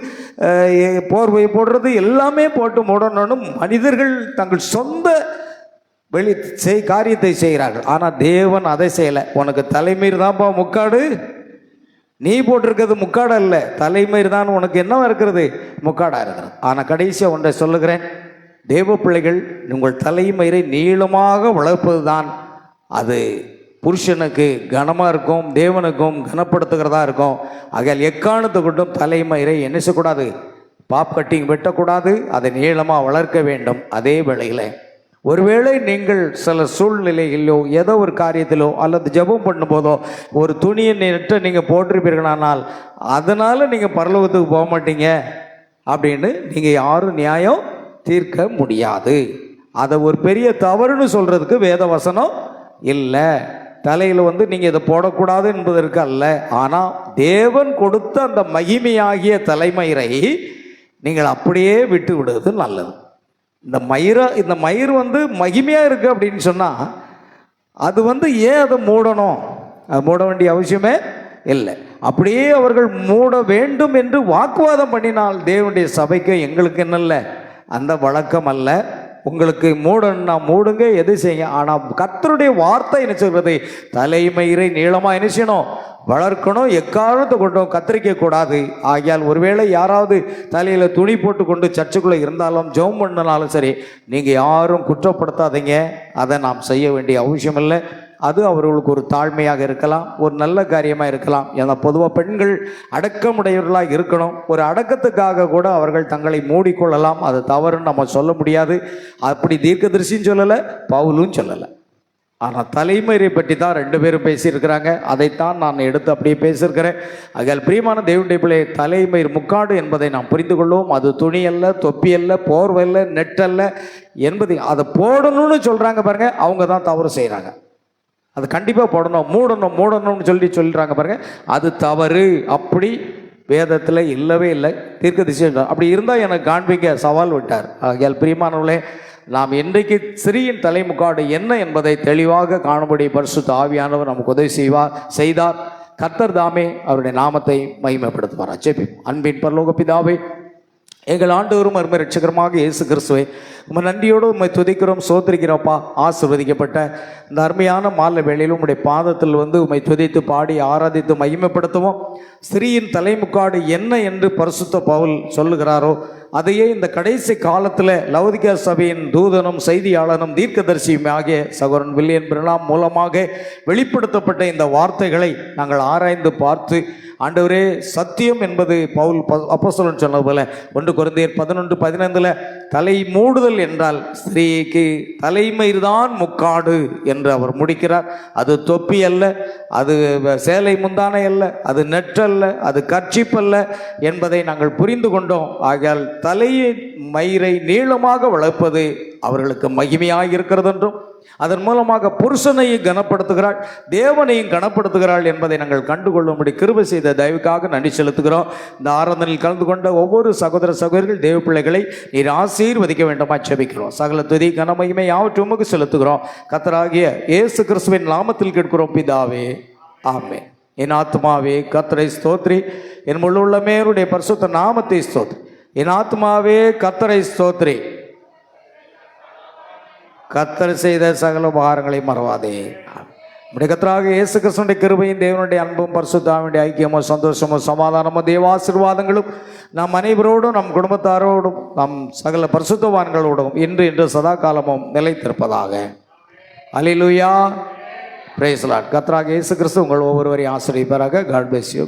போர்வையை போடுறது எல்லாமே போட்டு மூடணும். மனிதர்கள் தங்கள் சொந்த காரியத்தை செய்கிறார்கள். ஆனால் தேவன் அதை செய்யலை. உனக்கு தலைமயிர் தான்ப்பா முக்காடு, நீ போட்டிருக்கிறது முக்காடு அல்ல, தலைமயிர் தான் உனக்கு என்ன இருக்கிறது? முக்காடாக இருக்கிறது. ஆனால் கடைசியாக ஒன்றை சொல்லுகிறேன், தேவ பிள்ளைகள், உங்கள் தலைமயிரை நீளமாக வளர்ப்பது தான் அது புருஷனுக்கு கனமாக இருக்கும், தேவனுக்கும் கனப்படுத்துகிறதா இருக்கும். ஆகையால் எக்காரணத்தை கொண்டும் தலைமயிரை என்ன செய்யக்கூடாது? பாப் கட்டிங் வெட்டக்கூடாது, அதை நீளமாக வளர்க்க வேண்டும். அதே வேளையில் ஒருவேளை நீங்கள் சில சூழ்நிலைகளிலோ ஏதோ ஒரு காரியத்திலோ அல்லது ஜெபம் பண்ணும்போதோ ஒரு துணியை நெட்டை நீங்கள் போட்டிருப்பீர்களானால் அதனால் நீங்கள் பரலோகத்துக்கு போக மாட்டீங்க அப்படின்னு நீங்கள் யாரும் நியாயம் தீர்க்க முடியாது. அதை ஒரு பெரிய தவறுன்னு சொல்கிறதுக்கு வேத வசனம் இல்லை. தலையில் நீங்கள் இதை போடக்கூடாது என்பதற்கு அல்ல. ஆனால் தேவன் கொடுத்த அந்த மகிமையாகிய தலைமயிரை நீங்கள் அப்படியே விட்டு விடுவது நல்லது. இந்த மயிர் மகிமையாக இருக்குது அப்படின்னு சொன்னால் அது ஏன் அதை மூடணும்? அது மூட வேண்டிய அவசியமே இல்லை. அப்படியே அவர்கள் மூட வேண்டும் என்று வாக்குவாதம் பண்ணினால் தேவனுடைய சபைக்கு எங்களுக்கு என்னல்ல அந்த வழக்கம் அல்ல. உங்களுக்கு மூடணும்னா மூடுங்க, எது செய்யுங்க. ஆனால் கர்த்தருடைய வார்த்தை என்ன சொல்கிறது? தலைமயிரை நீளமாக என்ன செய்யணும்? வளர்க்கணும். எக்காரணத்தை கொண்டும் கத்தரிக்க கூடாது. ஆகியால் ஒருவேளை யாராவது தலையில் துணி போட்டு கொண்டு சர்ச்சுக்குள்ளே இருந்தாலும் ஜெபம் பண்ணனாலும் சரி, நீங்கள் யாரும் குற்றப்படுத்தாதீங்க. அதை நாம் செய்ய வேண்டிய அவசியம் இல்லை. அது அவர்களுக்கு ஒரு தாழ்மையாக இருக்கலாம், ஒரு நல்ல காரியமாக இருக்கலாம். ஏன்னா பொதுவாக பெண்கள் அடக்கமுடையவர்களாக இருக்கணும். ஒரு அடக்கத்துக்காக கூட அவர்கள் தங்களை மூடிக்கொள்ளலாம். அது தவறுன்னு நம்ம சொல்ல முடியாது. அப்படி தீர்க்கதரிசியும் சொல்லலை, பவுலும் சொல்லலை. ஆனால் தலைமயிரை பற்றி தான் 2 பேரும் பேசியிருக்கிறாங்க. அதைத்தான் நான் எடுத்து அப்படியே பேசியிருக்கிறேன். ஆகையால் பிரியமான தேவனுடைய பிள்ளை, தலைமயிர் முக்காடு என்பதை நாம் புரிந்து கொள்வோம். அது துணி அல்ல, தொப்பி அல்ல, போர்வை அல்ல, நெட் அல்ல என்பதை அதை போடணும்னு சொல்கிறாங்க பாருங்க, அவங்க தான் தவறு செய்கிறாங்க. அது கண்டிப்பாக போடணும், மூடணும்னு சொல்கிறாங்க பாருங்க, அது தவறு. அப்படி வேதத்தில் இல்லவே இல்லை. தீர்க்கதரிசி அப்படி இருந்தால் எனக்கு காண்பிக்க சவால் விட்டார். ஆகையால் பிரியமானவர்களே, நாம் இன்றைக்கு சிறியின் தலைமுக்காடு என்ன என்பதை தெளிவாக காணும்படி பரிசுத்த ஆவியானவர் நமக்கு உதவி செய்தார். கர்த்தர் தாமே அவருடைய நாமத்தை மகிமைப்படுத்துவார். ஜெபிப்போம். அன்பின் பரலோக பிதாவே, எங்கள் ஆண்டவரும் அருமை இரட்சகருமாக இயேசு கிறிஸ்துவை உம்மை நன்றியோடு உம்மை துதிக்கிறோம், சோதரிக்கிறோப்பா. ஆசீர்வதிக்கப்பட்ட இந்த அருமையான மாலை வேளையில் உம்முடைய பாதத்தில் உம்மை துதித்து பாடி ஆராதித்து மகிமைப்படுத்துவோம். ஸ்திரீயின் தலைமுக்காடு என்ன என்று பரிசுத்த பவுல் சொல்லுகிறாரோ அதையே இந்த கடைசி காலத்தில் லவோதிக்கேயா சபையின் தூதனும் செய்தியாளனும் தீர்க்கதரிசியும் ஆகிய சகோதரன் வில்லியம் பிரணாம் மூலமாக வெளிப்படுத்தப்பட்ட இந்த வார்த்தைகளை நாங்கள் ஆராய்ந்து பார்த்து, ஆண்டவரே, சத்தியம் என்பது பவுல் அப்போஸ்தலன் சொன்னது போல 1 கொரிந்தியர் 11:15 தலை மூடுதல் என்றால் ஸ்திரீக்கு தலைமயிர் தான் முக்காடு என்று அவர் முடிக்கிறார். அது தொப்பி அல்ல, அது சேலை முந்தானை அல்ல, அது நெற்றல்ல, அது கர்ச்சிப்பல்ல என்பதை நாங்கள் புரிந்து கொண்டோம். ஆகையால் தலையை மயிரை நீளமாக வளர்ப்பது அவர்களுக்கு மகிமையாக இருக்கிறது என்றும், அதன் மூலமாக புருஷனையும் கனப்படுத்துகிறாள், தேவனையும் கனப்படுத்துகிறாள் என்பதை நாங்கள் கண்டுகொள்ளும்படி கிருபை செய்த தயவுக்காக நன்றி செலுத்துகிறோம். இந்த ஆராதனையில் கலந்து கொண்ட ஒவ்வொரு சகோதர சகோதரிகள் தேவ பிள்ளைகளை நீர் ஆசீர்வதிக்க வேண்டுமா ஜெபிக்கிறோம். சகல துதி கன மகிமை யாவற்றையும் உமக்கு செலுத்துகிறோம். கர்த்தராகிய இயேசு கிறிஸ்துவின் நாமத்தில் கேட்கிறோம் பிதாவே, ஆமென். என் ஆத்மாவே கர்த்தரை ஸ்தோத்ரி, என் முழு உள்ளமே அவருடைய பரிசுத்த நாமத்தை ஸ்தோத்ரி. என் ஆத்மாவே கர்த்தரை ஸ்தோத்ரி, கர்த்தர் செய்த சகல உபகாரங்களை மறவாதே. நம்முடைய கர்த்தராகிய இயேசு கிறிஸ்துவின் கிருபையும் தேவனுடைய அன்பும் பரிசுத்தாவினுடைய ஐக்கியமும் சந்தோஷமும் சமாதானமும் தேவாசீர்வாதங்களும் நம் அனைவரோடும், நம் குடும்பத்தாரோடும், நம் சகல பரிசுத்தவான்களோடும் இன்று சதா காலமும் நிலைத்திருப்பதாக. அல்லேலூயா, பிரைஸ் தி லார்ட். கர்த்தராகிய இயேசு கிறிஸ்து உங்கள் ஒவ்வொருவரையும் ஆசீர்வதிப்பாராக. God bless you.